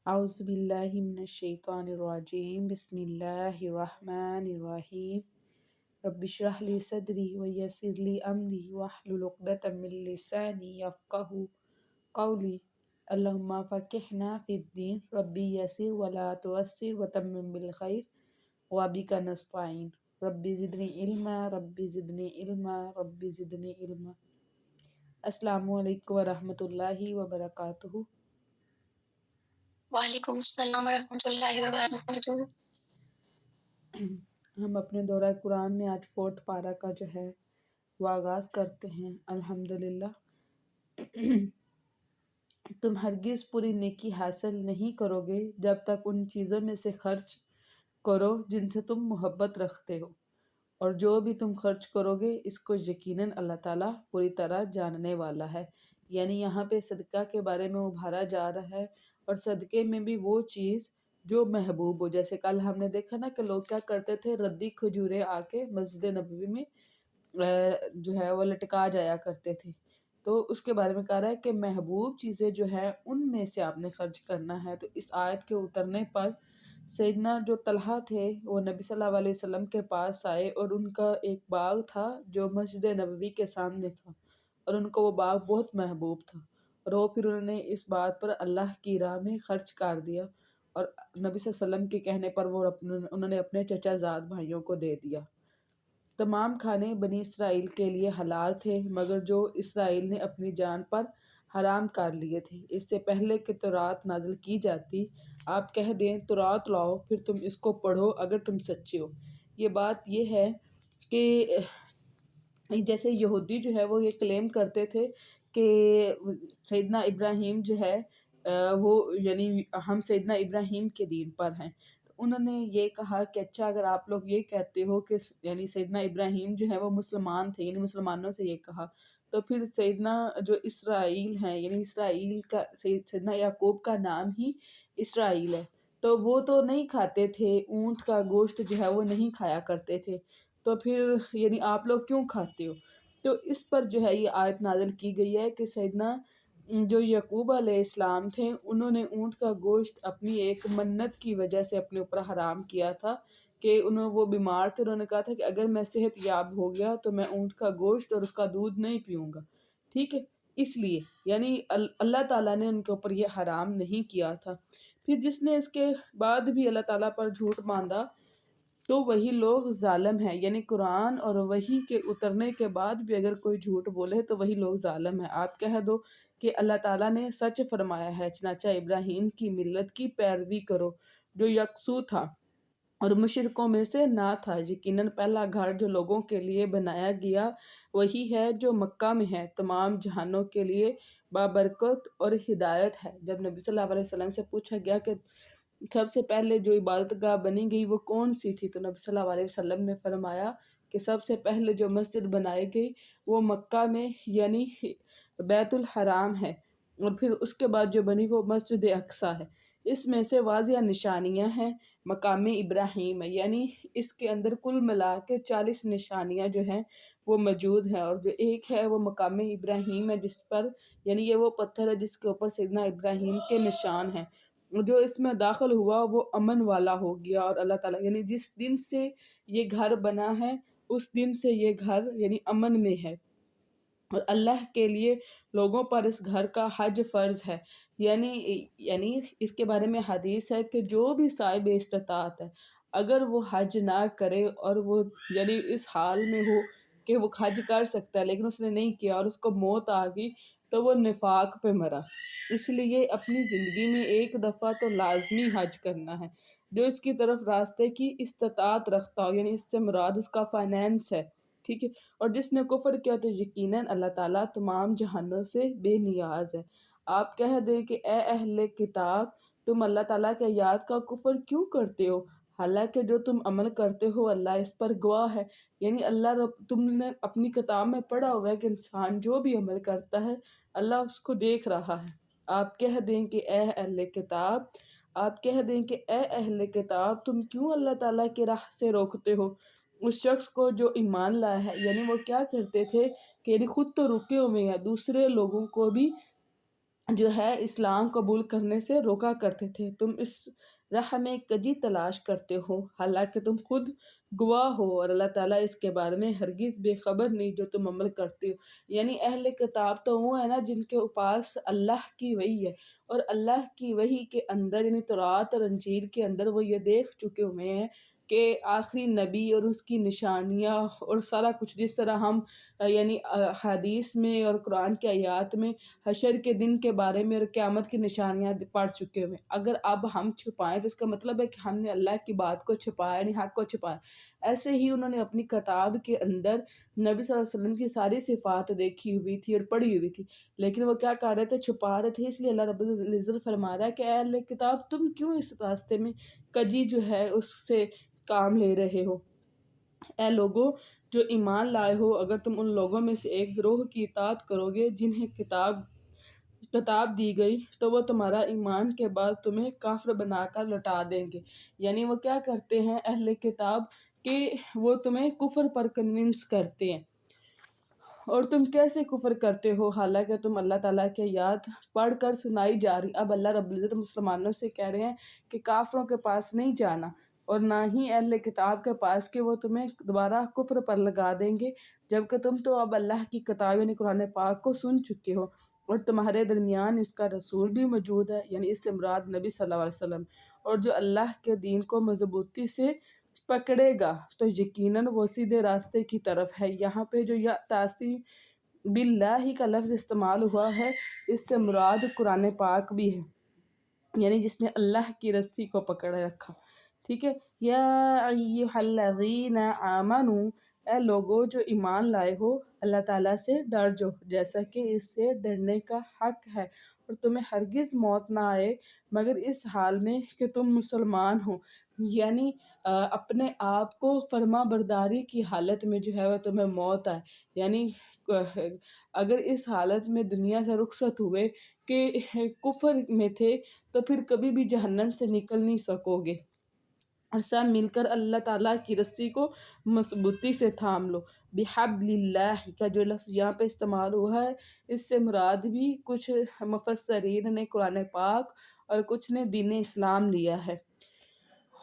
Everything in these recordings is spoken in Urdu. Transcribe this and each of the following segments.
اعوذ باللہ من الشیطان الرجیم بسم اللہ الرحمن الرحیم رب اشرح لی صدری ویسر لی امری واحلل عقدۃ من لسانی یفقہوا قولی اللہم فقہنا فی الدین ربی یسر ولا تعسر وتمم بالخیر وبک نستعین ربی زدنی علما ربی زدنی علما ربی زدنی علما۔ السلام علیکم ورحمۃ اللہ وبرکاتہ۔ وعلیکم السلام ورحمۃ اللہ وبرکاتہ۔ ہم اپنے دورہ قرآن میں آج 4 پارہ کا جو ہے وہ آغاز کرتے ہیں۔ الحمدللہ۔ تم ہرگز پوری نیکی حاصل نہیں کرو گے جب تک ان چیزوں میں سے خرچ کرو جن سے تم محبت رکھتے ہو، اور جو بھی تم خرچ کرو گے اس کو یقیناً اللہ تعالیٰ پوری طرح جاننے والا ہے۔ یعنی یہاں پہ صدقہ کے بارے میں ابھارا جا رہا ہے، اور صدقے میں بھی وہ چیز جو محبوب ہو۔ جیسے کل ہم نے دیکھا نا کہ لوگ کیا کرتے تھے، ردی کھجورے آ کے مسجد نبوی میں جو ہے وہ لٹکا جایا کرتے تھے۔ تو اس کے بارے میں کہا رہا ہے کہ محبوب چیزیں جو ہیں ان میں سے آپ نے خرچ کرنا ہے۔ تو اس آیت کے اترنے پر سیدنا جو طلحہ تھے وہ نبی صلی اللہ علیہ وسلم کے پاس آئے، اور ان کا ایک باغ تھا جو مسجد نبوی کے سامنے تھا، اور ان کو وہ باغ بہت محبوب تھا، اور وہ پھر انہوں نے اس بات پر اللہ کی راہ میں خرچ کر دیا، اور نبی صلی اللہ علیہ وسلم کے کہنے پر انہوں نے اپنے چچا زاد بھائیوں کو دے دیا۔ تمام کھانے بنی اسرائیل کے لیے حلال تھے، مگر جو اسرائیل نے اپنی جان پر حرام کر لیے تھے۔ اس سے پہلے کہ تورات نازل کی جاتی، آپ کہہ دیں تورات لاؤ، پھر تم اس کو پڑھو اگر تم سچے ہو۔ یہ بات یہ ہے کہ جیسے یہودی جو ہے وہ یہ کلیم کرتے تھے کہ سیدنا ابراہیم جو ہے وہ یعنی ہم سیدنا ابراہیم کے دین پر ہیں۔ تو انہوں نے یہ کہا کہ اچھا اگر آپ لوگ یہ کہتے ہو کہ یعنی سیدنا ابراہیم جو ہے وہ مسلمان تھے، یعنی مسلمانوں سے یہ کہا، تو پھر سیدنا جو اسرائیل ہیں یعنی اسرائیل کا سیدنا یعقوب کا نام ہی اسرائیل ہے، تو وہ تو نہیں کھاتے تھے، اونٹ کا گوشت جو ہے وہ نہیں کھایا کرتے تھے، تو پھر یعنی آپ لوگ کیوں کھاتے ہو؟ تو اس پر جو ہے یہ آیت نازل کی گئی ہے کہ سیدنا جو یعقوب علیہ السلام تھے انہوں نے اونٹ کا گوشت اپنی ایک منت کی وجہ سے اپنے اوپر حرام کیا تھا، کہ وہ بیمار تھے، انہوں نے کہا تھا کہ اگر میں صحت یاب ہو گیا تو میں اونٹ کا گوشت اور اس کا دودھ نہیں پیوں گا، ٹھیک ہے، اس لیے یعنی اللہ تعالیٰ نے ان کے اوپر یہ حرام نہیں کیا تھا۔ پھر جس نے اس کے بعد بھی اللہ تعالیٰ پر جھوٹ باندھا تو وہی لوگ ظالم ہیں، یعنی قرآن اور وحی کے اترنے کے بعد بھی اگر کوئی جھوٹ بولے تو وہی لوگ ظالم ہیں۔ آپ کہہ دو کہ اللہ تعالیٰ نے سچ فرمایا ہے، چنانچہ ابراہیم کی ملت کی پیروی کرو جو یکسو تھا اور مشرکوں میں سے نہ تھا۔ یقیناً پہلا گھر جو لوگوں کے لیے بنایا گیا وہی ہے جو مکہ میں ہے، تمام جہانوں کے لیے بابرکت اور ہدایت ہے۔ جب نبی صلی اللہ علیہ وسلم سے پوچھا گیا کہ سب سے پہلے جو عبادت گاہ بنی گئی وہ کون سی تھی، تو نبی صلی اللہ علیہ وسلم نے فرمایا کہ سب سے پہلے جو مسجد بنائی گئی وہ مکہ میں یعنی بیت الحرام ہے، اور پھر اس کے بعد جو بنی وہ مسجد اقصیٰ ہے۔ اس میں سے واضح نشانیاں ہیں مقام ابراہیم ہے، یعنی اس کے اندر کل ملا کے 40 نشانیاں جو ہیں وہ موجود ہیں، اور جو ایک ہے وہ مقام ابراہیم ہے جس پر یعنی یہ وہ پتھر ہے جس کے اوپر سیدنا ابراہیم کے نشان ہیں۔ جو اس میں داخل ہوا وہ امن والا ہو گیا، اور اللہ تعالیٰ یعنی جس دن سے یہ گھر بنا ہے اس دن سے یہ گھر یعنی امن میں ہے، اور اللہ کے لیے لوگوں پر اس گھر کا حج فرض ہے۔ یعنی اس کے بارے میں حدیث ہے کہ جو بھی صاحب استطاعت ہے اگر وہ حج نہ کرے اور وہ یعنی اس حال میں ہو کہ وہ حج کر سکتا ہے لیکن اس نے نہیں کیا اور اس کو موت آ گئی تو وہ نفاق پہ مرا۔ اس لیے اپنی زندگی میں ایک دفعہ تو لازمی حج کرنا ہے، جو اس کی طرف راستے کی استطاعت رکھتا ہو، یعنی اس سے مراد اس کا فائنینس ہے، ٹھیک ہے۔ اور جس نے کفر کیا تو یقیناً اللہ تعالیٰ تمام جہانوں سے بے نیاز ہے۔ آپ کہہ دیں کہ اے اہل کتاب تم اللہ تعالیٰ کے آیات کا کفر کیوں کرتے ہو، حالانکہ جو تم عمل کرتے ہو اللہ اس پر گواہ ہے۔ یعنی تم نے اپنی کتاب میں پڑھا ہوا ہے کہ انسان جو بھی عمل کرتا ہے اللہ اس کو دیکھ رہا ہے۔ آپ کہہ دیں کہ اے اہل کتاب تم کیوں اللہ تعالیٰ کی راہ سے روکتے ہو اس شخص کو جو ایمان لایا ہے۔ یعنی وہ کیا کرتے تھے کہ یعنی خود تو رکے ہوئے ہیں، دوسرے لوگوں کو بھی جو ہے اسلام قبول کرنے سے روکا کرتے تھے۔ تم اس راہ میں کجی تلاش کرتے ہو، حالانکہ تم خود گواہ ہو اور اللہ تعالیٰ اس کے بارے میں ہرگز بے خبر نہیں جو تم عمل کرتے ہو۔ یعنی اہل کتاب تو وہ ہے نا جن کے پاس اللہ کی وحی ہے، اور اللہ کی وحی کے اندر یعنی تورات اور انجیل کے اندر وہ یہ دیکھ چکے ہوئے ہیں کہ آخری نبی اور اس کی نشانیاں اور سارا کچھ، جس طرح ہم یعنی حدیث میں اور قرآن کی آیات میں حشر کے دن کے بارے میں اور قیامت کی نشانیاں پڑھ چکے ہوئے، اگر اب ہم چھپائیں تو اس کا مطلب ہے کہ ہم نے اللہ کی بات کو چھپایا، یعنی حق کو چھپایا۔ ایسے ہی انہوں نے اپنی کتاب کے اندر نبی صلی اللہ علیہ وسلم کی ساری صفات دیکھی ہوئی تھی اور پڑھی ہوئی تھی، لیکن وہ کیا کر رہے تھے؟ چھپا رہے تھے۔ اس لیے اللہ رب العزت فرما رہا ہے کہ اے اہل کتاب، تم کیوں اس راستے میں کجی جو ہے اس سے کام لے رہے ہو؟ اے لوگو جو ایمان لائے ہو، اگر تم ان لوگوں میں سے ایک گروہ کی اطاعت کرو گے جنہیں کتاب دی گئی، تو وہ تمہارا ایمان کے بعد تمہیں کافر بنا کر لوٹا دیں گے۔ یعنی وہ کیا کرتے ہیں اہل کتاب کہ وہ تمہیں کفر پر کنونس کرتے ہیں۔ اور تم کیسے کفر کرتے ہو حالانکہ تم اللہ تعالیٰ کی یاد پڑھ کر سنائی جا رہی۔ اب اللہ رب العزت مسلمانوں سے کہہ رہے ہیں کہ کافروں کے پاس نہیں جانا، اور نہ ہی اہل کتاب کے پاس کہ وہ تمہیں دوبارہ کفر پر لگا دیں گے، جبکہ تم تو اب اللہ کی کتاب یعنی قرآن پاک کو سن چکے ہو، اور تمہارے درمیان اس کا رسول بھی موجود ہے، یعنی اس سے مراد نبی صلی اللہ علیہ وسلم، اور جو اللہ کے دین کو مضبوطی سے پکڑے گا تو یقیناً وہ سیدھے راستے کی طرف ہے۔ یہاں پہ جو یا تعصیم باللہ کا لفظ استعمال ہوا ہے، اس سے مراد قرآن پاک بھی ہے، یعنی جس نے اللہ کی رسی کو پکڑے رکھا۔ ٹھیک ہے، یا ایھا الذین آمنوا، اے لوگو جو ایمان لائے ہو، اللہ تعالیٰ سے ڈر جو، جیسا کہ اس سے ڈرنے کا حق ہے، اور تمہیں ہرگز موت نہ آئے مگر اس حال میں کہ تم مسلمان ہو، یعنی اپنے آپ کو فرما برداری کی حالت میں جو ہے وہ تمہیں موت آئے، یعنی اگر اس حالت میں دنیا سے رخصت ہوئے کہ کفر میں تھے تو پھر کبھی بھی جہنم سے نکل نہیں سکو گے، اور سب مل کر اللہ تعالیٰ کی رسی کو مضبوطی سے تھام لو۔ بحبل اللہ کا جو لفظ یہاں پہ استعمال ہوا ہے، اس سے مراد بھی کچھ مفسرین نے قرآن پاک اور کچھ نے دین اسلام لیا ہے۔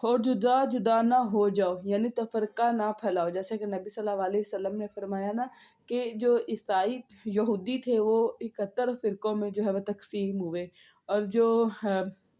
اور جدا جدا نہ ہو جاؤ، یعنی تفرقہ نہ پھیلاؤ، جیسے کہ نبی صلی اللہ علیہ وسلم نے فرمایا نا کہ جو عیسائی یہودی تھے وہ 71 فرقوں میں جو ہے وہ تقسیم ہوئے، اور جو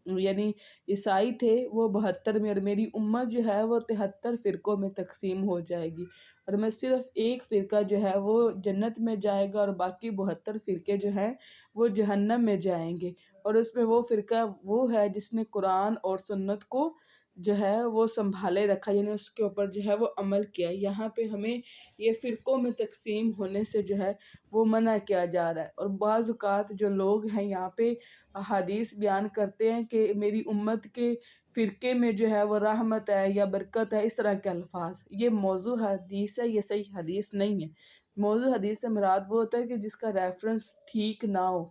یعنی عیسائی تھے وہ 72 میں، اور میری امت جو ہے وہ 73 فرقوں میں تقسیم ہو جائے گی، اور میں صرف ایک فرقہ جو ہے وہ جنت میں جائے گا اور باقی 72 فرقے جو ہیں وہ جہنم میں جائیں گے، اور اس میں وہ فرقہ وہ ہے جس نے قرآن اور سنت کو جو ہے وہ سنبھالے رکھا، یعنی اس کے اوپر جو ہے وہ عمل کیا۔ یہاں پہ ہمیں یہ فرقوں میں تقسیم ہونے سے جو ہے وہ منع کیا جا رہا ہے، اور بعض اوقات جو لوگ ہیں یہاں پہ حدیث بیان کرتے ہیں کہ میری امت کے فرقے میں جو ہے وہ رحمت ہے یا برکت ہے، اس طرح کے الفاظ، یہ موضوع حدیث ہے، یہ صحیح حدیث نہیں ہے۔ موضوع حدیث سے مراد وہ ہوتا ہے کہ جس کا ریفرنس ٹھیک نہ ہو۔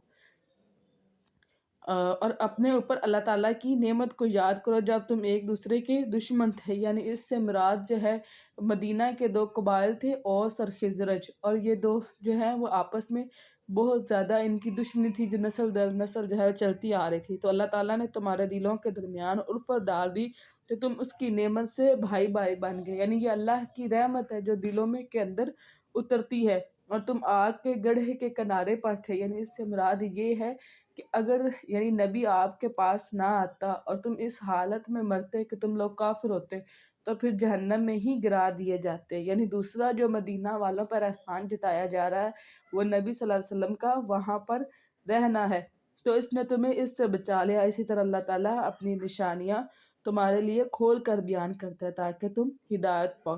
اور اپنے اوپر اللہ تعالیٰ کی نعمت کو یاد کرو جب تم ایک دوسرے کے دشمن تھے، یعنی اس سے مراد جو ہے مدینہ کے 2 قبائل تھے، اوس اور خزرج، اور یہ 2 جو ہیں وہ آپس میں بہت زیادہ ان کی دشمنی تھی جو نسل در نسل جو ہے وہ چلتی آ رہی تھی، تو اللہ تعالیٰ نے تمہارے دلوں کے درمیان الفت ڈال دی تو تم اس کی نعمت سے بھائی بھائی بن گئے، یعنی یہ اللہ کی رحمت ہے جو دلوں میں کے اندر اترتی ہے، اور تم آگ کے گڑھے کے کنارے پر تھے، یعنی اس سے مراد یہ ہے کہ اگر یعنی نبی آپ کے پاس نہ آتا اور تم اس حالت میں مرتے کہ تم لوگ کافر ہوتے تو پھر جہنم میں ہی گرا دیے جاتے، یعنی دوسرا جو مدینہ والوں پر احسان جتایا جا رہا ہے وہ نبی صلی اللہ علیہ وسلم کا وہاں پر رہنا ہے، تو اس نے تمہیں اس سے بچا لیا۔ اسی طرح اللہ تعالیٰ اپنی نشانیاں تمہارے لیے کھول کر بیان کرتا ہے تاکہ تم ہدایت پاؤ،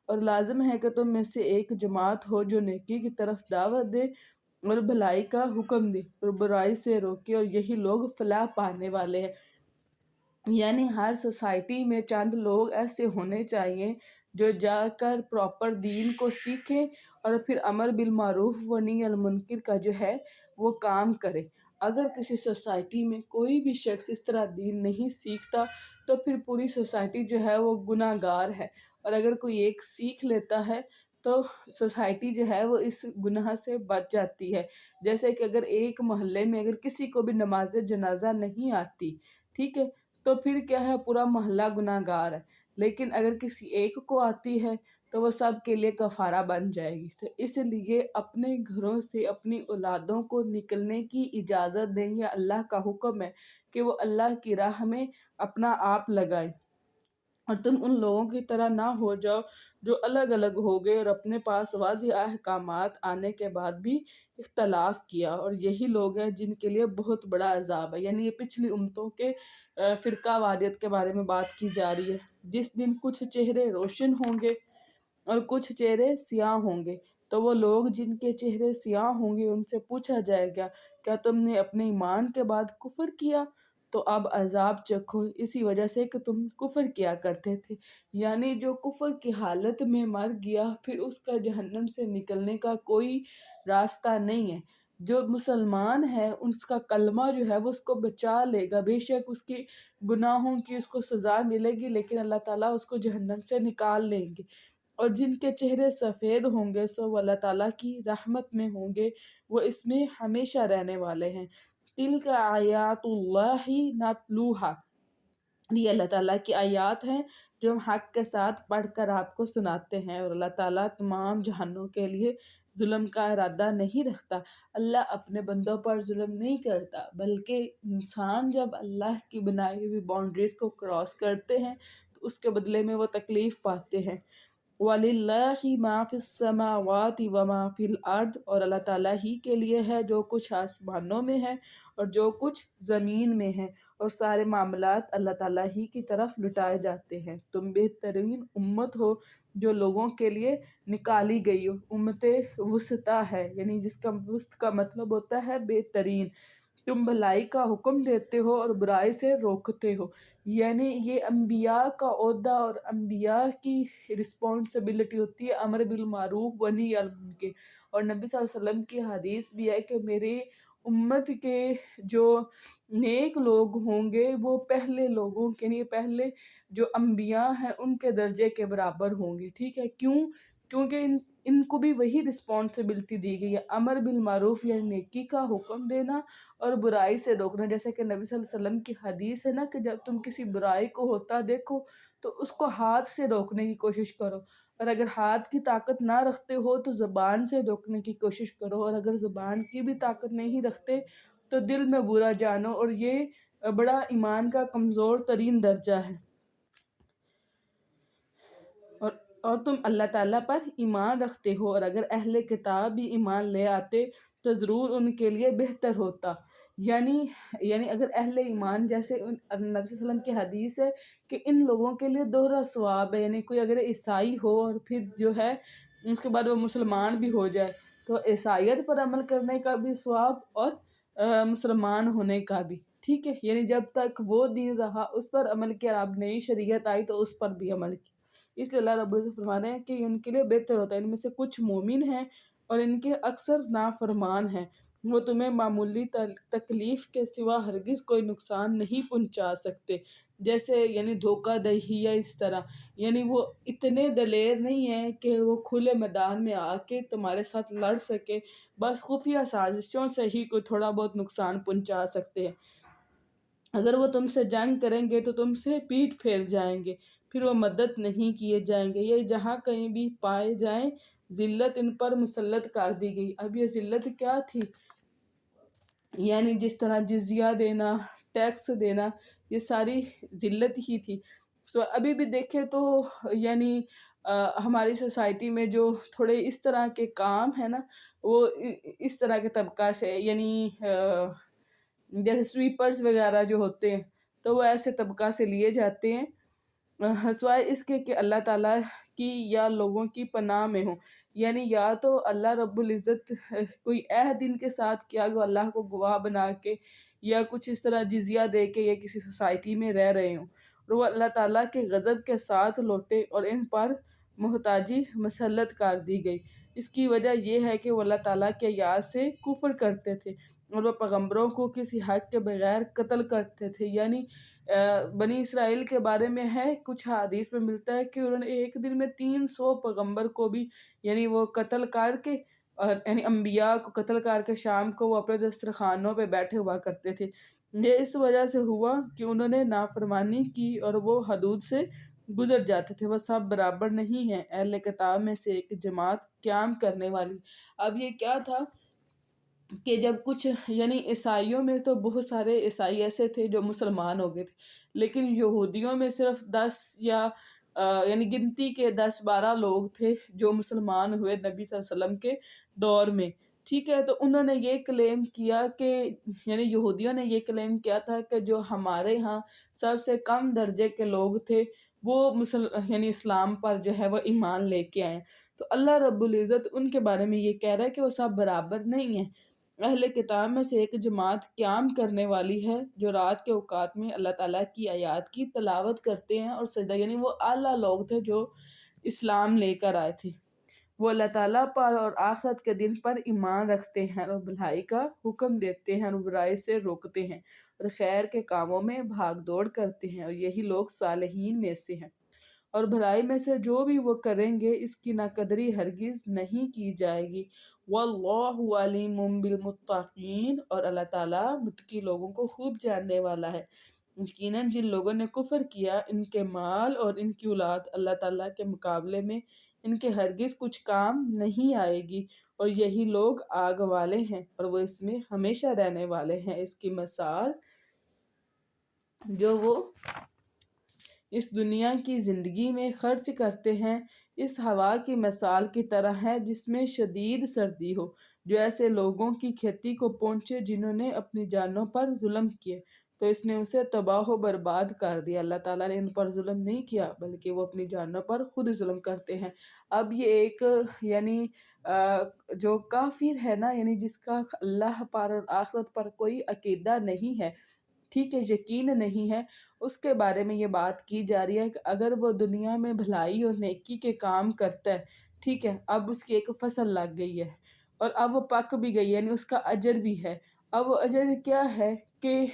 اور لازم ہے کہ تم میں سے ایک جماعت ہو جو نیکی کی طرف دعوت دے اور بھلائی کا حکم دے اور برائی سے روکے، اور یہی لوگ فلاح پانے والے ہیں۔ یعنی ہر سوسائٹی میں چند لوگ ایسے ہونے چاہیے جو جا کر پراپر دین کو سیکھیں اور پھر امر بالمعروف و نہی عن المنکر کا جو ہے وہ کام کرے۔ اگر کسی سوسائٹی میں کوئی بھی شخص اس طرح دین نہیں سیکھتا تو پھر پوری سوسائٹی جو ہے وہ گناہ گار ہے، اور اگر کوئی ایک سیکھ لیتا ہے تو سوسائٹی جو ہے وہ اس گناہ سے بچ جاتی ہے۔ جیسے کہ اگر ایک محلے میں اگر کسی کو بھی نماز جنازہ نہیں آتی، ٹھیک ہے، تو پھر کیا ہے، پورا محلہ گناہ گار ہے۔ لیکن اگر کسی ایک کو آتی ہے تو وہ سب کے لیے کفارہ بن جائے گی۔ تو اس لیے اپنے گھروں سے اپنی اولادوں کو نکلنے کی اجازت دیں، یا اللہ کا حکم ہے کہ وہ اللہ کی راہ میں اپنا آپ لگائیں، اور تم ان لوگوں کی طرح نہ ہو جاؤ جو الگ الگ ہو گئے اور اپنے پاس واضح احکامات آنے کے بعد بھی اختلاف کیا، اور یہی لوگ ہیں جن کے لیے بہت بڑا عذاب ہے۔ یعنی یہ پچھلی امتوں کے فرقہ واریت کے بارے میں بات کی جا رہی ہے، جس دن کچھ چہرے روشن ہوں گے اور کچھ چہرے سیاہ ہوں گے۔ تو وہ لوگ جن کے چہرے سیاہ ہوں گے ان سے پوچھا جائے گا، کیا تم نے اپنے ایمان کے بعد کفر کیا؟ تو اب عذاب چکھو اسی وجہ سے کہ تم کفر کیا کرتے تھے۔ یعنی جو کفر کی حالت میں مر گیا پھر اس کا جہنم سے نکلنے کا کوئی راستہ نہیں ہے۔ جو مسلمان ہے اس کا کلمہ جو ہے وہ اس کو بچا لے گا، بے شک اس کی گناہوں کی اس کو سزا ملے گی، لیکن اللہ تعالیٰ اس کو جہنم سے نکال لیں گے۔ اور جن کے چہرے سفید ہوں گے سو وہ اللہ تعالیٰ کی رحمت میں ہوں گے، وہ اس میں ہمیشہ رہنے والے ہیں۔ تِلْکَ آیاتُ اللہِ نَتْلُوہا، یہ اللہ تعالیٰ کی آیات ہیں جو ہم حق کے ساتھ پڑھ کر آپ کو سناتے ہیں، اور اللہ تعالیٰ تمام جہانوں کے لیے ظلم کا ارادہ نہیں رکھتا۔ اللہ اپنے بندوں پر ظلم نہیں کرتا، بلکہ انسان جب اللہ کی بنائی ہوئی باؤنڈریز کو کراس کرتے ہیں تو اس کے بدلے میں وہ تکلیف پاتے ہیں۔ وَلِلَّهِ مَا فِي السَّمَاوَاتِ وَمَا فِي الْأَرْضِ، اور اللہ تعالیٰ ہی کے لیے ہے جو کچھ آسمانوں میں ہے اور جو کچھ زمین میں ہے، اور سارے معاملات اللہ تعالیٰ ہی کی طرف لٹائے جاتے ہیں۔ تم بہترین امت ہو جو لوگوں کے لیے نکالی گئی ہو۔ امت وسطیٰ ہے، یعنی جس کا وسط کا مطلب ہوتا ہے بہترین۔ تم بھلائی کا حکم دیتے ہو اور برائی سے روکتے ہو، یعنی یہ انبیاء کا عہدہ اور انبیاء کی رسپانسبلٹی ہوتی ہے امر بالمعروف ونہی عن المنکر۔ اور نبی صلی اللہ علیہ وسلم کی حدیث بھی ہے کہ میری امت کے جو نیک لوگ ہوں گے وہ پہلے لوگوں کے لیے پہلے جو انبیاء ہیں ان کے درجے کے برابر ہوں گے، ٹھیک ہے؟ کیوں؟ کیونکہ ان کو بھی وہی رسپانسبلٹی دی گئی ہے، امر بالمعروف یعنی نیکی کا حکم دینا اور برائی سے روکنا۔ جیسے کہ نبی صلی اللہ علیہ وسلم کی حدیث ہے نا کہ جب تم کسی برائی کو ہوتا دیکھو تو اس کو ہاتھ سے روکنے کی کوشش کرو، اور اگر ہاتھ کی طاقت نہ رکھتے ہو تو زبان سے روکنے کی کوشش کرو، اور اگر زبان کی بھی طاقت نہیں رکھتے تو دل میں برا جانو، اور یہ بڑا ایمان کا کمزور ترین درجہ ہے۔ اور تم اللہ تعالیٰ پر ایمان رکھتے ہو، اور اگر اہل کتاب بھی ایمان لے آتے تو ضرور ان کے لیے بہتر ہوتا۔ یعنی اگر اہل ایمان، جیسے نبی صلی اللہ علیہ وسلم کی حدیث ہے کہ ان لوگوں کے لیے دوہرا ثواب ہے، یعنی کوئی اگر عیسائی ہو اور پھر جو ہے اس کے بعد وہ مسلمان بھی ہو جائے تو عیسائیت پر عمل کرنے کا بھی ثواب اور مسلمان ہونے کا بھی، ٹھیک ہے؟ یعنی جب تک وہ دین رہا اس پر عمل کیا، اب نئی شریعت آئی تو اس پر بھی عمل کیا۔ اس لیے اللہ رب العزت فرما رہے ہیں کہ ان کے لیے بہتر ہوتا ہے۔ ان میں سے کچھ مومن ہیں اور ان کے اکثر نافرمان ہیں، وہ تمہیں معمولی تکلیف کے سوا ہرگز کوئی نقصان نہیں پہنچا سکتے، جیسے یعنی دھوکہ دہی یا اس طرح۔ یعنی وہ اتنے دلیر نہیں ہیں کہ وہ کھلے میدان میں آ کے تمہارے ساتھ لڑ سکے، بس خفیہ سازشوں سے ہی کوئی تھوڑا بہت نقصان پہنچا سکتے ہیں۔ اگر وہ تم سے جنگ کریں گے تو تم سے پیٹھ پھیر جائیں گے، پھر وہ مدد نہیں کیے جائیں گے۔ یہ جہاں کہیں بھی پائے جائیں ذلت ان پر مسلط کر دی گئی۔ اب یہ ذلت کیا تھی؟ یعنی جس طرح جزیہ دینا، ٹیکس دینا، یہ ساری ذلت ہی تھی۔ ابھی بھی دیکھیں تو یعنی ہماری سوسائٹی میں جو تھوڑے اس طرح کے کام ہیں نا، وہ اس طرح کے طبقہ سے، یعنی جیسے سویپرز وغیرہ جو ہوتے ہیں تو وہ ایسے طبقہ سے لیے جاتے ہیں، سوائے اس کے کہ اللہ تعالیٰ کی یا لوگوں کی پناہ میں ہوں۔ یعنی یا تو اللہ رب العزت کوئی عہد ان کے ساتھ کیا گیا اللہ کو گواہ بنا کے، یا کچھ اس طرح جزیہ دے کے یہ کسی سوسائٹی میں رہ رہے ہوں، اور وہ اللہ تعالیٰ کے غضب کے ساتھ لوٹے اور ان پر محتاجی مسلط کر دی گئی۔ اس کی وجہ یہ ہے کہ وہ اللہ تعالیٰ کے آیات سے کفر کرتے تھے اور وہ پیغمبروں کو کسی حق کے بغیر قتل کرتے تھے۔ یعنی بنی اسرائیل کے بارے میں ہے، کچھ حدیث میں ملتا ہے کہ انہوں نے ایک دن میں 300 پیغمبر کو بھی یعنی وہ قتل کر کے، اور یعنی انبیاء کو قتل کر کے شام کو وہ اپنے دسترخوانوں پہ بیٹھے ہوا کرتے تھے۔ یہ اس وجہ سے ہوا کہ انہوں نے نافرمانی کی اور وہ حدود سے گزر جاتے تھے۔ وہ سب برابر نہیں ہیں، اہل کتاب میں سے ایک جماعت قیام کرنے والی۔ اب یہ کیا تھا کہ جب کچھ یعنی عیسائیوں میں تو بہت سارے عیسائی ایسے تھے جو مسلمان ہو گئے تھے، لیکن یہودیوں میں صرف 10 یا یعنی گنتی کے 10-12 لوگ تھے جو مسلمان ہوئے نبی صلی اللہ علیہ وسلم کے دور میں۔ ٹھیک ہے، تو انہوں نے یہ کلیم کیا کہ یعنی یہودیوں نے یہ کلیم کیا تھا کہ جو ہمارے ہاں سب سے کم درجے کے لوگ تھے وہ یعنی اسلام پر جو ہے وہ ایمان لے کے آئے۔ تو اللہ رب العزت ان کے بارے میں یہ کہہ رہا ہے کہ وہ سب برابر نہیں ہیں۔ اہل کتاب میں سے ایک جماعت قیام کرنے والی ہے جو رات کے اوقات میں اللہ تعالیٰ کی آیات کی تلاوت کرتے ہیں اور سجدہ، یعنی وہ اعلیٰ لوگ تھے جو اسلام لے کر آئے تھے۔ وہ اللہ تعالیٰ پر اور آخرت کے دن پر ایمان رکھتے ہیں اور بھلائی کا حکم دیتے ہیں اور برائی سے روکتے ہیں اور خیر کے کاموں میں بھاگ دوڑ کرتے ہیں، اور یہی لوگ صالحین میں سے ہیں۔ اور بھلائی میں سے جو بھی وہ کریں گے اس کی ناقدری ہرگز نہیں کی جائے گی۔ واللہ علیم بالمتقین، اور اللہ تعالیٰ متقی لوگوں کو خوب جاننے والا ہے۔ یقیناً جن لوگوں نے کفر کیا ان کے مال اور ان کی اولاد اللہ تعالیٰ کے مقابلے میں ان کے ہرگز کچھ کام نہیں آئے گی، اور یہی لوگ آگ والے ہیں اور وہ اس میں ہمیشہ رہنے والے ہیں۔ اس کی مثال جو وہ اس دنیا کی زندگی میں خرچ کرتے ہیں اس ہوا کی مثال کی طرح ہے جس میں شدید سردی ہو، جو ایسے لوگوں کی کھیتی کو پہنچے جنہوں نے اپنی جانوں پر ظلم کیے تو اس نے اسے تباہ و برباد کر دیا۔ اللہ تعالیٰ نے ان پر ظلم نہیں کیا بلکہ وہ اپنی جانوں پر خود ظلم کرتے ہیں۔ اب یہ ایک یعنی جو کافر ہے نا، یعنی جس کا اللہ پر اور آخرت پر کوئی عقیدہ نہیں ہے، ٹھیک ہے، یقین نہیں ہے، اس کے بارے میں یہ بات کی جا رہی ہے کہ اگر وہ دنیا میں بھلائی اور نیکی کے کام کرتا ہے، ٹھیک ہے، اب اس کی ایک فصل لگ گئی ہے اور اب وہ پک بھی گئی ہے، یعنی اس کا اجر بھی ہے۔ اب وہ اجر کیا ہے کہ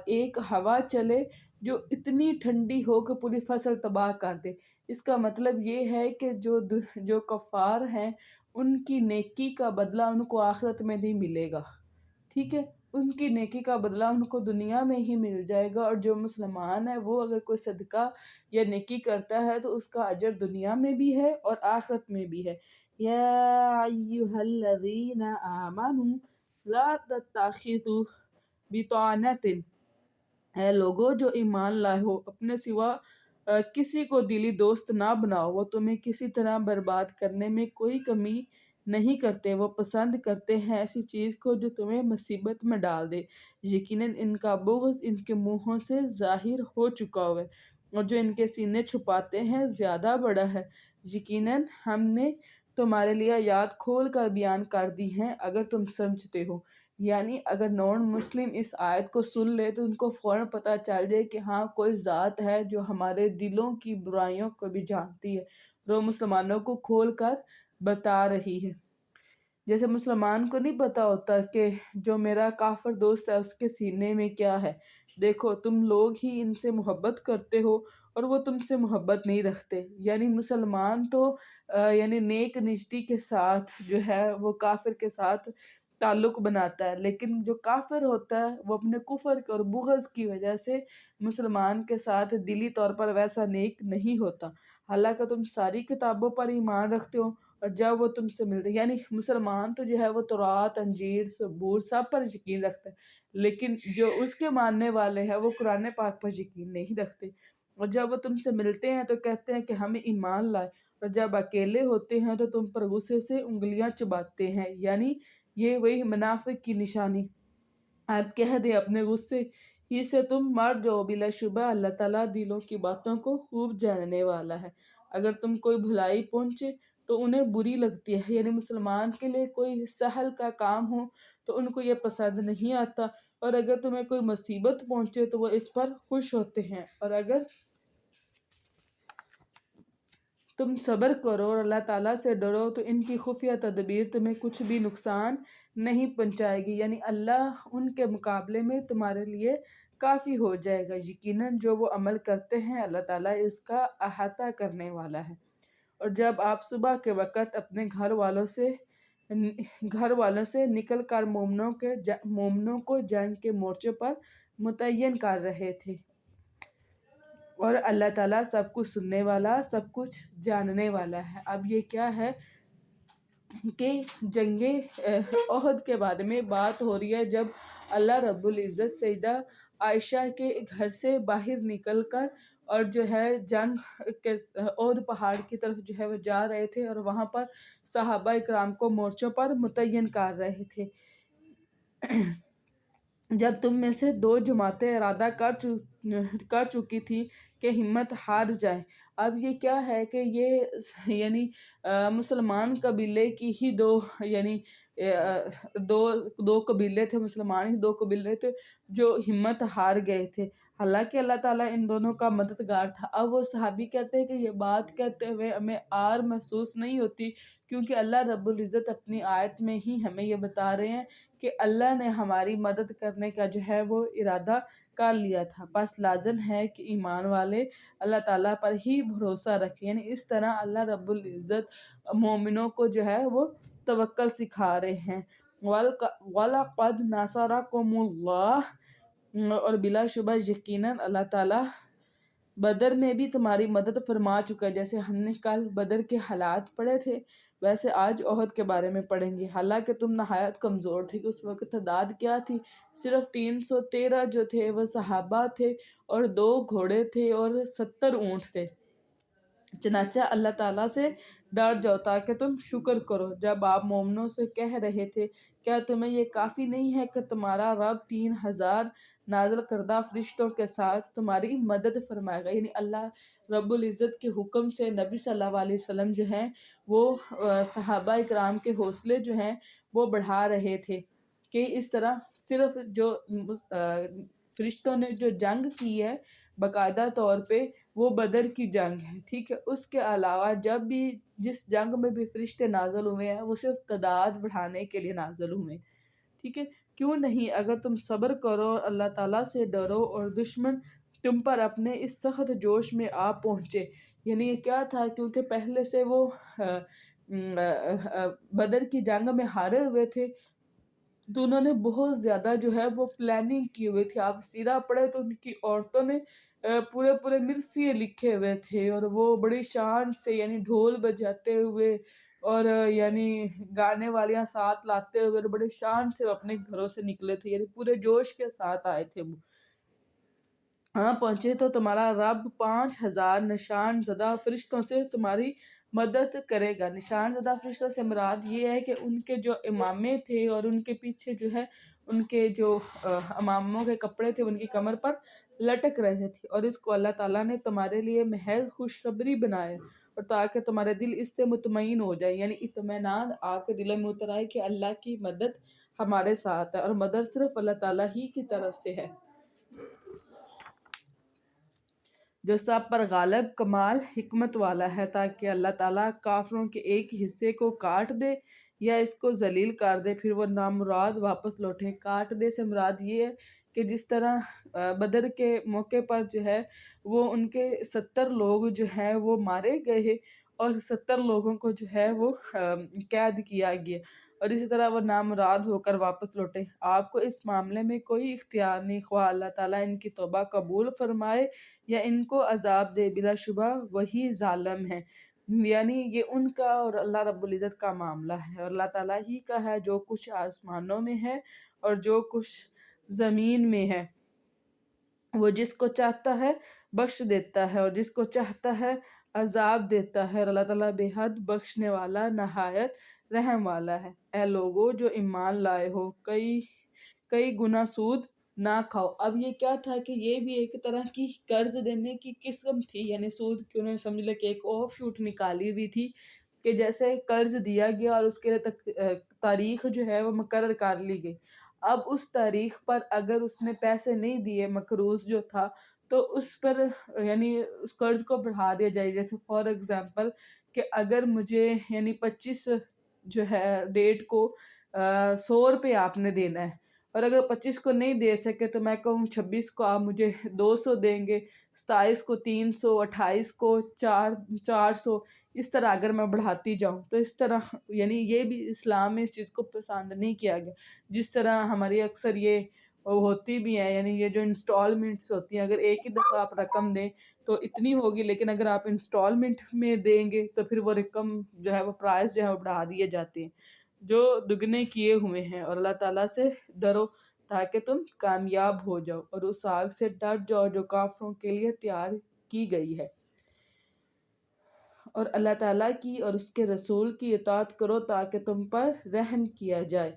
ایک ہوا چلے جو اتنی ٹھنڈی ہو کہ پوری فصل تباہ کر دے۔ اس کا مطلب یہ ہے کہ جو کفار ہیں ان کی نیکی کا بدلہ ان کو آخرت میں نہیں ملے گا، ٹھیک ہے، ان کی نیکی کا بدلہ ان کو دنیا میں ہی مل جائے گا۔ اور جو مسلمان ہے وہ اگر کوئی صدقہ یا نیکی کرتا ہے تو اس کا اجر دنیا میں بھی ہے اور آخرت میں بھی ہے۔ یا ایھا الذین آمنوا لا تتخذوا بطانۃ، اے لوگو جو ایمان لائے ہو اپنے سوا کسی کو دلی دوست نہ بناؤ، وہ تمہیں کسی طرح برباد کرنے میں کوئی کمی نہیں کرتے، وہ پسند کرتے ہیں ایسی چیز کو جو تمہیں مصیبت میں ڈال دے۔ یقیناً ان کا بغض ان کے منہوں سے ظاہر ہو چکا ہے اور جو ان کے سینے چھپاتے ہیں زیادہ بڑا ہے۔ یقیناً ہم نے تمہارے لیے آیات کھول کر بیان کر دی ہیں اگر تم سمجھتے ہو۔ یعنی اگر نان مسلم اس آیت کو سن لے تو ان کو فوراً پتہ چل جائے کہ ہاں کوئی ذات ہے جو ہمارے دلوں کی برائیوں کو بھی جانتی ہے، وہ مسلمانوں کو کھول کر بتا رہی ہے۔ جیسے مسلمان کو نہیں پتہ ہوتا کہ جو میرا کافر دوست ہے اس کے سینے میں کیا ہے، دیکھو تم لوگ ہی ان سے محبت کرتے ہو اور وہ تم سے محبت نہیں رکھتے۔ یعنی مسلمان تو یعنی نیک نجتی کے ساتھ جو ہے وہ کافر کے ساتھ تعلق بناتا ہے، لیکن جو کافر ہوتا ہے وہ اپنے کفر اور بغض کی وجہ سے مسلمان کے ساتھ دلی طور پر ویسا نیک نہیں ہوتا، حالانکہ تم ساری کتابوں پر ایمان رکھتے ہو اور جب وہ تم سے ملتے، یعنی مسلمان تو جو ہے وہ تورات، انجیل، زبور سب پر یقین رکھتا ہے، لیکن جو اس کے ماننے والے ہیں وہ قرآن پاک پر یقین نہیں رکھتے، اور جب وہ تم سے ملتے ہیں تو کہتے ہیں کہ ہمیں ایمان لائے، اور جب اکیلے ہوتے ہیں تو تم پر غصے سے انگلیاں چباتے ہیں۔ یعنی یہ وہی منافق کی نشانی۔ آپ کہہ دیں اپنے غصے ہی سے تم مر جاؤ، بلا شبہ اللہ تعالیٰ دلوں کی باتوں کو خوب جاننے والا ہے۔ اگر تم کوئی بھلائی پہنچے تو انہیں بری لگتی ہے، یعنی مسلمان کے لیے کوئی سہل کا کام ہو تو ان کو یہ پسند نہیں آتا، اور اگر تمہیں کوئی مصیبت پہنچے تو وہ اس پر خوش ہوتے ہیں، اور اگر تم صبر کرو اور اللہ تعالیٰ سے ڈرو تو ان کی خفیہ تدبیر تمہیں کچھ بھی نقصان نہیں پہنچائے گی، یعنی اللہ ان کے مقابلے میں تمہارے لیے کافی ہو جائے گا۔ یقیناً جو وہ عمل کرتے ہیں اللہ تعالیٰ اس کا احاطہ کرنے والا ہے۔ اور جب آپ صبح کے وقت اپنے گھر والوں سے نکل کر مومنوں کو جنگ کے مورچے پر متعین کر رہے تھے، اور اللہ تعالیٰ سب کچھ سننے والا، سب کچھ جاننے والا ہے۔ اب یہ کیا ہے کہ جنگ احد کے بارے میں بات ہو رہی ہے، جب اللہ رب العزت سیدہ عائشہ کے گھر سے باہر نکل کر اور جو ہے جنگ کے احد پہاڑ کی طرف جو ہے وہ جا رہے تھے، اور وہاں پر صحابہ اکرام کو مورچوں پر متعین کر رہے تھے۔ جب تم میں سے 2 جماعتیں ارادہ کر چکی تھی کہ ہمت ہار جائیں۔ اب یہ کیا ہے کہ یہ یعنی مسلمان قبیلے کی ہی دو قبیلے تھے، مسلمان ہی 2 قبیلے تھے جو ہمت ہار گئے تھے، حالانکہ اللہ تعالیٰ ان دونوں کا مددگار تھا۔ اب وہ صحابی کہتے ہیں کہ یہ بات کہتے ہوئے ہمیں آر محسوس نہیں ہوتی، کیونکہ اللہ رب العزت اپنی آیت میں ہی ہمیں یہ بتا رہے ہیں کہ اللہ نے ہماری مدد کرنے کا جو ہے وہ ارادہ کر لیا تھا، بس لازم ہے کہ ایمان والے اللہ تعالیٰ پر ہی بھروسہ رکھیں۔ یعنی اس طرح اللہ رب العزت مومنوں کو جو ہے وہ توکل سکھا رہے ہیں۔ وَلَقَدْ نَصَرَكُمُ اللَّهُ، اور بلا شبہ یقیناً اللہ تعالیٰ بدر میں بھی تمہاری مدد فرما چکا ہے۔ جیسے ہم نے کل بدر کے حالات پڑھے تھے، ویسے آج احد کے بارے میں پڑھیں گے۔ حالانکہ تم نہایت کمزور تھے، کہ اس وقت تعداد کیا تھی؟ صرف 313 جو تھے وہ صحابہ تھے، اور 2 گھوڑے تھے اور 70 اونٹ تھے۔ چنانچہ اللہ تعالیٰ سے ڈر جاؤ تاکہ تم شکر کرو۔ جب آپ مومنوں سے کہہ رہے تھے کیا تمہیں یہ کافی نہیں ہے کہ تمہارا رب 3000 نازل کردہ فرشتوں کے ساتھ تمہاری مدد فرمائے گا، یعنی اللہ رب العزت کے حکم سے نبی صلی اللہ علیہ وسلم جو ہیں وہ صحابہ اکرام کے حوصلے جو ہیں وہ بڑھا رہے تھے، کہ اس طرح صرف جو فرشتوں نے جو جنگ کی ہے باقاعدہ طور پہ وہ بدر کی جنگ ہے، ٹھیک ہے، اس کے علاوہ جس جنگ میں بھی فرشتے نازل ہوئے ہیں وہ صرف تعداد بڑھانے کے لیے نازل ہوئے، ٹھیک ہے۔ کیوں نہیں اگر تم صبر کرو اور اللہ تعالیٰ سے ڈرو اور دشمن تم پر اپنے اس سخت جوش میں آ پہنچے، یعنی یہ کیا تھا، کیونکہ پہلے سے وہ بدر کی جنگ میں ہارے ہوئے تھے، تو انہوں نے بہت زیادہ جو ہے وہ پلاننگ کی ہوئی تھی۔ آپ سیرہ پڑھے تو ان کی عورتوں نے پورے مرثیے لکھے ہوئے تھے، اور وہ بڑی شان سے یعنی ڈھول بجاتے ہوئے اور یعنی گانے والیاں ساتھ لاتے ہوئے اور بڑے شان سے اپنے گھروں سے نکلے تھے، یعنی پورے جوش کے ساتھ آئے تھے۔ وہ ہاں پہنچے تو تمہارا رب 5000 نشان زدہ فرشتوں سے تمہاری مدد کرے گا۔ نشان زدہ فرشتوں سے مراد یہ ہے کہ ان کے جو امامے تھے اور ان کے پیچھے جو ہے ان کے جو اماموں کے کپڑے تھے ان کی کمر پر لٹک رہے تھے، اور اس کو اللہ تعالیٰ نے تمہارے لیے محض خوشخبری بنایا، اور تاکہ تمہارے دل اس سے مطمئن ہو جائے، یعنی اطمینان آپ کے دلوں میں اتر آئے کہ اللہ کی مدد ہمارے ساتھ ہے، اور مدد صرف اللہ تعالیٰ ہی کی طرف سے ہے، جو سب پر غالب کمال حکمت والا ہے، تاکہ اللہ تعالیٰ کافروں کے ایک حصے کو کاٹ دے یا اس کو ذلیل کر دے، پھر وہ نامراد واپس لوٹے۔ کاٹ دے سے مراد یہ ہے کہ جس طرح بدر کے موقع پر جو ہے وہ ان کے 70 لوگ جو ہیں وہ مارے گئے، اور 70 لوگوں کو جو ہے وہ قید کیا گیا، اور اسی طرح وہ نامراد ہو کر واپس لوٹے۔ آپ کو اس معاملے میں کوئی اختیار نہیں، خواہ اللہ تعالیٰ ان کی توبہ قبول فرمائے یا ان کو عذاب دے، بلا شبہ وہی ظالم ہے، یعنی یہ ان کا اور اللہ رب العزت کا معاملہ ہے، اور اللہ تعالیٰ ہی کا ہے جو کچھ آسمانوں میں ہے اور جو کچھ زمین میں ہے۔ وہ جس کو چاہتا ہے بخش دیتا ہے اور جس کو چاہتا ہے عذاب دیتا ہے، اور اللہ تعالیٰ بے حد بخشنے والا نہایت رحم والا ہے۔ اے لوگوں جو ایمان لائے ہو، کئی گنا سود نہ کھاؤ۔ اب یہ کیا تھا کہ یہ بھی ایک طرح کی قرض دینے کی قسم تھی، یعنی سود کی انہوں نے سمجھ لیا کہ ایک آف شوٹ نکالی ہوئی تھی، کہ جیسے قرض دیا گیا اور اس کے لیے تاریخ جو ہے وہ مقرر کر لی گئی۔ اب اس تاریخ پر اگر اس نے پیسے نہیں دیے، مقروض جو تھا، تو اس پر یعنی اس قرض کو بڑھا دیا جائے. جیسے فار ایگزامپل کہ اگر مجھے یعنی 25 جو ہے ڈیٹ کو 100 روپے آپ نے دینا ہے، اور اگر 25 کو نہیں دے سکے تو میں کہوں 26 کو آپ مجھے 200 دیں گے، 27 کو 300، 28 کو 400. اس طرح اگر میں بڑھاتی جاؤں تو اس طرح یعنی یہ بھی اسلام میں اس چیز کو پسند نہیں کیا گیا. جس طرح ہماری اکثر یہ ہوتی بھی ہے، یعنی یہ جو انسٹالمنٹس ہوتی ہیں، اگر ایک ہی دفعہ آپ رقم دیں تو اتنی ہوگی، لیکن اگر آپ انسٹالمنٹ میں دیں گے تو پھر وہ رقم جو ہے وہ پرائز جو ہے وہ بڑھا دیے جاتے ہیں جو دگنے کیے ہوئے ہیں. اور اللہ تعالیٰ سے ڈرو تاکہ تم کامیاب ہو جاؤ، اور اس آگ سے ڈر جاؤ جو کافروں کے لیے تیار کی گئی ہے. اور اللہ تعالیٰ کی اور اس کے رسول کی اطاعت کرو تاکہ تم پر رحم کیا جائے،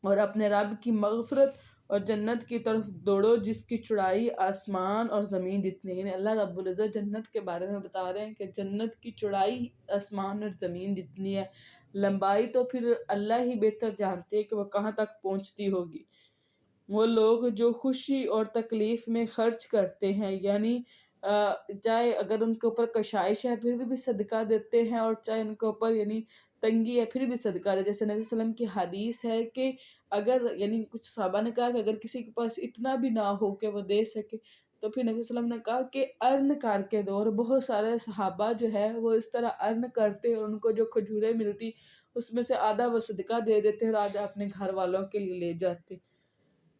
اور اپنے رب کی مغفرت اور جنت کی طرف دوڑو جس کی چوڑائی آسمان اور زمین جتنی ہے. یعنی اللہ رب العزت جنت کے بارے میں بتا رہے ہیں کہ جنت کی چوڑائی آسمان اور زمین جتنی ہے، لمبائی تو پھر اللہ ہی بہتر جانتے ہیں کہ وہ کہاں تک پہنچتی ہوگی. وہ لوگ جو خوشی اور تکلیف میں خرچ کرتے ہیں، یعنی چاہے اگر ان کے اوپر کشائش ہے پھر بھی صدقہ دیتے ہیں، اور چاہے ان کے اوپر یعنی تنگی ہے پھر بھی صدقہ دیتے. جیسے نبی صلی اللہ علیہ وسلم کی حدیث ہے کہ اگر یعنی کچھ صحابہ نے کہا کہ اگر کسی کے پاس اتنا بھی نہ ہو کہ وہ دے سکے تو پھر نبی صلی اللہ علیہ وسلم نے کہا کہ ارن کر کے دو. اور بہت سارے صحابہ جو ہے وہ اس طرح ارن کرتے اور ان کو جو کھجوریں ملتی اس میں سے آدھا وہ صدقہ دے دیتے اور آدھا اپنے گھر والوں کے لیے لے جاتے.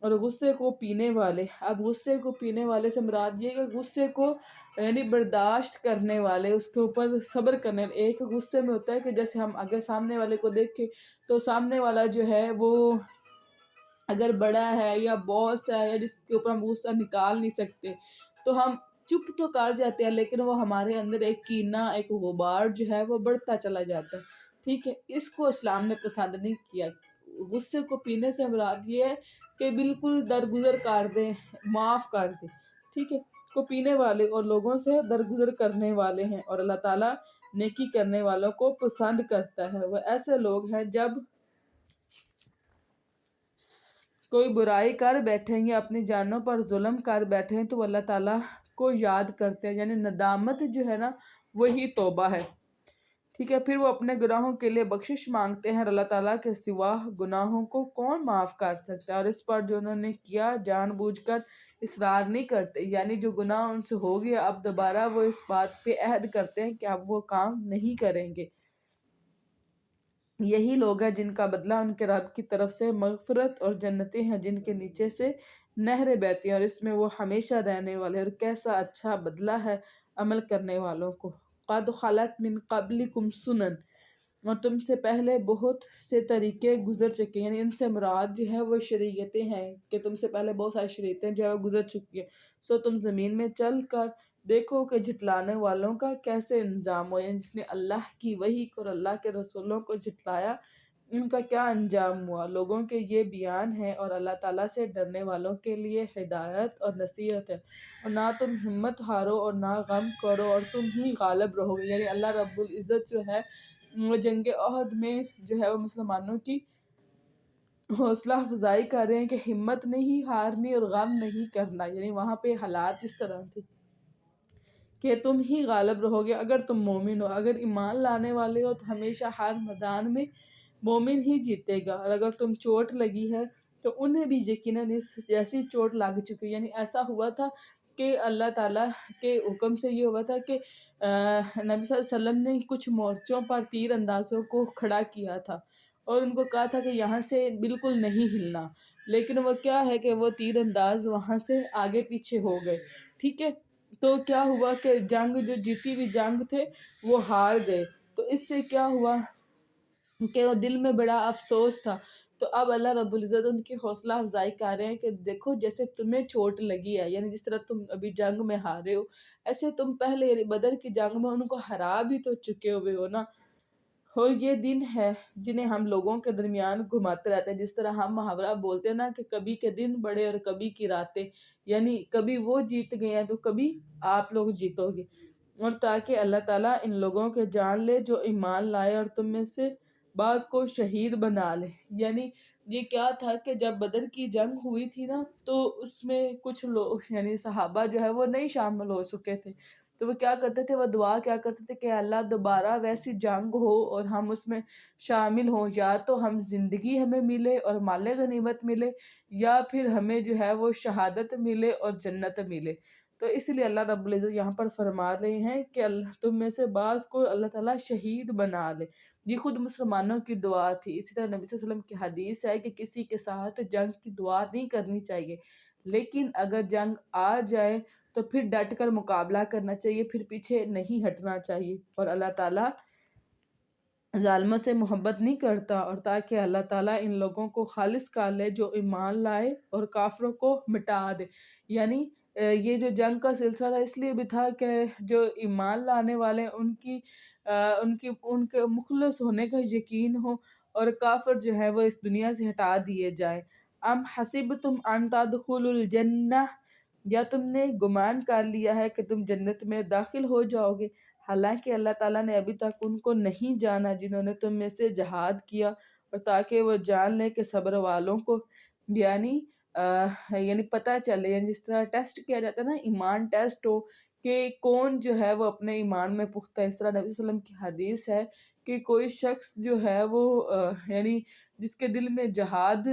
اور غصے کو پینے والے، اب غصے کو پینے والے سے مراد یہ کہ غصے کو یعنی برداشت کرنے والے، اس کے اوپر صبر کرنے. ایک غصے میں ہوتا ہے کہ جیسے ہم اگر سامنے والے کو دیکھیں تو سامنے والا جو ہے وہ اگر بڑا ہے یا باس ہے یا جس کے اوپر ہم غصہ نکال نہیں سکتے تو ہم چپ تو کر جاتے ہیں، لیکن وہ ہمارے اندر ایک کینہ، ایک غبار جو ہے وہ بڑھتا چلا جاتا ہے. ٹھیک ہے، اس کو اسلام نے پسند نہیں کیا. غصے کو پینے سے مراد یہ ہے کہ بالکل درگزر کر دیں، معاف کر دیں. ٹھیک ہے، کو پینے والے اور لوگوں سے درگزر کرنے والے ہیں، اور اللہ تعالیٰ نیکی کرنے والوں کو پسند کرتا ہے. وہ ایسے لوگ ہیں جب کوئی برائی کر بیٹھیں یا اپنی جانوں پر ظلم کر بیٹھیں تو وہ اللہ تعالیٰ کو یاد کرتے ہیں. یعنی ندامت جو ہے نا وہی توبہ ہے. ٹھیک ہے، پھر وہ اپنے گناہوں کے لیے بخشش مانگتے ہیں، اور اللہ تعالیٰ کے سوا گناہوں کو کون معاف کر سکتا ہے. اور اس پر جو انہوں نے کیا جان بوجھ کر اصرار نہیں کرتے، یعنی جو گناہ ان سے ہو گیا اب دوبارہ وہ اس بات پہ عہد کرتے ہیں کہ اب وہ کام نہیں کریں گے. یہی لوگ ہیں جن کا بدلہ ان کے رب کی طرف سے مغفرت اور جنتیں ہیں جن کے نیچے سے نہریں بہتی ہیں، اور اس میں وہ ہمیشہ رہنے والے. اور کیسا اچھا بدلہ ہے عمل کرنے والوں کو. قد خلت من قبلکم سنن، اور تم سے پہلے بہت سے طریقے گزر چکے. یعنی ان سے مراد جو ہے وہ شریعتیں ہیں کہ تم سے پہلے بہت ساری شریعتیں جو ہے وہ گزر چکی ہیں. سو تم زمین میں چل کر دیکھو کہ جھٹلانے والوں کا کیسے انجام ہو. یعنی جس نے اللہ کی وحی کو اور اللہ کے رسولوں کو جھٹلایا ان کا کیا انجام ہوا. لوگوں کے یہ بیان ہے، اور اللہ تعالیٰ سے ڈرنے والوں کے لیے ہدایت اور نصیحت ہے. اور نہ تم ہمت ہارو اور نہ غم کرو اور تم ہی غالب رہو گے. یعنی اللہ رب العزت جو ہے وہ جنگ عہد میں جو ہے وہ مسلمانوں کی حوصلہ افزائی کر رہے ہیں کہ ہمت نہیں ہارنی اور غم نہیں کرنا. یعنی وہاں پہ حالات اس طرح تھے کہ تم ہی غالب رہو گے اگر تم مومن ہو. اگر ایمان لانے والے ہو تو ہمیشہ ہر میدان میں مومن ہی جیتے گا. اور اگر تم چوٹ لگی ہے تو انہیں بھی یقیناً اس جیسی چوٹ لگ چکی. یعنی ایسا ہوا تھا کہ اللہ تعالیٰ کے حکم سے یہ ہوا تھا کہ نبی صلی اللہ علیہ وسلم نے کچھ مورچوں پر تیر اندازوں کو کھڑا کیا تھا اور ان کو کہا تھا کہ یہاں سے بالکل نہیں ہلنا، لیکن وہ کیا ہے کہ وہ تیر انداز وہاں سے آگے پیچھے ہو گئے. ٹھیک ہے، تو کیا ہوا کہ جنگ جو جیتی ہوئی جنگ تھے وہ ہار گئے. تو اس سے کیا ہوا کہ وہ دل میں بڑا افسوس تھا. تو اب اللہ رب العزت ان کی حوصلہ افزائی کر رہے ہیں کہ دیکھو جیسے تمہیں چوٹ لگی ہے، یعنی جس طرح تم ابھی جنگ میں ہارے ہو ایسے تم پہلے یعنی بدر کی جنگ میں ان کو ہرا بھی تو چکے ہوئے ہو نا. اور یہ دن ہے جنہیں ہم لوگوں کے درمیان گھماتے رہتے ہیں. جس طرح ہم محاورہ بولتے ہیں نا کہ کبھی کے دن بڑے اور کبھی کی راتیں، یعنی کبھی وہ جیت گئے ہیں تو کبھی آپ لوگ جیتو گے. اور تاکہ اللہ تعالیٰ ان لوگوں کے جان لے جو ایمان لائے اور تم میں سے بعض کو شہید بنا لے. یعنی یہ کیا تھا کہ جب بدر کی جنگ ہوئی تھی نا تو اس میں کچھ لوگ یعنی صحابہ جو ہے وہ نہیں شامل ہو چکے تھے. تو وہ کیا کرتے تھے، وہ دعا کیا کرتے تھے کہ اللہ دوبارہ ویسی جنگ ہو اور ہم اس میں شامل ہوں، یا تو ہم زندگی ہمیں ملے اور مال غنیمت ملے، یا پھر ہمیں جو ہے وہ شہادت ملے اور جنت ملے. تو اس لیے اللہ رب العزت یہاں پر فرما رہے ہیں کہ اللہ تم میں سے بعض کو اللہ تعالیٰ شہید بنا لے. یہ خود مسلمانوں کی دعا تھی. اسی طرح نبی صلی اللہ علیہ وسلم کی حدیث ہے کہ کسی کے ساتھ جنگ کی دعا نہیں کرنی چاہیے، لیکن اگر جنگ آ جائے تو پھر ڈٹ کر مقابلہ کرنا چاہیے، پھر پیچھے نہیں ہٹنا چاہیے. اور اللہ تعالیٰ ظالموں سے محبت نہیں کرتا، اور تاکہ اللہ تعالیٰ ان لوگوں کو خالص کر لے جو ایمان لائے اور کافروں کو مٹا دے. یعنی یہ جو جنگ کا سلسلہ تھا اس لیے بھی تھا کہ جو ایمان لانے والے ان کے مخلص ہونے کا یقین ہو، اور کافر جو ہے وہ اس دنیا سے ہٹا دیے جائیں. ام حسبتم ان تدخلوا الجنہ، یا تم نے گمان کر لیا ہے کہ تم جنت میں داخل ہو جاؤ گے، حالانکہ اللہ تعالیٰ نے ابھی تک ان کو نہیں جانا جنہوں نے تم میں سے جہاد کیا، اور تاکہ وہ جان لیں کہ صبر والوں کو یعنی یعنی پتہ چلے. یعنی جس طرح ٹیسٹ کیا جاتا ہے نا، ایمان ٹیسٹ ہو کہ کون جو ہے وہ اپنے ایمان میں پختہ ہے. اس طرح نبی صلی اللہ علیہ وسلم کی حدیث ہے کہ کوئی شخص جو ہے وہ یعنی جس کے دل میں جہاد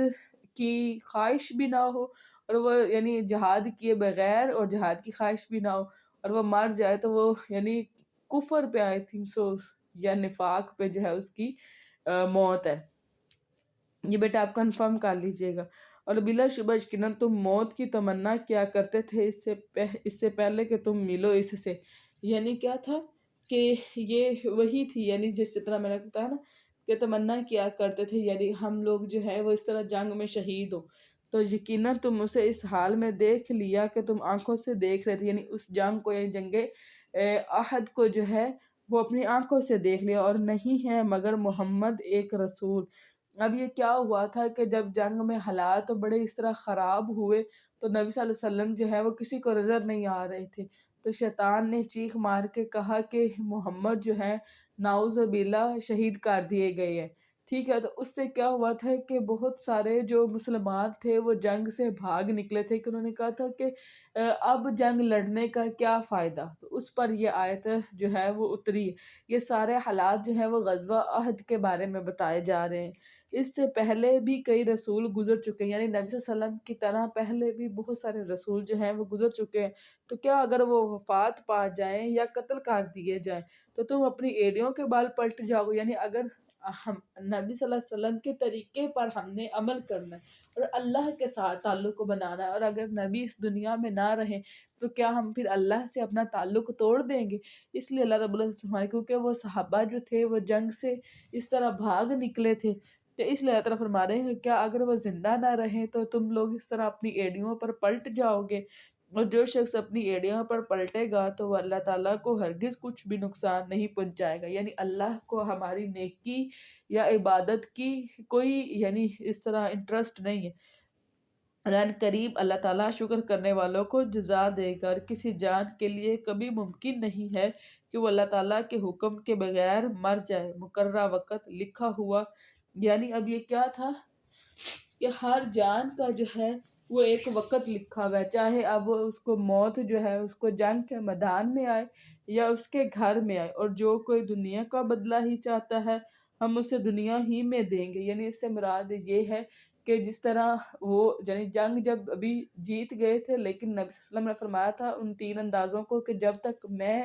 کی خواہش بھی نہ ہو، اور وہ یعنی جہاد کیے بغیر اور جہاد کی خواہش بھی نہ ہو، اور وہ مر جائے تو وہ یعنی کفر پہ آئی تھنک سو یا نفاق پہ جو ہے اس کی موت ہے. یہ بیٹا آپ کنفرم کر لیجئے گا. اور بلا شبہ یقیناً تم موت کی تمنا کیا کرتے تھے اس سے پہلے کہ تم ملو اس سے. یعنی کیا تھا کہ یہ وہی تھی، یعنی جس طرح میں نے بتایا نا کہ تمنا کیا کرتے تھے یعنی ہم لوگ جو ہے وہ اس طرح جنگ میں شہید ہو. تو یقیناً تم اسے اس حال میں دیکھ لیا کہ تم آنکھوں سے دیکھ رہے تھے، یعنی اس جنگ کو، یعنی جنگ احد کو جو ہے وہ اپنی آنکھوں سے دیکھ لیا، اور نہیں ہے مگر محمد ایک رسول. اب یہ کیا ہوا تھا کہ جب جنگ میں حالات بڑے اس طرح خراب ہوئے تو نبی صلی اللہ علیہ وسلم جو ہے وہ کسی کو نظر نہیں آ رہے تھے. تو شیطان نے چیخ مار کے کہا کہ محمد جو ہے نعوذ باللہ شہید کر دیے گئے ہیں. ٹھیک ہے، تو اس سے کیا ہوا تھا کہ بہت سارے جو مسلمان تھے وہ جنگ سے بھاگ نکلے تھے، کہ انہوں نے کہا تھا کہ اب جنگ لڑنے کا کیا فائدہ. تو اس پر یہ آیت جو ہے وہ اتری. یہ سارے حالات جو ہیں وہ غزوہ احد کے بارے میں بتائے جا رہے ہیں. اس سے پہلے بھی کئی رسول گزر چکے ہیں، یعنی نبی صلی اللہ علیہ وسلم کی طرح پہلے بھی بہت سارے رسول جو ہیں وہ گزر چکے ہیں. تو کیا اگر وہ وفات پا جائیں یا قتل کر دیے جائیں تو تم اپنی ایڑیوں کے بال پلٹ جاؤ گے؟ یعنی اگر ہم نبی صلی اللہ علیہ وسلم کے طریقے پر ہم نے عمل کرنا ہے اور اللہ کے ساتھ تعلق کو بنانا ہے، اور اگر نبی اس دنیا میں نہ رہے تو کیا ہم پھر اللہ سے اپنا تعلق توڑ دیں گے؟ اس لیے اللہ رب العزت فرمائے کیونکہ وہ صحابہ جو تھے وہ جنگ سے اس طرح بھاگ نکلے تھے، تو اس لیے اللہ تعالیٰ فرما رہے ہیں کہ کیا اگر وہ زندہ نہ رہیں تو تم لوگ اس طرح اپنی ایڑیوں پر پلٹ جاؤ گے؟ اور جو شخص اپنی ایڑیوں پر پلٹے گا تو وہ اللہ تعالیٰ کو ہرگز کچھ بھی نقصان نہیں پہنچائے گا. یعنی اللہ کو ہماری نیکی یا عبادت کی کوئی یعنی اس طرح انٹرسٹ نہیں ہے. رن قریب اللہ تعالیٰ شکر کرنے والوں کو جزا دے گا، اور کسی جان کے لیے کبھی ممکن نہیں ہے کہ وہ اللہ تعالیٰ کے حکم کے بغیر مر جائے. مقررہ وقت لکھا ہوا، یعنی اب یہ کیا تھا کہ ہر جان کا جو ہے وہ ایک وقت لکھا ہوا ہے، چاہے اب اس کو موت جو ہے اس کو جنگ کے میدان میں آئے یا اس کے گھر میں آئے. اور جو کوئی دنیا کا بدلہ ہی چاہتا ہے ہم اسے دنیا ہی میں دیں گے. یعنی اس سے مراد یہ ہے کہ جس طرح وہ یعنی جنگ جب ابھی جیت گئے تھے، لیکن نبی صلی اللہ علیہ وسلم نے فرمایا تھا ان 3 اندازوں کو کہ جب تک میں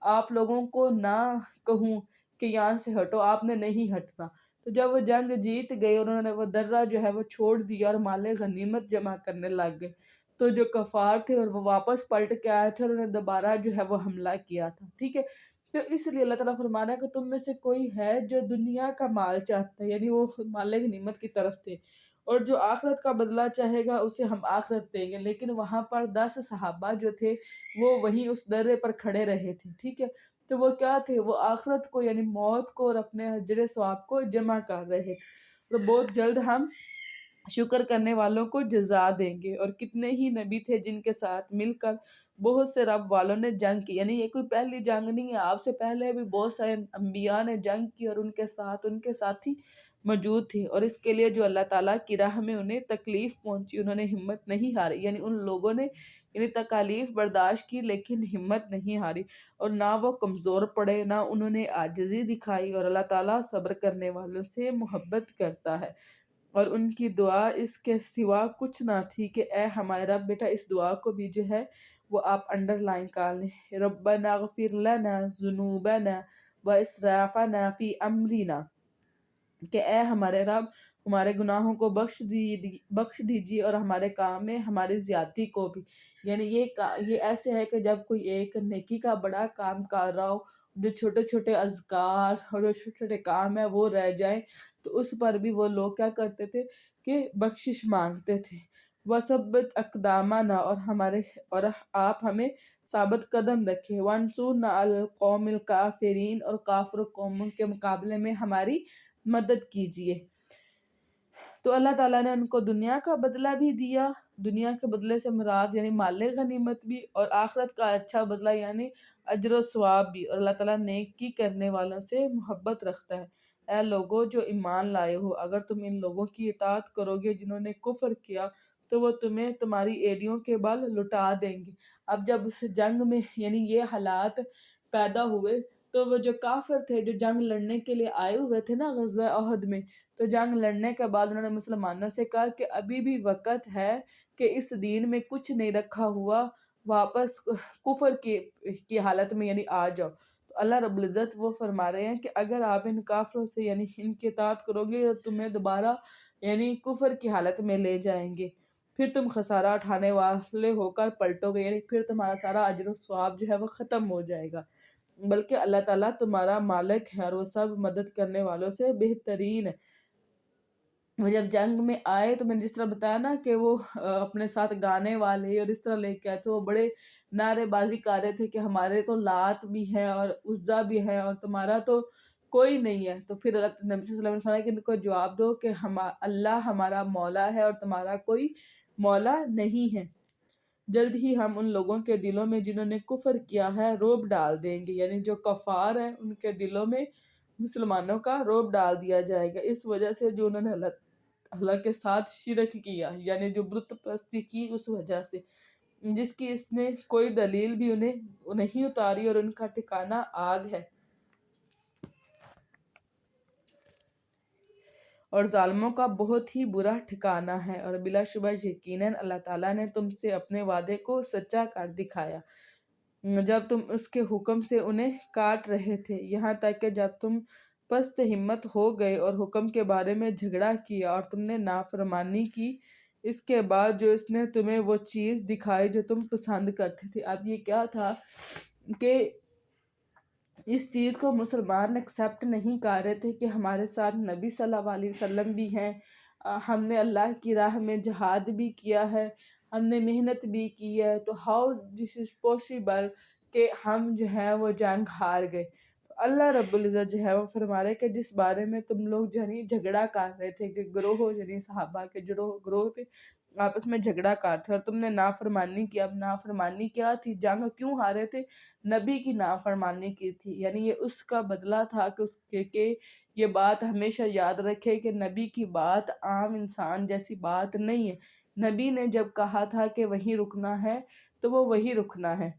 آپ لوگوں کو نہ کہوں کہ یہاں سے ہٹو آپ نے نہیں ہٹنا. تو جب وہ جنگ جیت گئے اور انہوں نے وہ درہ جو ہے وہ چھوڑ دیا اور مال غنیمت جمع کرنے لگ گئے، تو جو کفار تھے اور وہ واپس پلٹ کے آئے تھے اور انہوں نے دوبارہ جو ہے وہ حملہ کیا تھا. ٹھیک ہے، تو اس لیے اللہ تعالیٰ فرمانا ہے کہ تم میں سے کوئی ہے جو دنیا کا مال چاہتا ہے، یعنی وہ مال غنیمت کی طرف تھے، اور جو آخرت کا بدلہ چاہے گا اسے ہم آخرت دیں گے. لیکن وہاں پر 10 صحابہ جو تھے وہ وہیں اس درے پر کھڑے رہے تھے. ٹھیک ہے، تو وہ کیا تھے؟ وہ آخرت کو یعنی موت کو اور اپنے اجر ثواب کو جمع کر رہے تھے. تو بہت جلد ہم شکر کرنے والوں کو جزا دیں گے۔ اور کتنے ہی نبی تھے جن کے ساتھ مل کر بہت سے رب والوں نے جنگ کی، یعنی یہ کوئی پہلی جنگ نہیں ہے، آپ سے پہلے بھی بہت سارے انبیاء نے جنگ کی اور ان کے ساتھی موجود تھے، اور اس کے لیے جو اللہ تعالیٰ کی راہ میں انہیں تکلیف پہنچی انہوں نے ہمت نہیں ہاری، یعنی ان لوگوں نے یعنی تکالیف برداشت کی لیکن ہمت نہیں ہاری، اور نہ وہ کمزور پڑے، نہ انہوں نے عاجزی دکھائی، اور اللہ تعالیٰ صبر کرنے والوں سے محبت کرتا ہے۔ اور ان کی دعا اس کے سوا کچھ نہ تھی کہ اے ہمارے رب، بیٹا اس دعا کو بھی جو ہے وہ آپ انڈر لائن کر لیں، ربنا اغفر لنا ذنوبنا و اسرافنا فی امرنا، کہ اے ہمارے رب ہمارے گناہوں کو بخش دیجیے اور ہمارے کام میں ہماری زیادتی کو بھی، یعنی یہ ایسے ہے کہ جب کوئی ایک نیکی کا بڑا کام کر رہا ہو، جو چھوٹے چھوٹے اذکار اور جو چھوٹے چھوٹے کام ہیں وہ رہ جائیں، تو اس پر بھی وہ لوگ کیا کرتے تھے کہ بخشش مانگتے تھے۔ وثبت اقدامنا، اور آپ ہمیں ثابت قدم رکھے، وانصرنا علی القوم الکافرین، اور کافر قوموں کے مقابلے میں ہماری مدد کیجیے۔ تو اللہ تعالیٰ نے ان کو دنیا کا بدلہ بھی دیا، دنیا کے بدلے سے مراد یعنی مال غنیمت بھی، اور آخرت کا اچھا بدلہ یعنی اجر و ثواب بھی، اور اللہ تعالیٰ نیکی کرنے والوں سے محبت رکھتا ہے۔ اے لوگو جو ایمان لائے ہو، اگر تم ان لوگوں کی اطاعت کرو گے جنہوں نے کفر کیا، تو وہ تمہیں تمہاری ایڑیوں کے بل لٹا دیں گے۔ اب جب اس جنگ میں یعنی یہ حالات پیدا ہوئے، تو وہ جو کافر تھے جو جنگ لڑنے کے لیے آئے ہوئے تھے نا غزوہ احد میں، تو جنگ لڑنے کے بعد انہوں نے مسلمانوں سے کہا کہ ابھی بھی وقت ہے کہ اس دین میں کچھ نہیں رکھا ہوا، واپس کفر کی حالت میں یعنی آ جاؤ۔ تو اللہ رب العزت وہ فرما رہے ہیں کہ اگر آپ ان کافروں سے یعنی ان کی اطاعت کرو گے تو تمہیں دوبارہ یعنی کفر کی حالت میں لے جائیں گے، پھر تم خسارہ اٹھانے والے ہو کر پلٹو گے، یعنی پھر تمہارا سارا اجر و ثواب جو ہے وہ ختم ہو جائے گا، بلکہ اللہ تعالیٰ تمہارا مالک ہے اور وہ سب مدد کرنے والوں سے بہترین ہے۔ وہ جب جنگ میں آئے تو میں نے جس طرح بتایا نا کہ وہ اپنے ساتھ گانے والے اور اس طرح لے کے آئے تھے، وہ بڑے نعرے بازی کر رہے تھے کہ ہمارے تو لات بھی ہے اور عزا بھی ہے اور تمہارا تو کوئی نہیں ہے۔ تو پھر نبی صلی اللہ علیہ وسلم نے فرمایا کہ ان کو جواب دو کہ اللہ ہمارا مولا ہے اور تمہارا کوئی مولا نہیں ہے۔ جلد ہی ہم ان لوگوں کے دلوں میں جنہوں نے کفر کیا ہے رعب ڈال دیں گے، یعنی جو کفار ہیں ان کے دلوں میں مسلمانوں کا رعب ڈال دیا جائے گا، اس وجہ سے جو انہوں نے اللہ کے ساتھ شرک کیا، یعنی جو بت پرستی کی، اس وجہ سے جس کی اس نے کوئی دلیل بھی انہیں نہیں اتاری، اور ان کا ٹھکانہ آگ ہے۔ اور ظالموں کا بہت ہی برا ٹھکانہ ہے، اور بلا شبہ یقیناً اللہ تعالیٰ نے تم سے اپنے وعدے کو سچا کر دکھایا جب تم اس کے حکم سے انہیں کاٹ رہے تھے، یہاں تک کہ جب تم پست ہمت ہو گئے اور حکم کے بارے میں جھگڑا کیا اور تم نے نافرمانی کی، اس کے بعد جو اس نے تمہیں وہ چیز دکھائی جو تم پسند کرتے تھے۔ اب یہ کیا تھا کہ اس چیز کو مسلمان ایکسیپٹ نہیں کر رہے تھے کہ ہمارے ساتھ نبی صلی اللہ علیہ وسلم بھی ہیں، ہم نے اللہ کی راہ میں جہاد بھی کیا ہے، ہم نے محنت بھی کی ہے، تو ہاؤ دس از پاسبل کہ ہم جو ہے وہ جنگ ہار گئے۔ تو اللہ رب العزت جو ہے وہ فرما رہے کہ جس بارے میں تم لوگ یعنی جھگڑا کر رہے تھے کہ گروہ یعنی صحابہ کے گروہ تھے آپس میں جھگڑا کر تھے اور تم نے نافرمانی کی۔ اب نافرمانی کیا تھی؟ جنگ کیوں ہارے تھے؟ نبی کی نافرمانی کی تھی، یعنی یہ اس کا بدلہ تھا کہ یہ بات ہمیشہ یاد رکھے کہ نبی کی بات عام انسان جیسی بات نہیں ہے۔ نبی نے جب کہا تھا کہ وہیں رکنا ہے تو وہ وہیں رکنا ہے۔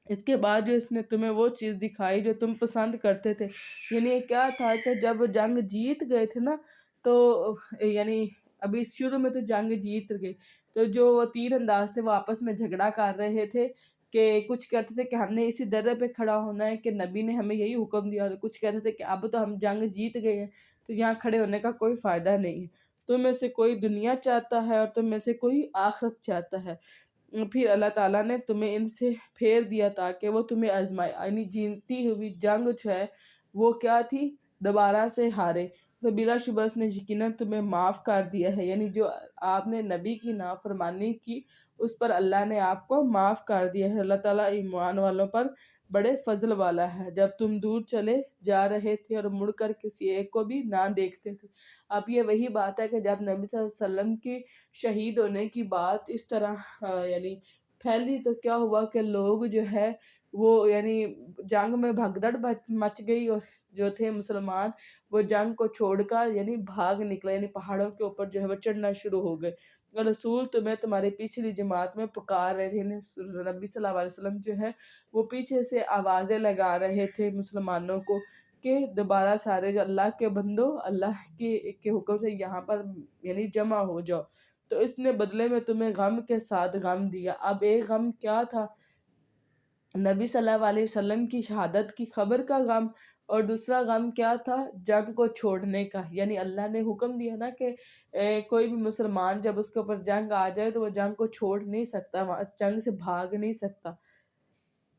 اس کے بعد جو اس نے تمہیں وہ چیز دکھائی جو تم پسند کرتے تھے، یعنی یہ کیا تھا کہ جب جنگ جیت گئے تھے نا، تو یعنی ابھی شروع میں تو جنگ جیت گئے، تو جو وہ تیر انداز تھے وہ آپس میں جھگڑا کر رہے تھے کہ کچھ کہتے تھے کہ ہم نے اسی درے پہ کھڑا ہونا ہے کہ نبی نے ہمیں یہی حکم دیا، اور کچھ کہتے تھے کہ اب تو ہم جنگ جیت گئے ہیں تو یہاں کھڑے ہونے کا کوئی فائدہ نہیں ہے، تم میں سے کوئی دنیا چاہتا ہے اور تم میں سے کوئی آخرت چاہتا ہے۔ پھر اللہ تعالیٰ نے تمہیں ان سے پھیر دیا تاکہ وہ تمہیں آزمائے، یعنی جیتی ہوئی جنگ جو ہے وہ کیا تھی؟ دوبارہ سے ہارے۔ تو بلا شبہ اس نے یقیناً تمہیں معاف کر دیا ہے، یعنی جو آپ نے نبی کی نافرمانی کی اس پر اللہ نے آپ کو معاف کر دیا ہے۔ اللہ تعالیٰ ایمان والوں پر بڑے فضل والا ہے۔ جب تم دور چلے جا رہے تھے اور مڑ کر کسی ایک کو بھی نہ دیکھتے تھے۔ اب یہ وہی بات ہے کہ جب نبی صلی اللہ علیہ وسلم کی شہید ہونے کی بات اس طرح یعنی پھیلی تو کیا ہوا کہ لوگ جو ہے وہ یعنی جنگ میں بھگدڑ مچ گئی، اور جو تھے مسلمان وہ جنگ کو چھوڑ کر یعنی بھاگ نکلے، یعنی پہاڑوں کے اوپر جو ہے وہ چڑھنا شروع ہو گئے، اور رسول تمہیں تمہاری پچھلی جماعت میں پکار رہے تھے، یعنی نبی صلی اللہ علیہ وسلم جو ہے وہ پیچھے سے آوازیں لگا رہے تھے مسلمانوں کو کہ دوبارہ سارے جو اللہ کے بندو اللہ کے حکم سے یہاں پر یعنی جمع ہو جاؤ۔ تو اس نے بدلے میں تمہیں غم کے ساتھ غم دیا۔ اب ایک غم کیا تھا؟ نبی صلی اللہ علیہ وسلم کی شہادت کی خبر کا غم، اور دوسرا غم کیا تھا؟ جنگ کو چھوڑنے کا۔ یعنی اللہ نے حکم دیا نا کہ کوئی بھی مسلمان جب اس کے اوپر جنگ آ جائے تو وہ جنگ کو چھوڑ نہیں سکتا، وہاں اس جنگ سے بھاگ نہیں سکتا،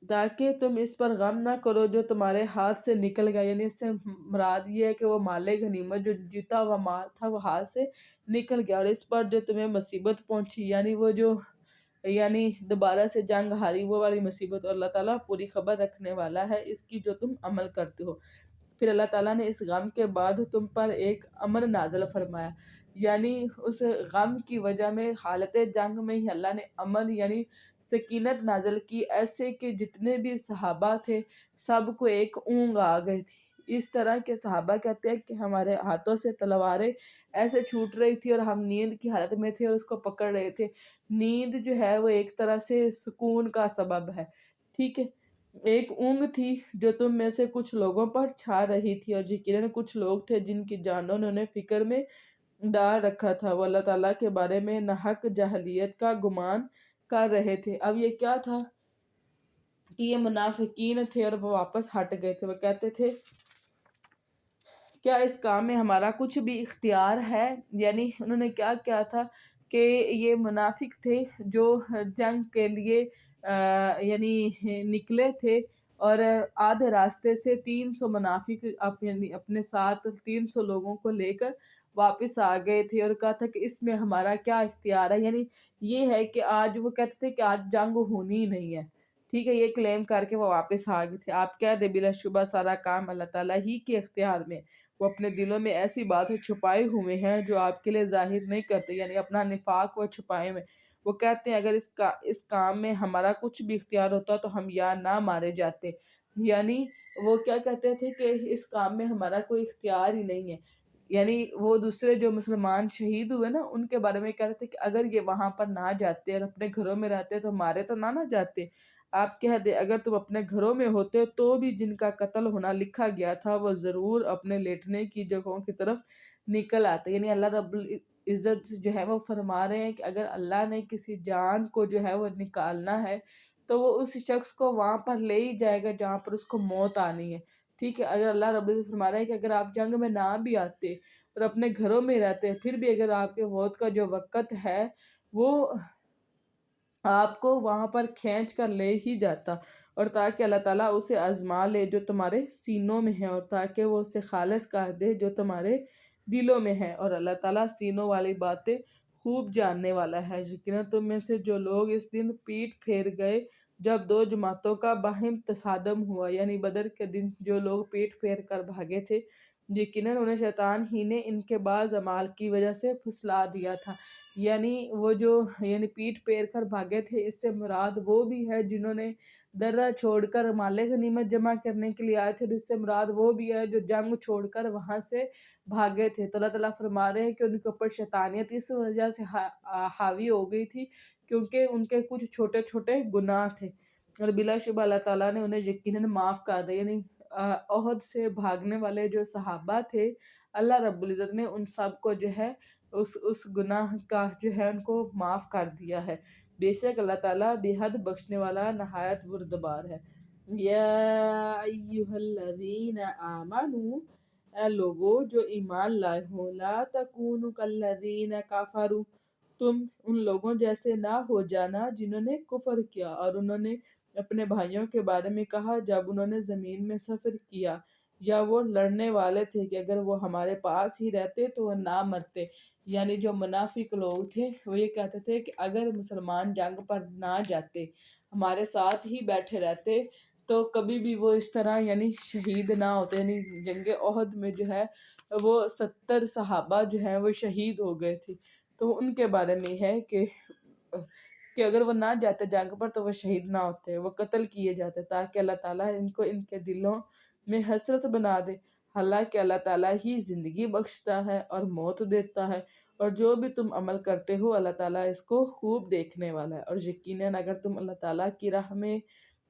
تاکہ تم اس پر غم نہ کرو جو تمہارے ہاتھ سے نکل گیا۔ یعنی اس سے مراد یہ ہے کہ وہ مال غنیمت جو جیتا ہوا مال تھا وہ ہاتھ سے نکل گیا، اور اس پر جو تمہیں مصیبت پہنچی یعنی وہ جو یعنی دوبارہ سے جنگ ہاری وہ والی مصیبت، اور اللہ تعالیٰ پوری خبر رکھنے والا ہے اس کی جو تم عمل کرتے ہو۔ پھر اللہ تعالیٰ نے اس غم کے بعد تم پر ایک امن نازل فرمایا، یعنی اس غم کی وجہ میں حالت جنگ میں ہی اللہ نے امن یعنی سکینت نازل کی، ایسے کہ جتنے بھی صحابہ تھے سب کو ایک اونگ آ گئی تھی۔ اس طرح کے صحابہ کہتے ہیں کہ ہمارے ہاتھوں سے تلواریں ایسے چھوٹ رہی تھی اور ہم نیند کی حالت میں تھے اور اس کو پکڑ رہے تھے۔ نیند جو ہے وہ ایک طرح سے سکون کا سبب ہے، ٹھیک ہے۔ ایک اونگ تھی جو تم میں سے کچھ لوگوں پر چھا رہی تھی، اور یقیناً کچھ لوگ تھے جن کی جانوں نے انہیں فکر میں ڈال رکھا تھا، وہ اللہ تعالیٰ کے بارے میں ناحق جاہلیت کا گمان کر رہے تھے۔ اب یہ کیا تھا کہ یہ منافقین تھے اور وہ واپس ہٹ گئے تھے، وہ کہتے تھے کیا اس کام میں ہمارا کچھ بھی اختیار ہے؟ یعنی انہوں نے کیا کیا تھا کہ یہ منافق تھے جو جنگ کے لیے یعنی نکلے تھے، اور آدھے راستے سے 300 منافق اپنے ساتھ 300 لوگوں کو لے کر واپس آ گئے تھے، اور کہا تھا کہ اس میں ہمارا کیا اختیار ہے؟ یعنی یہ ہے کہ آج وہ کہتے تھے کہ آج جنگ ہونی ہی نہیں ہے، ٹھیک ہے، یہ کلیم کر کے وہ واپس آ گئے تھے۔ آپ کہہ دیں بلا شبہ سارا کام اللہ تعالیٰ ہی کے اختیار میں، وہ اپنے دلوں میں ایسی باتیں چھپائے ہوئے ہیں جو آپ کے لیے ظاہر نہیں کرتے، یعنی اپنا نفاق وہ چھپائے ہوئے۔ وہ کہتے ہیں اگر اس کام میں ہمارا کچھ بھی اختیار ہوتا تو ہم یا نہ مارے جاتے، یعنی وہ کیا کہتے تھے کہ اس کام میں ہمارا کوئی اختیار ہی نہیں ہے۔ یعنی وہ دوسرے جو مسلمان شہید ہوئے نا ان کے بارے میں کہتے تھے کہ اگر یہ وہاں پر نہ جاتے اور اپنے گھروں میں رہتے تو مارے تو نہ جاتے۔ آپ کہہ دیں اگر تم اپنے گھروں میں ہوتے تو بھی جن کا قتل ہونا لکھا گیا تھا وہ ضرور اپنے لیٹنے کی جگہوں کی طرف نکل آتے۔ یعنی اللہ رب العزت جو ہے وہ فرما رہے ہیں کہ اگر اللہ نے کسی جان کو جو ہے وہ نکالنا ہے تو وہ اس شخص کو وہاں پر لے ہی جائے گا جہاں پر اس کو موت آنی ہے، ٹھیک ہے۔ اگر اللہ رب العزت فرما رہا ہے کہ اگر آپ جنگ میں نہ بھی آتے اور اپنے گھروں میں رہتے پھر بھی اگر آپ کے موت کا جو وقت ہے وہ آپ کو وہاں پر کھینچ کر لے ہی جاتا، اور تاکہ اللہ تعالیٰ اسے آزما لے جو تمہارے سینوں میں ہے، اور تاکہ وہ اسے خالص کر دے جو تمہارے دلوں میں ہے، اور اللہ تعالیٰ سینوں والی باتیں خوب جاننے والا ہے۔ یقیناً تم میں سے جو لوگ اس دن پیٹ پھیر گئے جب دو جماعتوں کا باہم تصادم ہوا، یعنی بدر کے دن جو لوگ پیٹ پھیر کر بھاگے تھے، یقیناً انہیں شیطان ہی نے ان کے بعض اعمال کی وجہ سے پھسلا دیا تھا۔ یعنی وہ جو یعنی پیٹ پھیر کر بھاگے تھے اس سے مراد وہ بھی ہے جنہوں نے درہ چھوڑ کر مال غنیمت جمع کرنے کے لیے آئے تھے، اور اس سے مراد وہ بھی ہے جو جنگ چھوڑ کر وہاں سے بھاگے تھے۔ تو اللہ تعالیٰ فرما رہے ہیں کہ ان کے اوپر شیطانیت اس وجہ سے حاوی ہو گئی تھی کیونکہ ان کے کچھ چھوٹے چھوٹے گناہ تھے، اور بلا شبہ اللہ تعالیٰ نے انہیں یقیناً معاف کر دیا۔ یعنی احد سے بھاگنے والے جو صحابہ تھے اللہ رب العزت نے ان سب کو جو ہے اس گناہ کا جو ہے ان کو معاف کر دیا ہے۔ بے شک اللہ تعالیٰ بے حد بخشنے والا نہایت بردبار ہے۔ یا ایہا الذین آمنوا، اے لوگو جو ایمان لائے ہو، لا تکونوا کالذین کفروا، تم ان لوگوں جیسے نہ ہو جانا جنہوں نے کفر کیا اور انہوں نے اپنے بھائیوں کے بارے میں کہا جب انہوں نے زمین میں سفر کیا، یا وہ لڑنے والے تھے کہ اگر وہ ہمارے پاس ہی رہتے تو وہ نہ مرتے، یعنی جو منافق لوگ تھے وہ یہ کہتے تھے کہ اگر مسلمان جنگ پر نہ جاتے، ہمارے ساتھ ہی بیٹھے رہتے، تو کبھی بھی وہ اس طرح یعنی شہید نہ ہوتے. یعنی جنگ احد میں جو ہے وہ 70 صحابہ جو ہیں وہ شہید ہو گئے تھے. تو ان کے بارے میں ہے کہ اگر وہ نہ جاتے جنگ پر تو وہ شہید نہ ہوتے، وہ قتل کیے جاتے، تاکہ اللہ تعالیٰ ان کو ان کے دلوں میں حسرت بنا دے. حالانکہ اللہ تعالیٰ ہی زندگی بخشتا ہے اور موت دیتا ہے، اور جو بھی تم عمل کرتے ہو اللہ تعالیٰ اس کو خوب دیکھنے والا ہے. اور یقیناً اگر تم اللہ تعالیٰ کی راہ میں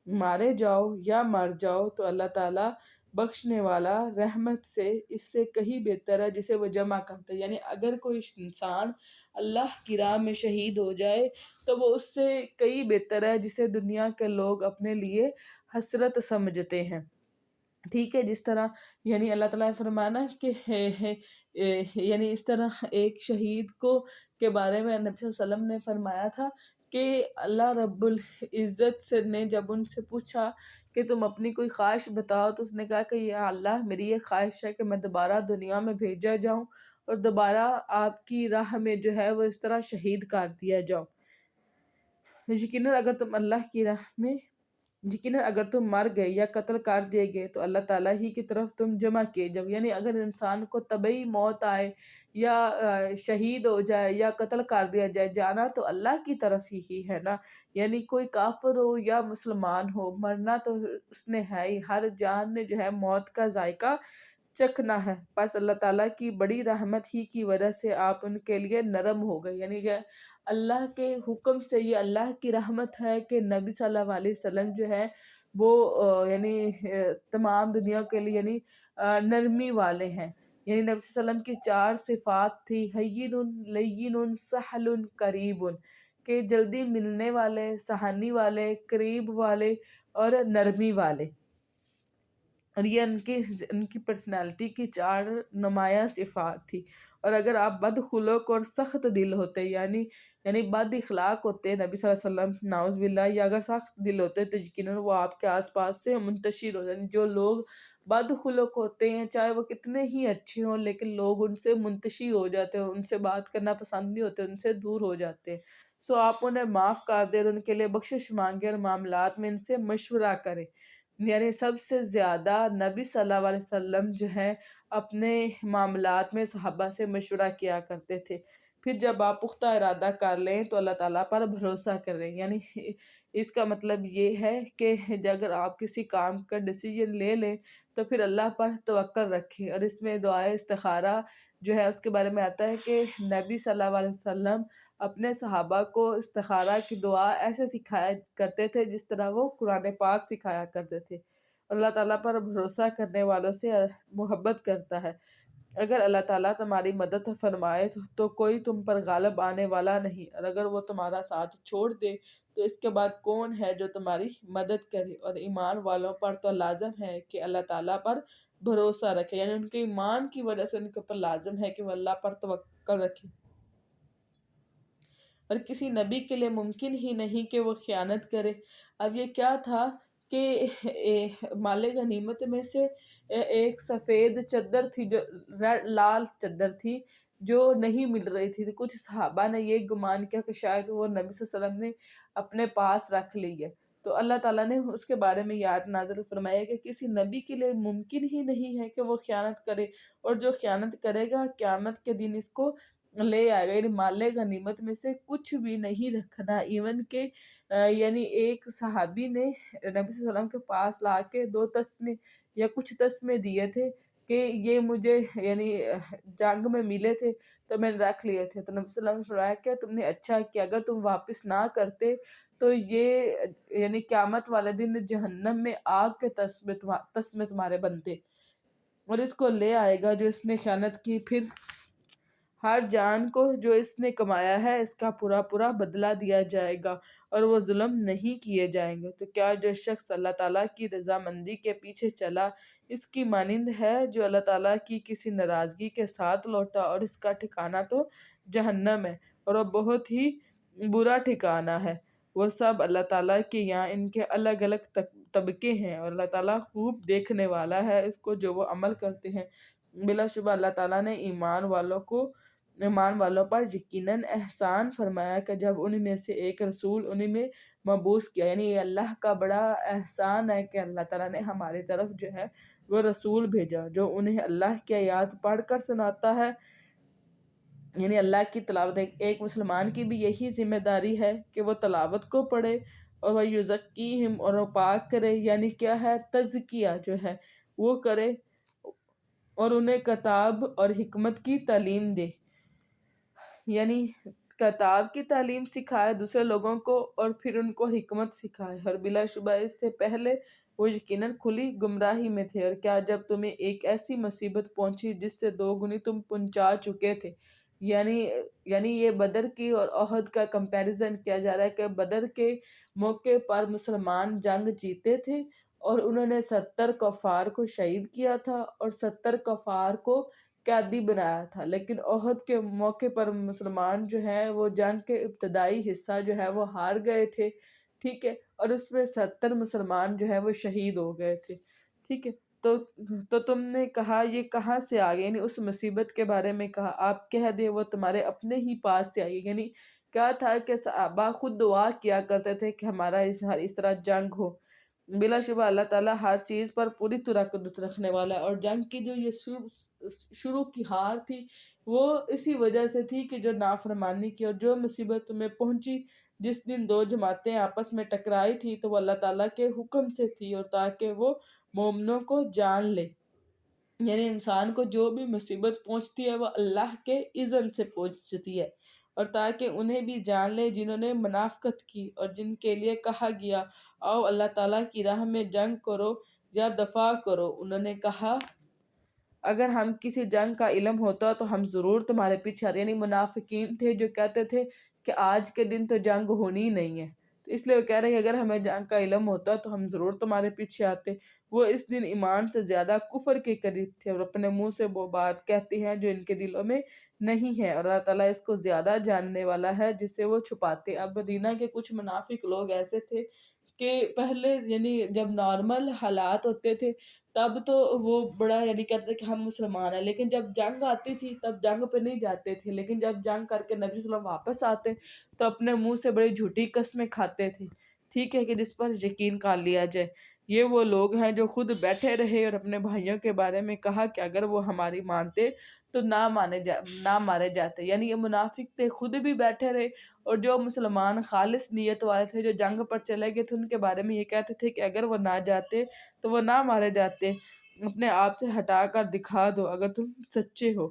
مارے جاؤ یا مر جاؤ تو اللہ تعالیٰ بخشنے والا، رحمت سے اس سے کہیں بہتر ہے جسے وہ جمع کرتا ہے. یعنی اگر کوئی انسان اللہ کی راہ میں شہید ہو جائے تو وہ اس سے کئی بہتر ہے جسے دنیا کے لوگ اپنے لیے حسرت سمجھتے ہیں. ٹھیک ہے، جس طرح یعنی اللہ تعالیٰ نے فرمانا کہ یعنی اس طرح ایک شہید کو کے بارے میں نبی صلی اللہ علیہ وسلم نے فرمایا تھا کہ اللہ رب العزت سے نے جب ان سے پوچھا کہ تم اپنی کوئی خواہش بتاؤ، تو اس نے کہا کہ یا اللہ میری یہ خواہش ہے کہ میں دوبارہ دنیا میں بھیجا جاؤں اور دوبارہ آپ کی راہ میں جو ہے وہ اس طرح شہید کر دیا جاؤ. یقیناً اگر تم مر گئے یا قتل کر دیے گئے تو اللہ تعالیٰ ہی کی طرف تم جمع کیے جاؤ. یعنی اگر انسان کو طبعی موت آئے یا شہید ہو جائے یا قتل کر دیا جائے، جانا تو اللہ کی طرف ہی ہے نا. یعنی کوئی کافر ہو یا مسلمان ہو، مرنا تو اس نے ہے ہی. ہر جان نے جو ہے موت کا ذائقہ چکھنا ہے. بس اللہ تعالیٰ کی بڑی رحمت ہی کی وجہ سے آپ ان کے لیے نرم ہو گئے. یعنی کہ اللہ کے حکم سے یہ اللہ کی رحمت ہے کہ نبی صلی اللہ علیہ وسلم جو ہے وہ یعنی تمام دنیا کے لیے یعنی نرمی والے ہیں. یعنی نبی صلی اللہ علیہ وسلم کی 4 صفات تھی: حیّن، لین، سہل، قریب، کہ جلدی ملنے والے، سہانی والے، قریب والے اور نرمی والے. اور یہ ان کی پرسنالٹی کی 4 نمایاں صفات تھی. اور اگر آپ بدخلق اور سخت دل ہوتے یعنی بد اخلاق ہوتے نبی صلی اللہ علیہ وسلم، نعوذ باللہ، یا اگر سخت دل ہوتے تو یقیناً وہ آپ کے آس پاس سے منتشر ہو جاتے. جو لوگ بدخلق ہوتے ہیں چاہے وہ کتنے ہی اچھے ہوں، لیکن لوگ ان سے منتشر ہو جاتے ہیں، ان سے بات کرنا پسند نہیں ہوتے، ان سے دور ہو جاتے ہیں. سو آپ انہیں معاف کر دیں اور ان کے لیے بخشش مانگیں اور معاملات میں ان سے مشورہ کریں. یعنی سب سے زیادہ نبی صلی اللہ علیہ وسلم جو ہے اپنے معاملات میں صحابہ سے مشورہ کیا کرتے تھے. پھر جب آپ پختہ ارادہ کر لیں تو اللہ تعالیٰ پر بھروسہ کریں. یعنی اس کا مطلب یہ ہے کہ اگر آپ کسی کام کا ڈیسیجن لے لیں تو پھر اللہ پر توکل رکھیں. اور اس میں دعائے استخارہ جو ہے اس کے بارے میں آتا ہے کہ نبی صلی اللہ علیہ وسلم اپنے صحابہ کو استخارہ کی دعا ایسے سکھایا کرتے تھے جس طرح وہ قرآن پاک سکھایا کرتے تھے. اللہ تعالیٰ پر بھروسہ کرنے والوں سے محبت کرتا ہے. اگر اللہ تعالیٰ تمہاری مدد فرمائے تو کوئی تم پر غالب آنے والا نہیں، اور اگر وہ تمہارا ساتھ چھوڑ دے تو اس کے بعد کون ہے جو تمہاری مدد کرے. اور ایمان والوں پر تو لازم ہے کہ اللہ تعالیٰ پر بھروسہ رکھے. یعنی ان کے ایمان کی وجہ سے ان کے اوپر لازم ہے کہ وہ اللہ پر توکل رکھے. اور کسی نبی کے لیے ممکن ہی نہیں کہ وہ خیانت کرے. اب یہ کیا تھا کہ مال غنیمت میں سے ایک سفید چادر تھی، جو لال چادر تھی جو نہیں مل رہی تھی. کچھ صحابہ نے یہ گمان کیا کہ شاید وہ نبی صلی اللہ علیہ وسلم نے اپنے پاس رکھ لی ہے. تو اللہ تعالیٰ نے اس کے بارے میں یاد نازل فرمایا کہ کسی نبی کے لیے ممکن ہی نہیں ہے کہ وہ خیانت کرے، اور جو خیانت کرے گا قیامت کے دن اس کو لے آئے گا. یعنی مال غنیمت میں سے کچھ بھی نہیں رکھنا. ایون کہ یعنی ایک صحابی نے نبی صلی اللہ علیہ وسلم کے پاس لا کے 2 تسمے یا کچھ تسمے دیے تھے کہ یہ مجھے یعنی جنگ میں ملے تھے تو میں نے رکھ لیے تھے. تو نبی صلی اللہ علیہ وسلم نے فرمایا کہ تم نے اچھا کیا، اگر تم واپس نہ کرتے تو یہ یعنی قیامت والے دن جہنم میں آگ کے تسمے تمہارے بنتے، اور اس کو لے آئے گا جو اس نے خیانت کی. پھر ہر جان کو جو اس نے کمایا ہے اس کا پورا پورا بدلہ دیا جائے گا، اور وہ ظلم نہیں کیے جائیں گے. تو کیا جو شخص اللہ تعالیٰ کی رضامندی کے پیچھے چلا اس کی مانند ہے جو اللہ تعالیٰ کی کسی ناراضگی کے ساتھ لوٹا، اور اس کا ٹھکانہ تو جہنم ہے، اور وہ بہت ہی برا ٹھکانہ ہے. وہ سب اللہ تعالیٰ کے یہاں ان کے الگ الگ طبقے ہیں، اور اللہ تعالیٰ خوب دیکھنے والا ہے اس کو جو وہ عمل کرتے ہیں. بلا شبہ اللہ تعالیٰ نے ایمان والوں کو ایمان والوں پر یقیناً احسان فرمایا کہ جب ان میں سے ایک رسول انہیں میں مبعوث کیا، یعنی یہ اللہ کا بڑا احسان ہے کہ اللہ تعالیٰ نے ہماری طرف جو ہے وہ رسول بھیجا جو انہیں اللہ کی آیات پڑھ کر سناتا ہے، یعنی اللہ کی تلاوت۔ ایک مسلمان کی بھی یہی ذمہ داری ہے کہ وہ تلاوت کو پڑھے اور وہ یزکیہم اور وہ پاک کرے، یعنی کیا ہے، تزکیہ جو ہے وہ کرے اور انہیں کتاب اور حکمت کی تعلیم دے، یعنی کتاب کی تعلیم سکھائے دوسرے لوگوں کو اور پھر ان کو حکمت سکھائے، اور بلا شبہ اس سے پہلے وہ یقیناً کھلی گمراہی میں تھے۔ اور کیا جب تمہیں ایک ایسی مصیبت پہنچی جس سے دو گنی تم پہنچا چکے تھے، یعنی یہ بدر کی اور احد کا کمپیریزن کیا جا رہا ہے کہ بدر کے موقع پر مسلمان جنگ جیتے تھے اور انہوں نے 70 کفار کو شہید کیا تھا اور 70 کفار کو قیدی بنایا تھا، لیکن احد کے موقع پر مسلمان جو ہے وہ جنگ کے ابتدائی حصہ جو ہے وہ ہار گئے تھے، ٹھیک ہے، اور اس میں 70 مسلمان جو ہے وہ شہید ہو گئے تھے، ٹھیک ہے۔ تو تم نے کہا یہ کہاں سے آ گئی، یعنی اس مصیبت کے بارے میں کہا آپ کہہ دیں وہ تمہارے اپنے ہی پاس سے آئی، یعنی کیا تھا کہ صحابہ خود دعا کیا کرتے تھے کہ ہمارا اس طرح جنگ ہو۔ بلا شبہ اللہ تعالیٰ ہر چیز پر پوری طرح قدرت رکھنے والا ہے، اور جنگ کی جو یہ شروع کی ہار تھی وہ اسی وجہ سے تھی کہ جو نافرمانی کی، اور جو مصیبت تمہیں پہنچی جس دن دو جماعتیں آپس میں ٹکرائی تھی تو وہ اللہ تعالیٰ کے حکم سے تھی، اور تاکہ وہ مومنوں کو جان لے، یعنی انسان کو جو بھی مصیبت پہنچتی ہے وہ اللہ کے اذن سے پہنچتی ہے، اور تاکہ انہیں بھی جان لے جنہوں نے منافقت کی اور جن کے لیے کہا گیا آؤ اللہ تعالیٰ کی راہ میں جنگ کرو یا دفاع کرو، انہوں نے کہا اگر ہم کسی جنگ کا علم ہوتا تو ہم ضرور تمہارے پیچھے آتے، یعنی منافقین تھے جو کہتے تھے کہ آج کے دن تو جنگ ہونی نہیں ہے، تو اس لیے وہ کہہ رہے ہیں کہ اگر ہمیں جنگ کا علم ہوتا تو ہم ضرور تمہارے پیچھے آتے۔ وہ اس دن ایمان سے زیادہ کفر کے قریب تھے اور اپنے منہ سے وہ بات کہتے ہیں جو ان کے دلوں میں نہیں ہے، اور اللہ تعالیٰ اس کو زیادہ جاننے والا ہے جسے وہ چھپاتے۔ اب مدینہ کے کچھ منافق لوگ ایسے تھے کہ پہلے یعنی جب نارمل حالات ہوتے تھے تب تو وہ بڑا یعنی کہتے تھے کہ ہم مسلمان ہیں، لیکن جب جنگ آتی تھی تب جنگ پہ نہیں جاتے تھے، لیکن جب جنگ کر کے نبی صلی اللہ علیہ وسلم واپس آتے تو اپنے منہ سے بڑی جھوٹی قسمیں کھاتے تھے، ٹھیک ہے، کہ جس پر یقین کر لیا جائے۔ یہ وہ لوگ ہیں جو خود بیٹھے رہے اور اپنے بھائیوں کے بارے میں کہا کہ اگر وہ ہماری مانتے تو نہ مارے جاتے، یعنی یہ منافق تھے، خود بھی بیٹھے رہے، اور جو مسلمان خالص نیت والے تھے جو جنگ پر چلے گئے تھے ان کے بارے میں یہ کہتے تھے کہ اگر وہ نہ جاتے تو وہ نہ مارے جاتے، اپنے آپ سے ہٹا کر دکھا دو اگر تم سچے ہو۔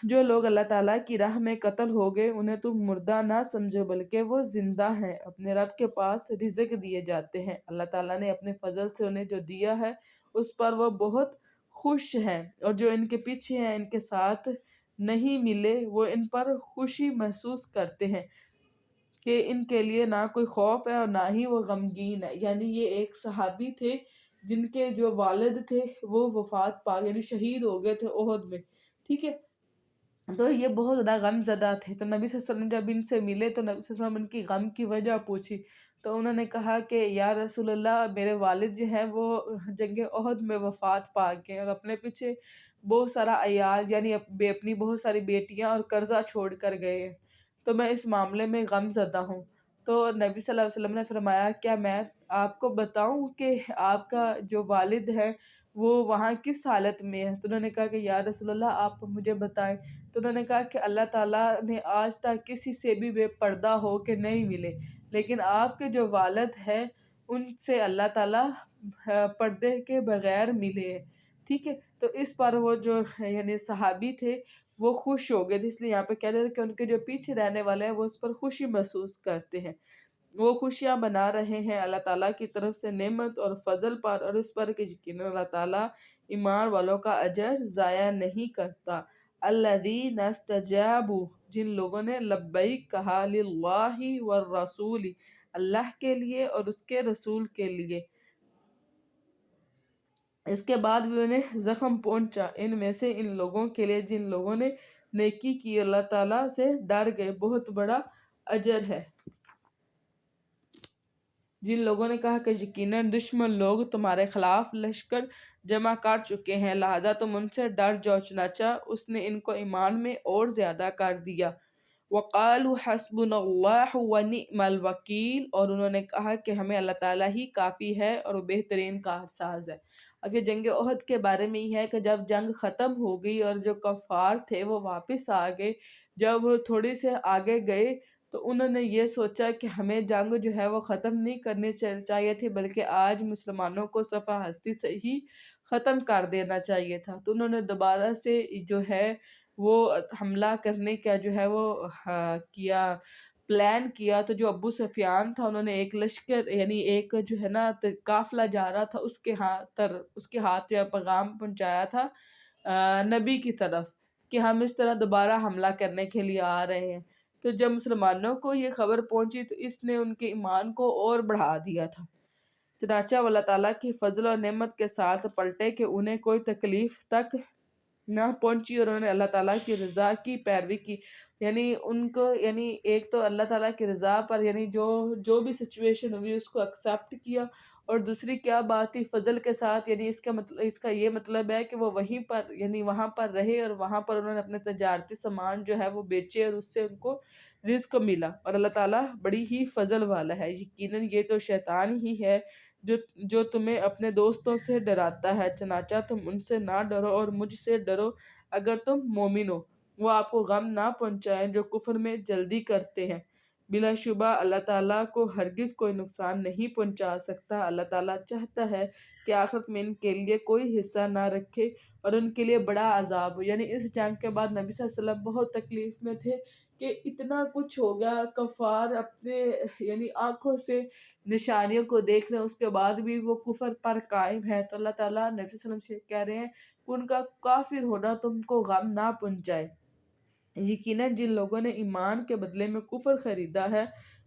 جو لوگ اللہ تعالیٰ کی راہ میں قتل ہو گئے انہیں تم مردہ نہ سمجھو بلکہ وہ زندہ ہیں، اپنے رب کے پاس رزق دیے جاتے ہیں، اللہ تعالیٰ نے اپنے فضل سے انہیں جو دیا ہے اس پر وہ بہت خوش ہیں، اور جو ان کے پیچھے ہیں ان کے ساتھ نہیں ملے وہ ان پر خوشی محسوس کرتے ہیں کہ ان کے لیے نہ کوئی خوف ہے اور نہ ہی وہ غمگین ہے۔ یعنی یہ ایک صحابی تھے جن کے جو والد تھے وہ وفات پا یعنی شہید ہو گئے تھے احد میں، ٹھیک ہے، تو یہ بہت زیادہ غم زدہ تھے، تو نبی صلی اللہ علیہ وسلم جب ان سے ملے تو نبی صلی اللہ علیہ وسلم ان کی غم کی وجہ پوچھی تو انہوں نے کہا کہ یا رسول اللہ میرے والد جو ہیں وہ جنگ احد میں وفات پا گئے اور اپنے پیچھے بہت سارا عیال یعنی اپنی بہت ساری بیٹیاں اور قرضہ چھوڑ کر گئے ہیں، تو میں اس معاملے میں غم زدہ ہوں۔ تو نبی صلی اللہ علیہ وسلم نے فرمایا کیا میں آپ کو بتاؤں کہ آپ کا جو والد ہے وہ وہاں کس حالت میں ہے؟ تو انہوں نے کہا کہ یا رسول اللہ آپ مجھے بتائیں، تو انہوں نے کہا کہ اللہ تعالیٰ نے آج تک کسی سے بھی بے پردہ ہو کے نہیں ملے، لیکن آپ کے جو والد ہیں ان سے اللہ تعالیٰ پردے کے بغیر ملے ہیں، ٹھیک ہے، تو اس پر وہ جو یعنی صحابی تھے وہ خوش ہو گئے تھے، اس لیے یہاں پہ کہہ رہے ہیں کہ ان کے جو پیچھے رہنے والے ہیں وہ اس پر خوشی محسوس کرتے ہیں، وہ خوشیاں بنا رہے ہیں اللہ تعالیٰ کی طرف سے نعمت اور فضل پر، اور اس پر کہ یقیناً اللہ تعالیٰ ایمان والوں کا اجر ضائع نہیں کرتا۔ الذین استجابوا جن لوگوں نے لبیک کہا للہ والرسول اللہ کے لیے اور اس کے رسول کے لیے، اس کے بعد بھی انہیں زخم پہنچا، ان میں سے ان لوگوں کے لیے جن لوگوں نے نیکی کی اللہ تعالیٰ سے ڈر گئے بہت بڑا اجر ہے۔ جن لوگوں نے کہا کہ یقیناً دشمن لوگ تمہارے خلاف لشکر جمع کر چکے ہیں، لہذا تم ان سے ڈر جاؤ، چنانچہ اس نے ان کو ایمان میں اور زیادہ کر دیا۔ وَقَالُوا حَسْبُنَا اللَّهُ وَنِعْمَ الْوَكِيلُ، اور انہوں نے کہا کہ ہمیں اللہ تعالیٰ ہی کافی ہے اور وہ بہترین کارساز ہے۔ اب یہ جنگ احد کے بارے میں ہی ہے کہ جب جنگ ختم ہو گئی اور جو کفار تھے وہ واپس آ گئے، جب وہ تھوڑی سے آگے گئے تو انہوں نے یہ سوچا کہ ہمیں جنگ جو ہے وہ ختم نہیں کرنی چاہیے تھی، بلکہ آج مسلمانوں کو صفحہ ہستی سے ہی ختم کر دینا چاہیے تھا۔ تو انہوں نے دوبارہ سے جو ہے وہ حملہ کرنے کا جو ہے وہ کیا، پلان کیا۔ تو جو ابو سفیان تھا انہوں نے ایک لشکر یعنی ایک جو ہے نا قافلہ جا رہا تھا اس کے ہاتھ جو ہے پیغام پہنچایا تھا نبی کی طرف کہ ہم اس طرح دوبارہ حملہ کرنے کے لیے آ رہے ہیں۔ تو جب مسلمانوں کو یہ خبر پہنچی تو اس نے ان کے ایمان کو اور بڑھا دیا تھا، چنانچہ وہ اللہ تعالیٰ کی فضل و نعمت کے ساتھ پلٹے کہ انہیں کوئی تکلیف تک نہ پہنچی، اور انہوں نے اللہ تعالیٰ کی رضا کی پیروی کی۔ یعنی ان کو ایک تو اللہ تعالیٰ کی رضا پر جو بھی سچویشن ہوئی اس کو ایکسیپٹ کیا، اور دوسری کیا بات تھی فضل کے ساتھ، اس کا یہ مطلب ہے کہ وہ وہیں پر وہاں پر رہے، اور وہاں پر انہوں نے اپنے تجارتی سامان جو ہے وہ بیچے اور اس سے ان کو رزق ملا، اور اللہ تعالیٰ بڑی ہی فضل والا ہے۔ یقیناً یہ تو شیطان ہی ہے جو تمہیں اپنے دوستوں سے ڈراتا ہے، چنانچہ تم ان سے نہ ڈرو اور مجھ سے ڈرو اگر تم مومن ہو۔ وہ آپ کو غم نہ پہنچائیں جو کفر میں جلدی کرتے ہیں، بلا شبہ اللہ تعالیٰ کو ہرگز کوئی نقصان نہیں پہنچا سکتا۔ اللہ تعالیٰ چاہتا ہے کہ آخرت میں ان کے لیے کوئی حصہ نہ رکھے اور ان کے لیے بڑا عذاب ہو۔ یعنی اس جنگ کے بعد نبی صلی اللہ علیہ وسلم بہت تکلیف میں تھے کہ اتنا کچھ ہو گیا، کفار اپنے آنکھوں سے نشانیوں کو دیکھ رہے ہیں، اس کے بعد بھی وہ کفر پر قائم ہے۔ تو اللہ تعالیٰ نبی صلی اللہ علیہ وسلم سے کہہ رہے ہیں کہ ان کا کافر ہونا تم کو غم نہ پہنچائے۔ یقیناً جن لوگوں نے ایمان کے بدلے میں کفر خریدا ہے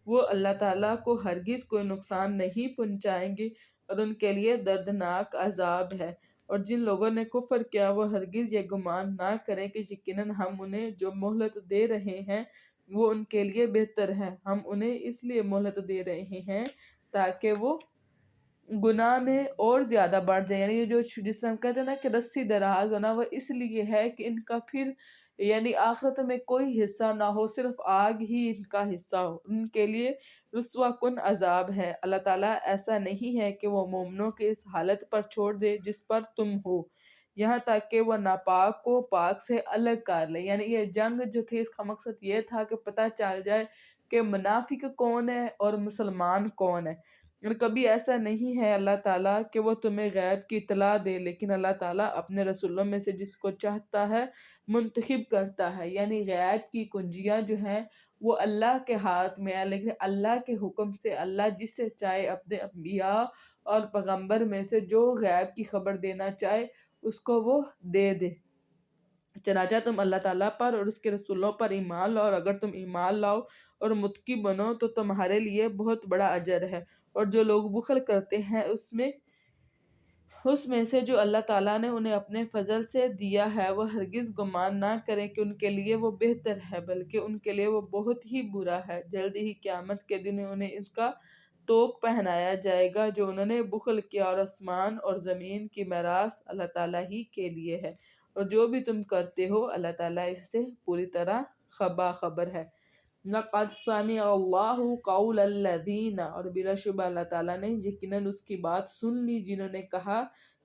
وہ اللہ تعالیٰ کو ہرگز کوئی نقصان نہیں پہنچائیں گے اور ان کے لیے دردناک عذاب ہے۔ اور جن لوگوں نے کفر کیا وہ ہرگز یہ گمان نہ کریں کہ یقیناً ہم انہیں جو مہلت دے رہے ہیں وہ ان کے لیے بہتر ہے۔ ہم انہیں اس لیے مہلت دے رہے ہیں تاکہ وہ گناہ میں اور زیادہ بڑھ جائے۔ یعنی یہ جس طرح ہم کہتے ہیں نا کہ رسی دراز ہونا، وہ اس لیے ہے کہ ان کا پھر آخرت میں کوئی حصہ نہ ہو، صرف آگ ہی ان کا حصہ ہو، ان کے لیے رسوا کن عذاب ہے۔ اللہ تعالیٰ ایسا نہیں ہے کہ وہ مومنوں کے اس حالت پر چھوڑ دے جس پر تم ہو، یہاں تک کہ وہ ناپاک کو پاک سے الگ کر لے۔ یعنی یہ جنگ جو تھی اس کا مقصد یہ تھا کہ پتہ چل جائے کہ منافق کون ہے اور مسلمان کون ہے۔ اور کبھی ایسا نہیں ہے اللہ تعالیٰ کہ وہ تمہیں غیب کی اطلاع دے، لیکن اللہ تعالیٰ اپنے رسولوں میں سے جس کو چاہتا ہے منتخب کرتا ہے۔ یعنی غیب کی کنجیاں جو ہیں وہ اللہ کے ہاتھ میں ہے، لیکن اللہ کے حکم سے اللہ جس سے چاہے اپنے انبیاء اور پیغمبر میں سے جو غیب کی خبر دینا چاہے اس کو وہ دے دے۔ چنانچہ تم اللہ تعالیٰ پر اور اس کے رسولوں پر ایمان لاؤ، اور اگر تم ایمان لاؤ اور متقی بنو تو تمہارے لیے بہت بڑا اجر ہے۔ اور جو لوگ بخل کرتے ہیں اس میں سے جو اللہ تعالیٰ نے انہیں اپنے فضل سے دیا ہے وہ ہرگز گمان نہ کریں کہ ان کے لیے وہ بہتر ہے، بلکہ ان کے لیے وہ بہت ہی برا ہے۔ جلد ہی قیامت کے دن انہیں اس کا توق پہنایا جائے گا جو انہوں نے بخل کیا، اور آسمان اور زمین کی میراث اللہ تعالیٰ ہی کے لیے ہے، اور جو بھی تم کرتے ہو اللہ تعالیٰ اس سے پوری طرح باخبر ہے۔ لَقَدْ سَمِعَ اللَّهُ قَوْلَ الَّذِينَ، اور بلا شبہ اللہ تعالیٰ نے یقیناً اس کی بات سن لی جنہوں نے کہا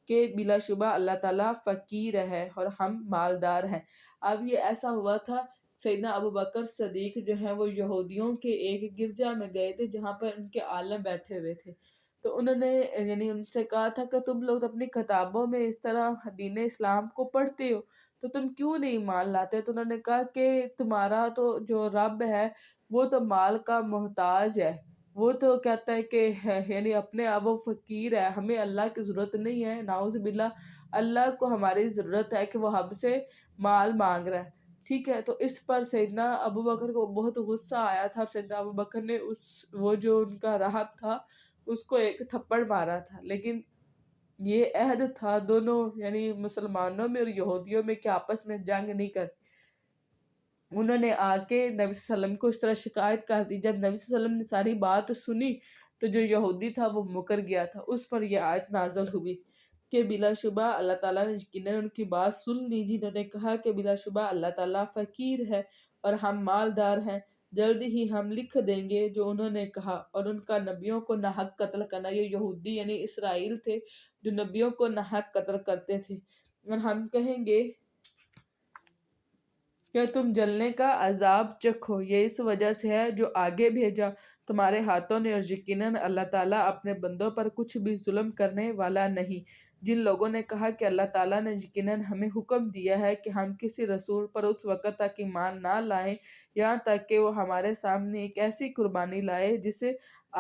کہ بلا شبہ اللہ تعالیٰ فقیر ہے اور ہم مالدار ہیں۔ اب یہ ایسا ہوا تھا، سیدنا ابوبکر صدیق جو ہیں وہ یہودیوں کے ایک گرجا میں گئے تھے جہاں پر ان کے عالم بیٹھے ہوئے تھے۔ تو انہوں نے ان سے کہا تھا کہ تم لوگ اپنی کتابوں میں اس طرح دین اسلام کو پڑھتے ہو تو تم کیوں نہیں ایمان لاتے؟ تو انہوں نے کہا کہ تمہارا تو جو رب ہے وہ تو مال کا محتاج ہے، وہ تو کہتا ہے کہ اپنے آپ وہ فقیر ہے، ہمیں اللہ کی ضرورت نہیں ہے۔ نعوذ باللہ، اللہ کو ہماری ضرورت ہے کہ وہ ہم سے مال مانگ رہا ہے، ٹھیک ہے۔ تو اس پر سیدنا ابوبکر کو بہت غصہ آیا تھا، اور سیدنا ابوبکر نے وہ جو ان کا راہب تھا اس کو ایک تھپڑ مارا تھا۔ لیکن یہ عہد تھا دونوں مسلمانوں میں اور یہودیوں میں کہ آپس میں جنگ نہیں کر۔ انہوں نے آ کے نبی صلی اللہ علیہ وسلم کو اس طرح شکایت کر دی۔ جب نبی صلی اللہ علیہ وسلم نے ساری بات سنی تو جو یہودی تھا وہ مکر گیا تھا، اس پر یہ آیت نازل ہوئی کہ بلا شبہ اللہ تعالیٰ نے یقیناً ان کی بات سن لی جنہوں نے کہا کہ بلا شبہ اللہ تعالیٰ فقیر ہے اور ہم مالدار ہیں، جلدی ہی ہم لکھ دیں گے جو انہوں نے کہا، اور ان کا نبیوں کو ناحق قتل کرنا۔ یہ یہودی یعنی اسرائیل تھے جو نبیوں کو ناحق قتل کرتے تھے، اور ہم کہیں گے کہ تم جلنے کا عذاب چکھو، یہ اس وجہ سے ہے جو آگے بھیجا تمہارے ہاتھوں نے، اور یقیناً اللہ تعالیٰ اپنے بندوں پر کچھ بھی ظلم کرنے والا نہیں۔ جن لوگوں نے کہا کہ اللہ تعالیٰ نے یقیناً ہمیں حکم دیا ہے کہ ہم کسی رسول پر اس وقت تک ایمان نہ لائیں یہاں تک کہ وہ ہمارے سامنے ایک ایسی قربانی لائے جسے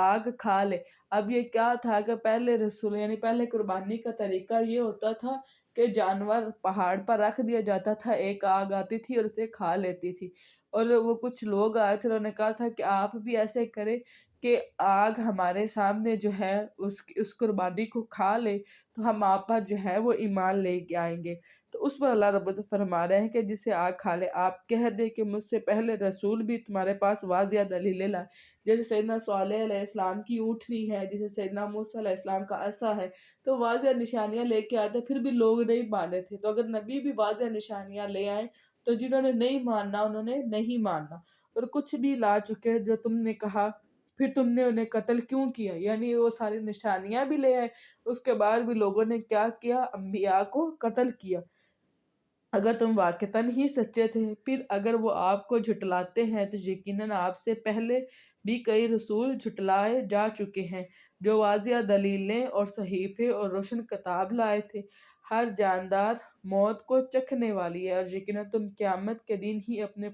آگ کھا لے۔ اب یہ کیا تھا کہ پہلے رسول یعنی پہلے قربانی کا طریقہ یہ ہوتا تھا کہ جانور پہاڑ پر رکھ دیا جاتا تھا، ایک آگ آتی تھی اور اسے کھا لیتی تھی، اور وہ کچھ لوگ آئے تھے، انہوں نے کہا تھا کہ آپ بھی ایسے کریں کہ آگ ہمارے سامنے جو ہے اس قربانی کو کھا لے تو ہم آپ پر جو ہے وہ ایمان لے کے آئیں گے۔ تو اس پر اللہ رب العزت فرما رہے ہیں کہ جسے آگ کھا لے، آپ کہہ دیں کہ مجھ سے پہلے رسول بھی تمہارے پاس واضح دلیلیں لائے، جیسے سیدنا صالح علیہ السلام کی اونٹنی ہے، جیسے سیدنا موسیٰ علیہ السلام کا عصا ہے، تو واضح نشانیاں لے کے آتے، پھر بھی لوگ نہیں مانے تھے۔ تو اگر نبی بھی واضح نشانیاں لے آئیں تو جنہوں نے نہیں ماننا انہوں نے نہیں ماننا، اور کچھ بھی لا چکے جو تم نے کہا پھر تم نے انہیں قتل کیوں کیا، یعنی وہ ساری نشانیاں بھی لے آئے، اس کے بعد بھی لوگوں نے کیا کیا، انبیاء کو قتل کیا۔ اگر تم واقعتاً ہی سچے تھے، پھر اگر وہ آپ کو جھٹلاتے ہیں تو یقیناً آپ سے پہلے بھی کئی رسول جھٹلائے جا چکے ہیں جو واضح دلیلیں اور صحیفے اور روشن کتاب لائے تھے۔ ہر جاندار موت کو چکھنے والی ہے، اور یقیناً تم قیامت کے دن ہی اپنے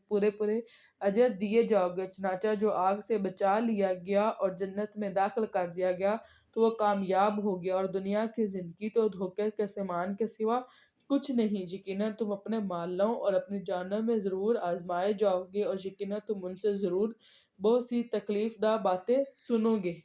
پورے اجر دیے جاؤ گے۔ چنانچہ جو آگ سے بچا لیا گیا اور جنت میں داخل کر دیا گیا تو وہ کامیاب ہو گیا، اور دنیا کی زندگی تو دھوکے کے سامان کے سوا کچھ نہیں۔ یقیناً تم اپنے مالوں اور اپنی جانوں میں ضرور آزمائے جاؤ گے، اور یقیناً تم ان سے ضرور بہت سی تکلیف دہ باتیں سنو گے۔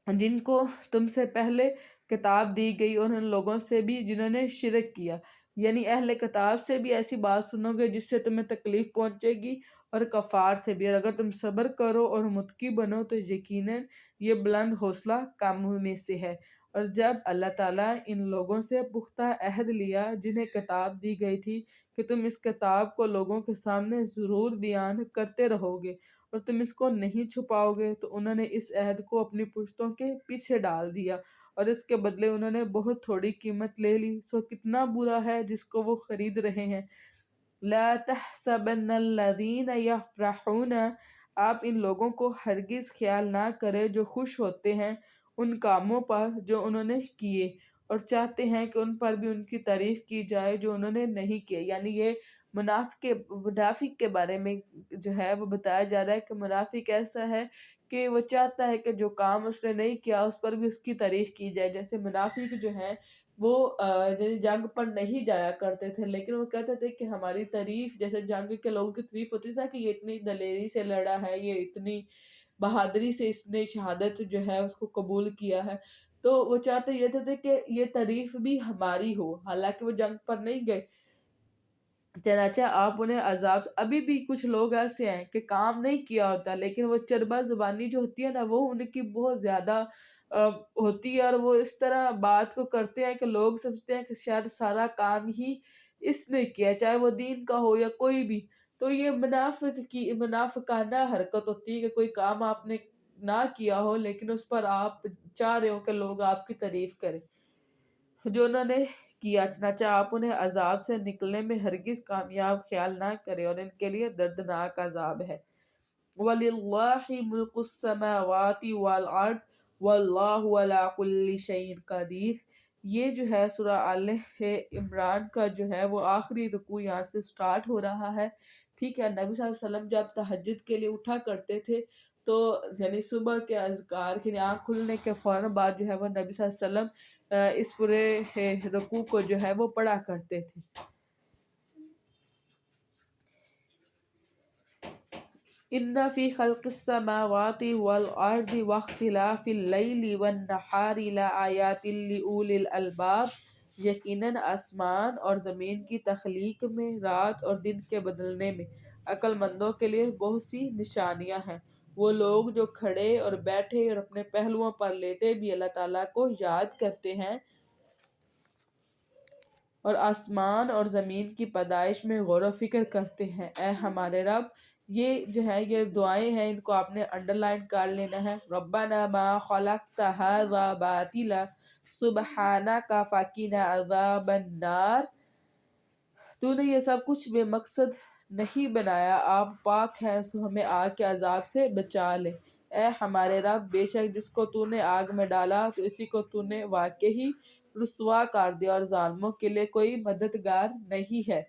جن کو تم سے پہلے کتاب دی گئی اور ان لوگوں سے بھی جنہوں نے شرک کیا، یعنی اہل کتاب سے بھی ایسی بات سنو گے جس سے تمہیں تکلیف پہنچے گی، اور کفار سے بھی، اور اگر تم صبر کرو اور متقی بنو تو یقیناً یہ بلند حوصلہ کاموں میں سے ہے۔ اور جب اللہ تعالیٰ ان لوگوں سے پختہ عہد لیا جنہیں کتاب دی گئی تھی کہ تم اس کتاب کو لوگوں کے سامنے ضرور بیان کرتے رہو گے اور تم اس کو نہیں چھپاؤ گے، تو انہوں نے اس عہد کو اپنی پشتوں کے پیچھے ڈال دیا، اور اس کے بدلے انہوں نے بہت تھوڑی قیمت لے لی۔ سو کتنا برا ہے جس کو وہ خرید رہے ہیں۔ لا تحسبن الذین یفرحون، آپ ان لوگوں کو ہرگز خیال نہ کرے جو خوش ہوتے ہیں ان کاموں پر جو انہوں نے کیے، اور چاہتے ہیں کہ ان پر بھی ان کی تعریف کی جائے جو انہوں نے نہیں کیے۔ یعنی یہ منافق کے بارے میں جو ہے وہ بتایا جا رہا ہے کہ منافق ایسا ہے کہ وہ چاہتا ہے کہ جو کام اس نے نہیں کیا اس پر بھی اس کی تعریف کی جائے۔ جیسے منافق جو ہیں وہ جنگ پر نہیں جایا کرتے تھے، لیکن وہ کہتے تھے کہ ہماری تعریف، جیسے جنگ کے لوگوں کی تعریف ہوتی تھی کہ یہ اتنی دلیری سے لڑا ہے، یہ اتنی بہادری سے اس نے شہادت جو ہے اس کو قبول کیا ہے، تو وہ چاہتے یہ تھے کہ یہ تعریف بھی ہماری ہو، حالانکہ وہ جنگ پر نہیں گئے۔ چنانچہ آپ انہیں عذاب، ابھی بھی کچھ لوگ ایسے ہیں کہ کام نہیں کیا ہوتا لیکن وہ چربا زبانی جو ہوتی ہے نا وہ ان کی بہت زیادہ ہوتی ہے، اور وہ اس طرح بات کو کرتے ہیں کہ لوگ سمجھتے ہیں کہ شاید سارا کام ہی اس نے کیا، چاہے وہ دین کا ہو یا کوئی بھی۔ تو یہ منافقانہ حرکت ہوتی ہے کہ کوئی کام آپ نے نہ کیا ہو لیکن اس پر آپ چاہ رہے ہو کہ لوگ آپ کی تعریف کریں جو انہوں نے کیا۔ چنانچہ آپ انہیں عذاب سے نکلنے میں ہرگز کامیاب خیال نہ کریں، اور ان کے لیے دردناک عذاب ہے۔ وَلِلَّهِ مُلْكُ السَّمَاوَاتِ وَالْأَرْضِ وَاللَّهُ عَلَىٰ كُلِّ شَيْءٍ قَدِيرٌ۔ یہ جو ہے سورہ آل عمران کا جو ہے وہ آخری رکوع یہاں سے سٹارٹ ہو رہا ہے، ٹھیک ہے۔ نبی صلی اللہ علیہ وسلم جب تہجد کے لیے اٹھا کرتے تھے تو یعنی صبح کے اذکار کی آنکھ کھلنے کے فوراً بعد جو ہے وہ نبی صلی اللہ علیہ وسلم اس پورے رکوع کو جو ہے وہ پڑھا کرتے تھے۔ ان فی خلق السماوات والارض واختلاف اللیل والنہار لآیات لأولی الالباب، یقیناً آسمان اور زمین کی تخلیق میں، رات اور دن کے بدلنے میں عقل مندوں کے لیے بہت سی نشانیاں ہیں۔ وہ لوگ جو کھڑے اور بیٹھے اور اپنے پہلوؤں پر لیٹے بھی اللہ تعالیٰ کو یاد کرتے ہیں اور آسمان اور زمین کی پیدائش میں غور و فکر کرتے ہیں۔ اے ہمارے رب، یہ جو ہے یہ دعائیں ہیں، ان کو آپ نے انڈر لائن کر لینا ہے۔ ربنا ما خلقت هذا باطلا سبحانک فقنا عذاب النار۔ تو نے یہ سب کچھ بے مقصد نہیں بنایا، آپ پاک ہیں، سو ہمیں آگ کے عذاب سے بچا لے۔ اے ہمارے رب، بے شک جس کو تو نے آگ میں ڈالا تو اسی کو تو نے واقعی رسوا کر دیا، اور ظالموں کے لیے کوئی مددگار نہیں ہے۔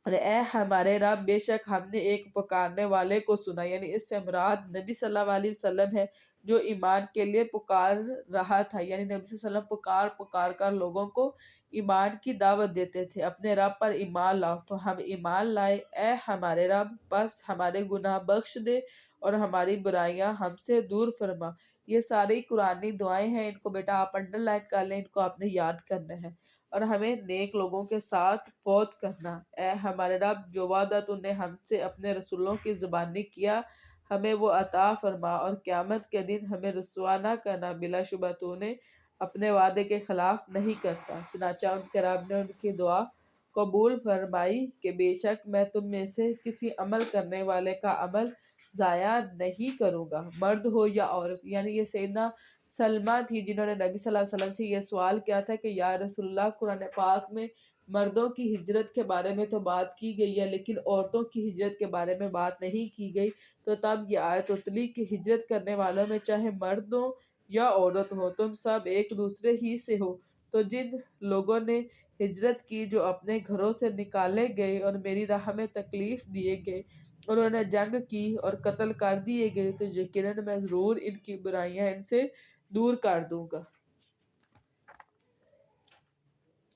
اور اے ہمارے رب، بے شک ہم نے ایک پکارنے والے کو سنا، یعنی اس سے مراد نبی صلی اللہ علیہ وسلم ہے، جو ایمان کے لیے پکار رہا تھا۔ یعنی نبی صلی اللہ علیہ وسلم پکار پکار کر لوگوں کو ایمان کی دعوت دیتے تھے، اپنے رب پر ایمان لاؤ، تو ہم ایمان لائے۔ اے ہمارے رب، بس ہمارے گناہ بخش دے اور ہماری برائیاں ہم سے دور فرما۔ یہ ساری قرآنی دعائیں ہیں، ان کو بیٹا آپ انڈر لائن کر لیں، ان کو آپ نے یاد کرنا ہے اور ہمیں نیک لوگوں کے ساتھ فوت کرنا۔ اے ہمارے رب، جو وعدہ تو نے ہم سے اپنے رسولوں کی زبانی کیا، ہمیں وہ عطا فرما اور قیامت کے دن ہمیں رسوا نہ کرنا۔ بلا شبہ تو نے اپنے وعدے کے خلاف نہیں کرتا۔ چنانچہ ان کے رب نے ان کی دعا قبول فرمائی کہ بے شک میں تم میں سے کسی عمل کرنے والے کا عمل ضائع نہیں کروں گا، مرد ہو یا عورت۔ یعنی یہ سیدنا سلمہ تھی جنہوں نے نبی صلی اللہ علیہ وسلم سے یہ سوال کیا تھا کہ یا رسول اللہ، قرآن پاک میں مردوں کی ہجرت کے بارے میں تو بات کی گئی ہے، لیکن عورتوں کی ہجرت کے بارے میں بات نہیں کی گئی۔ تو تب یہ آیت اتری کہ ہجرت کرنے والوں میں چاہے مرد ہو یا عورت ہو، تم سب ایک دوسرے ہی سے ہو۔ تو جن لوگوں نے ہجرت کی، جو اپنے گھروں سے نکالے گئے اور میری راہ میں تکلیف دیے گئے، اور انہوں نے جنگ کی اور قتل کر دیے گئے، تو یقیناً میں ضرور ان کی برائیاں ان سے دور کر دوں گا،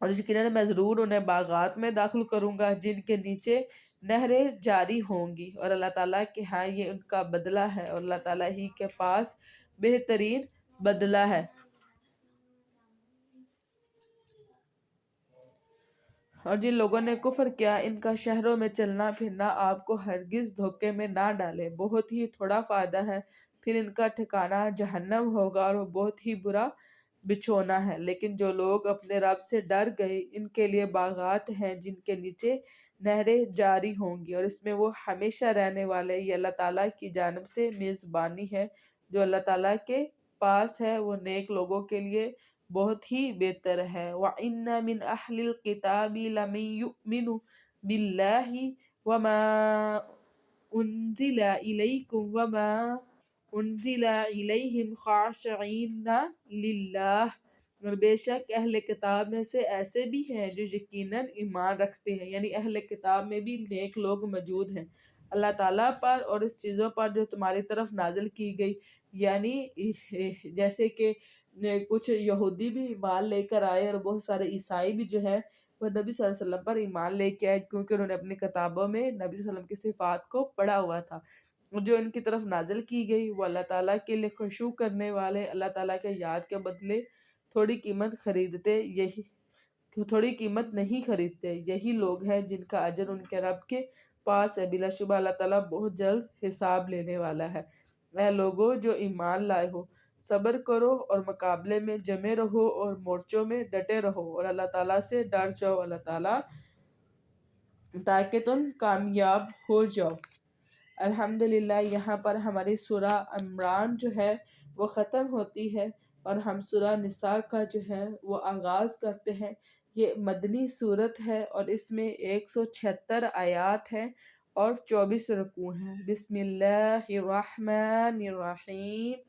اور یقیناً میں ضرور انہیں باغات میں داخل کروں گا جن کے نیچے نہریں جاری ہوں گی، اور اللہ تعالیٰ کے ہاں یہ ان کا بدلہ ہے، اور اللہ تعالیٰ ہی کے پاس بہترین بدلہ ہے۔ اور جن لوگوں نے کفر کیا، ان کا شہروں میں چلنا پھرنا آپ کو ہرگز دھوکے میں نہ ڈالے، بہت ہی تھوڑا فائدہ ہے، پھر ان کا ٹھکانہ جہنم ہوگا اور وہ بہت ہی برا بچھونا ہے۔ لیکن جو لوگ اپنے رب سے ڈر گئے، ان کے لیے باغات ہیں جن کے نیچے نہریں جاری ہوں گی، اور اس میں وہ ہمیشہ رہنے والے۔ یہ اللہ تعالیٰ کی جانب سے میزبانی ہے، جو اللہ تعالیٰ کے پاس ہے وہ نیک لوگوں کے لیے بہت ہی بہتر ہے۔ وَإِنَّ مِنْ أَهْلِ الْكِتَابِ لَمَن يُؤْمِنُ بِاللَّهِ وَمَا أُنزِلَ إِلَيْكُمْ وَمَا أُنزِلَ إِلَيْهِمْ خَاشِعِينَ لِلَّهِ۔ اور بے شک اہل کتاب میں سے ایسے بھی ہیں جو یقیناً ایمان رکھتے ہیں، یعنی اہل کتاب میں بھی نیک لوگ موجود ہیں، اللہ تعالیٰ پر اور اس چیزوں پر جو تمہاری طرف نازل کی گئی۔ یعنی جیسے کہ کچھ یہودی بھی ایمان لے کر آئے، اور بہت سارے عیسائی بھی جو ہے وہ نبی صلی اللہ علیہ وسلم پر ایمان لے کے آئے، کیونکہ انہوں نے اپنی کتابوں میں نبی صلی اللہ علیہ وسلم کی صفات کو پڑھا ہوا تھا، اور جو ان کی طرف نازل کی گئی وہ اللہ تعالیٰ کے لیے خشوع کرنے والے، اللہ تعالیٰ کے یاد کے بدلے تھوڑی قیمت نہیں خریدتے، یہی لوگ ہیں جن کا اجر ان کے رب کے پاس ہے۔ بلا شبہ اللہ تعالیٰ بہت جلد حساب لینے والا ہے۔ اے لوگوں جو ایمان لائے ہو، صبر کرو اور مقابلے میں جمے رہو اور مورچوں میں ڈٹے رہو، اور اللہ تعالیٰ سے ڈر جاؤ، اللہ تعالیٰ تاکہ تم کامیاب ہو جاؤ۔ الحمدللہ، یہاں پر ہماری سورہ عمران جو ہے وہ ختم ہوتی ہے، اور ہم سورہ نساء کا جو ہے وہ آغاز کرتے ہیں۔ یہ مدنی سورت ہے اور اس میں 176 آیات ہیں اور 24 رکوع ہیں۔ بسم اللہ الرحمن الرحیم۔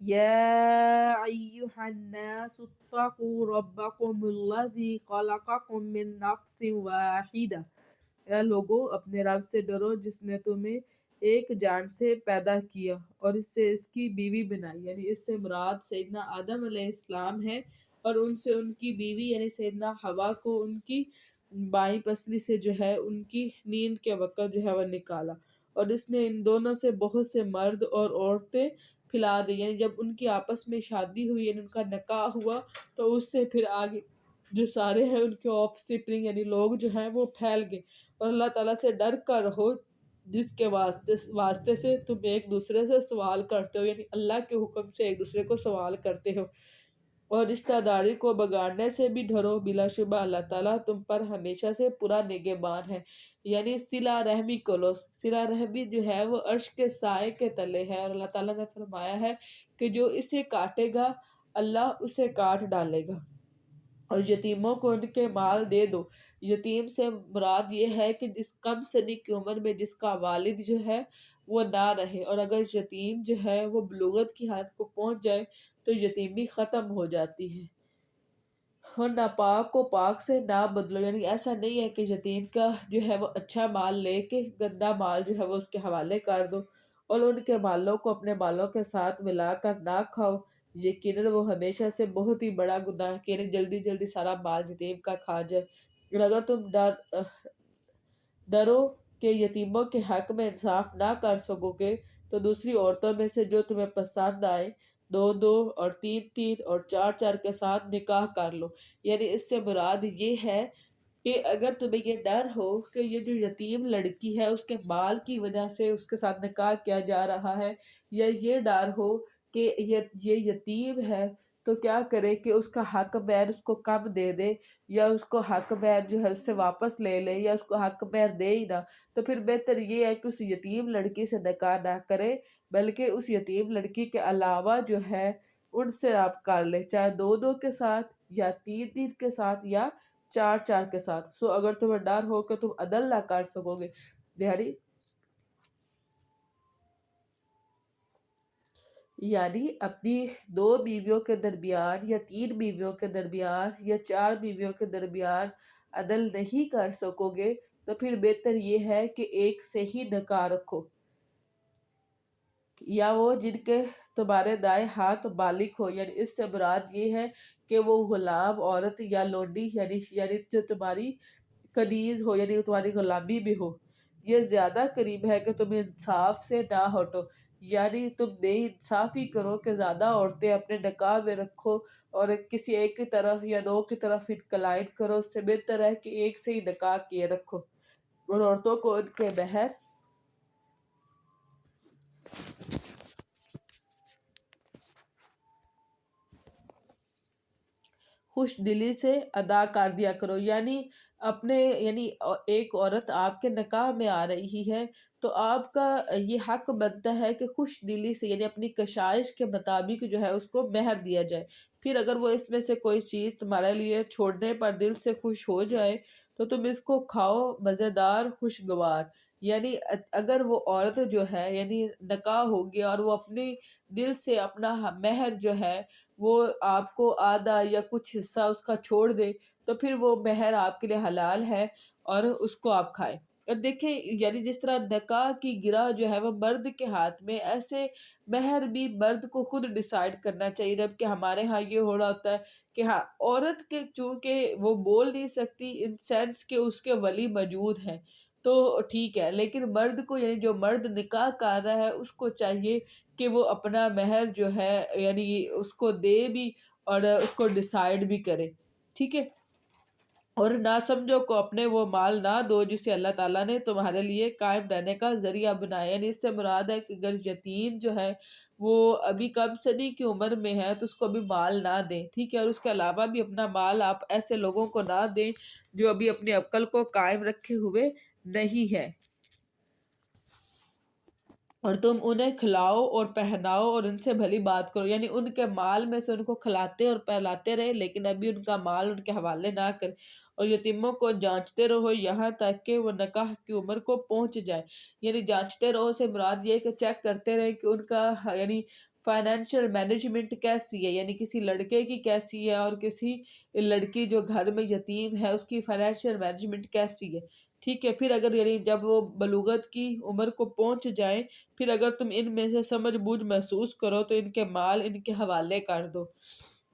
یا ایہا الناس اتقوا ربکم الذی خلقکم من نفس واحدہ۔ اے لوگو، اپنے رب سے ڈرو جس نے تمہیں ایک جان سے پیدا کیا اور اس سے اس کی بیوی بنائی، یعنی اس سے مراد سیدنا آدم علیہ السلام ہے، اور ان سے ان کی بیوی یعنی سیدنا حوا کو ان کی بائیں پسلی سے جو ہے ان کی نیند کے وقت جو ہے وہ نکالا، اور اس نے ان دونوں سے بہت سے مرد اور عورتیں پھیلا دی، یعنی جب ان کی آپس میں شادی ہوئی، یعنی ان کا نکاح ہوا، تو اس سے پھر آگے جو سارے ہیں ان کے آف سپرنگ یعنی لوگ جو ہیں وہ پھیل گئے، اور اللہ تعالیٰ سے ڈر کر رہو جس کے واسطے سے تم ایک دوسرے سے سوال کرتے ہو، یعنی اللہ کے حکم سے ایک دوسرے کو سوال کرتے ہو، اور رشتہ داری کو بگاڑنے سے بھی ڈرو، بلا شبہ اللہ تعالیٰ تم پر ہمیشہ سے پورا نگہبان ہے۔ یعنی صلہ رحمی کرو، صلہ رحمی جو ہے وہ عرش کے سائے کے تلے ہے، اور اللہ تعالیٰ نے فرمایا ہے کہ جو اسے کاٹے گا اللہ اسے کاٹ ڈالے گا، اور یتیموں کو ان کے مال دے دو۔ یتیم سے مراد یہ ہے کہ جس کم سنی کی عمر میں جس کا والد جو ہے وہ نہ رہے، اور اگر یتیم جو ہے وہ بلوغت کی حالت کو پہنچ جائے تو یتیمی ختم ہو جاتی ہے۔ اور ناپاک کو پاک سے نہ بدلو، یعنی ایسا نہیں ہے کہ یتیم کا جو ہے وہ اچھا مال لے کے گندا مال جو ہے وہ اس کے حوالے کر دو، اور ان کے مالوں کو اپنے مالوں کے ساتھ ملا کر نہ کھاؤ، یقیناً وہ ہمیشہ سے بہت ہی بڑا گناہ ہے کہ یعنی جلدی جلدی سارا مال یتیم کا کھا جائے۔ اور اگر تم ڈرو کہ یتیموں کے حق میں انصاف نہ کر سکو گے تو دوسری عورتوں میں سے جو تمہیں پسند آئے دو دو اور تین تین اور چار چار کے ساتھ نکاح کر لو۔ یعنی اس سے مراد یہ ہے کہ اگر تمہیں یہ ڈر ہو کہ یہ جو یتیم لڑکی ہے اس کے مال کی وجہ سے اس کے ساتھ نکاح کیا جا رہا ہے، یا یہ ڈر ہو کہ یہ یتیم ہے تو کیا کرے کہ اس کا حق مہر اس کو کم دے دے، یا اس کو حق مہر جو ہے اس سے واپس لے لے، یا اس کو حق مہر دے ہی نہ، تو پھر بہتر یہ ہے کہ اس یتیم لڑکی سے نکاح نہ کرے، بلکہ اس یتیم لڑکی کے علاوہ جو ہے ان سے آپ کر لے، چاہے دو دو کے ساتھ یا تین تین کے ساتھ یا چار چار کے ساتھ۔ سو اگر تمہیں ڈر ہو کہ تم عدل نہ کر سکو گے، یعنی اپنی دو بیویوں کے درمیان یا تین بیویوں کے درمیان یا چار بیویوں کے درمیان عدل نہیں کر سکو گے، تو پھر بہتر یہ ہے کہ ایک سے ہی نکاح رکھو، یا وہ جن کے تمہارے دائیں ہاتھ بالغ ہو، یعنی اس سے مراد یہ ہے کہ وہ غلام عورت یا لونڈی یعنی جو تمہاری کنیز ہو، یعنی تمہاری غلامی بھی ہو۔ یہ زیادہ قریب ہے کہ تم انصاف سے نہ ہٹو، یعنی تم بے انصافی کرو کہ زیادہ عورتیں اپنے نکاح میں رکھو اور کسی ایک کی طرف یا دو کی طرف انکلائن کرو، اس سے بہتر ہے کہ ایک سے ہی نکاح کیے رکھو، اور عورتوں کو ان کے مہر خوش دلی سے ادا کر دیا کرو۔ یعنی ایک عورت آپ کے نکاح میں آ رہی ہے تو آپ کا یہ حق بنتا ہے کہ خوش دلی سے یعنی اپنی کشائش کے مطابق جو ہے اس کو مہر دیا جائے۔ پھر اگر وہ اس میں سے کوئی چیز تمہارے لیے چھوڑنے پر دل سے خوش ہو جائے تو تم اس کو کھاؤ مزیدار خوشگوار۔ یعنی اگر وہ عورت جو ہے یعنی نکاح ہو گیا اور وہ اپنی دل سے اپنا مہر جو ہے وہ آپ کو آدھا یا کچھ حصہ اس کا چھوڑ دے تو پھر وہ مہر آپ کے لیے حلال ہے اور اس کو آپ کھائیں۔ اور دیکھیں یعنی جس طرح نکاح کی گرہ جو ہے وہ مرد کے ہاتھ میں، ایسے مہر بھی مرد کو خود ڈیسائیڈ کرنا چاہیے، جبکہ ہمارے ہاں یہ ہو رہا ہوتا ہے کہ ہاں عورت کے چونکہ وہ بول نہیں سکتی ان سینس کہ اس کے ولی موجود ہیں تو ٹھیک ہے، لیکن مرد کو یعنی جو مرد نکاح کر رہا ہے اس کو چاہیے کہ وہ اپنا مہر جو ہے یعنی اس کو دے بھی اور اس کو ڈیسائیڈ بھی کرے، ٹھیک ہے، اور ناسمجھو کو اپنے وہ مال نہ دو جسے اللہ تعالیٰ نے تمہارے لیے قائم رہنے کا ذریعہ بنایا۔ یعنی اس سے مراد ہے کہ اگر یتیم جو ہے وہ ابھی کم سنی کی عمر میں ہے تو اس کو ابھی مال نہ دیں، ٹھیک ہے، اور اس کے علاوہ بھی اپنا مال آپ ایسے لوگوں کو نہ دیں جو ابھی اپنی عقل کو قائم رکھے ہوئے نہیں ہے، اور تم انہیں کھلاؤ اور پہناؤ اور ان سے بھلی بات کرو، یعنی ان کے مال میں سے ان کو کھلاتے اور پہلاتے رہے لیکن ابھی ان کا مال ان کے حوالے نہ کرے، اور یتیموں کو جانچتے رہو یہاں تک کہ وہ نکاح کی عمر کو پہنچ جائے۔ یعنی جانچتے رہو سے مراد یہ کہ چیک کرتے رہے کہ ان کا یعنی فائنینشیل مینجمنٹ کیسی ہے، یعنی کسی لڑکے کی کیسی ہے اور کسی لڑکی جو گھر میں یتیم ہے اس کی فائنینشیل مینجمنٹ کیسی ہے، ٹھیک ہے۔ پھر اگر یعنی جب وہ بلوغت کی عمر کو پہنچ جائیں پھر اگر تم ان میں سے سمجھ بوجھ محسوس کرو تو ان کے مال ان کے حوالے کر دو۔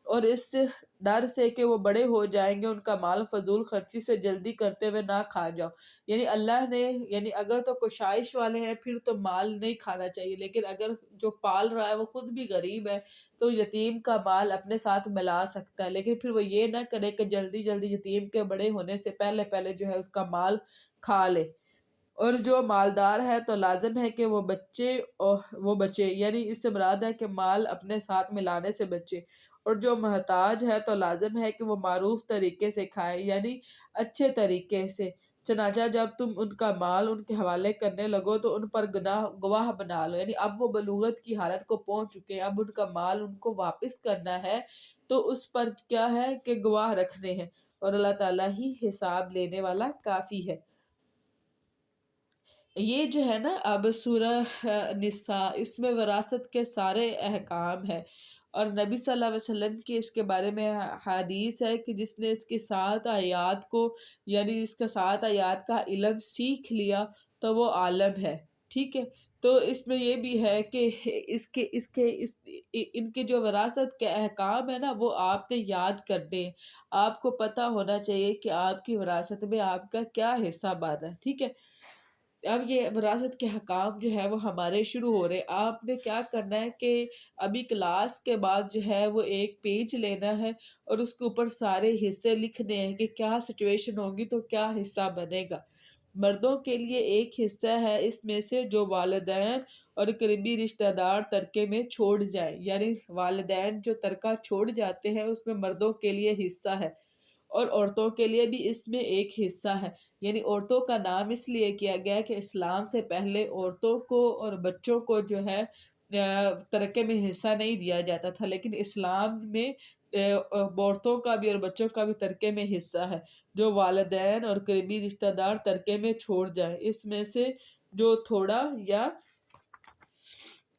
اور اس سے ڈر سے کہ وہ بڑے ہو جائیں گے ان کا مال فضول خرچی سے جلدی کرتے ہوئے نہ کھا جاؤ. یعنی اللہ نے اگر تو کوشائش والے ہیں پھر تو مال نہیں کھانا چاہیے، لیکن اگر جو پال رہا ہے وہ خود بھی غریب ہے تو یتیم کا مال اپنے ساتھ ملا سکتا ہے، لیکن پھر وہ یہ نہ کرے کہ جلدی جلدی یتیم کے بڑے ہونے سے پہلے پہلے جو ہے اس کا مال کھا لے. اور جو مالدار ہے تو لازم ہے کہ وہ بچے، یعنی اس سے مراد ہے کہ مال اپنے ساتھ ملانے سے بچے. اور جو محتاج ہے تو لازم ہے کہ وہ معروف طریقے سے کھائے، یعنی اچھے طریقے سے. چنانچہ جب تم ان کا مال ان کے حوالے کرنے لگو تو ان پر گواہ بنا لو، یعنی اب وہ بلوغت کی حالت کو پہنچ چکے ہیں، اب ان کا مال ان کو واپس کرنا ہے تو اس پر کیا ہے کہ گواہ رکھنے ہیں، اور اللہ تعالیٰ ہی حساب لینے والا کافی ہے. یہ جو ہے نا اب سورہ نساء، اس میں وراثت کے سارے احکام ہے، اور نبی صلی اللہ علیہ وسلم کی اس کے بارے میں حدیث ہے کہ جس نے اس کی 7 آیات کو، یعنی اس کا 7 آیات کا علم سیکھ لیا تو وہ عالم ہے. ٹھیک ہے، تو اس میں یہ بھی ہے کہ ان کے جو وراثت کے احکام ہے نا وہ آپ نے یاد کرنے ہیں. آپ کو پتہ ہونا چاہیے کہ آپ کی وراثت میں آپ کا کیا حصہ بن رہا ہے. ٹھیک ہے، اب یہ وراثت کے حکام جو ہے وہ ہمارے شروع ہو رہے. آپ نے کیا کرنا ہے کہ ابھی کلاس کے بعد جو ہے وہ ایک پیج لینا ہے اور اس کے اوپر سارے حصے لکھنے ہیں کہ کیا سچویشن ہوگی تو کیا حصہ بنے گا. مردوں کے لیے ایک حصہ ہے اس میں سے جو والدین اور قریبی رشتہ دار ترکے میں چھوڑ جائیں، یعنی والدین جو ترکہ چھوڑ جاتے ہیں اس میں مردوں کے لیے حصہ ہے، اور عورتوں کے لیے بھی اس میں ایک حصہ ہے. یعنی عورتوں کا نام اس لیے کیا گیا کہ اسلام سے پہلے عورتوں کو اور بچوں کو جو ہے ترکے میں حصہ نہیں دیا جاتا تھا، لیکن اسلام میں عورتوں کا بھی اور بچوں کا بھی ترکے میں حصہ ہے جو والدین اور قریبی رشتہ دار ترکے میں چھوڑ جائیں. اس میں سے جو تھوڑا یا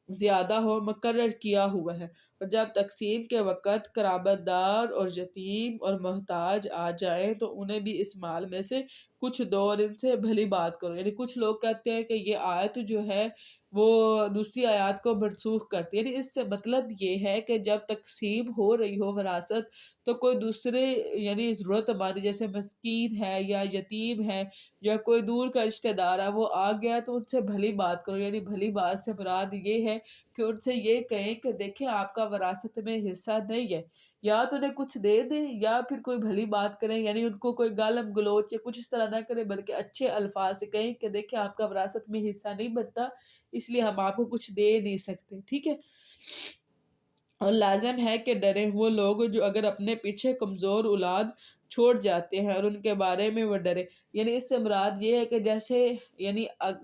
زیادہ ہو مقرر کیا ہوا ہے. اور جب تقسیم کے وقت قرابت دار اور یتیم اور محتاج آ جائیں تو انہیں بھی اس مال میں سے کچھ دو اور ان سے بھلی بات کرو. یعنی کچھ لوگ کہتے ہیں کہ یہ آیت جو ہے وہ دوسری آیات کو منسوخ کرتی ہے. یعنی اس سے مطلب یہ ہے کہ جب تقسیم ہو رہی ہو وراثت تو کوئی دوسرے یعنی ضرورت مند جیسے مسکین ہے یا یتیم ہے یا کوئی دور کا رشتہ دار ہے وہ آ گیا تو ان سے بھلی بات کرو. یعنی بھلی بات سے مراد یہ ہے کہ ان سے یہ کہیں کہ دیکھیں آپ کا وراثت میں حصہ نہیں ہے، یا تو انہیں کچھ دے دیں یا پھر کوئی بھلی بات کریں. یعنی ان کو کوئی گالم گلوچ یا کچھ اس طرح نہ کریں بلکہ اچھے الفاظ سے کہیں کہ دیکھیں آپ کا وراثت میں حصہ نہیں بنتا اس لیے ہم آپ کو کچھ دے نہیں سکتے. ٹھیک ہے، اور لازم ہے کہ ڈریں وہ لوگ جو اگر اپنے پیچھے کمزور اولاد چھوڑ جاتے ہیں اور ان کے بارے میں وہ ڈرے. یعنی اس سے مراد یہ ہے کہ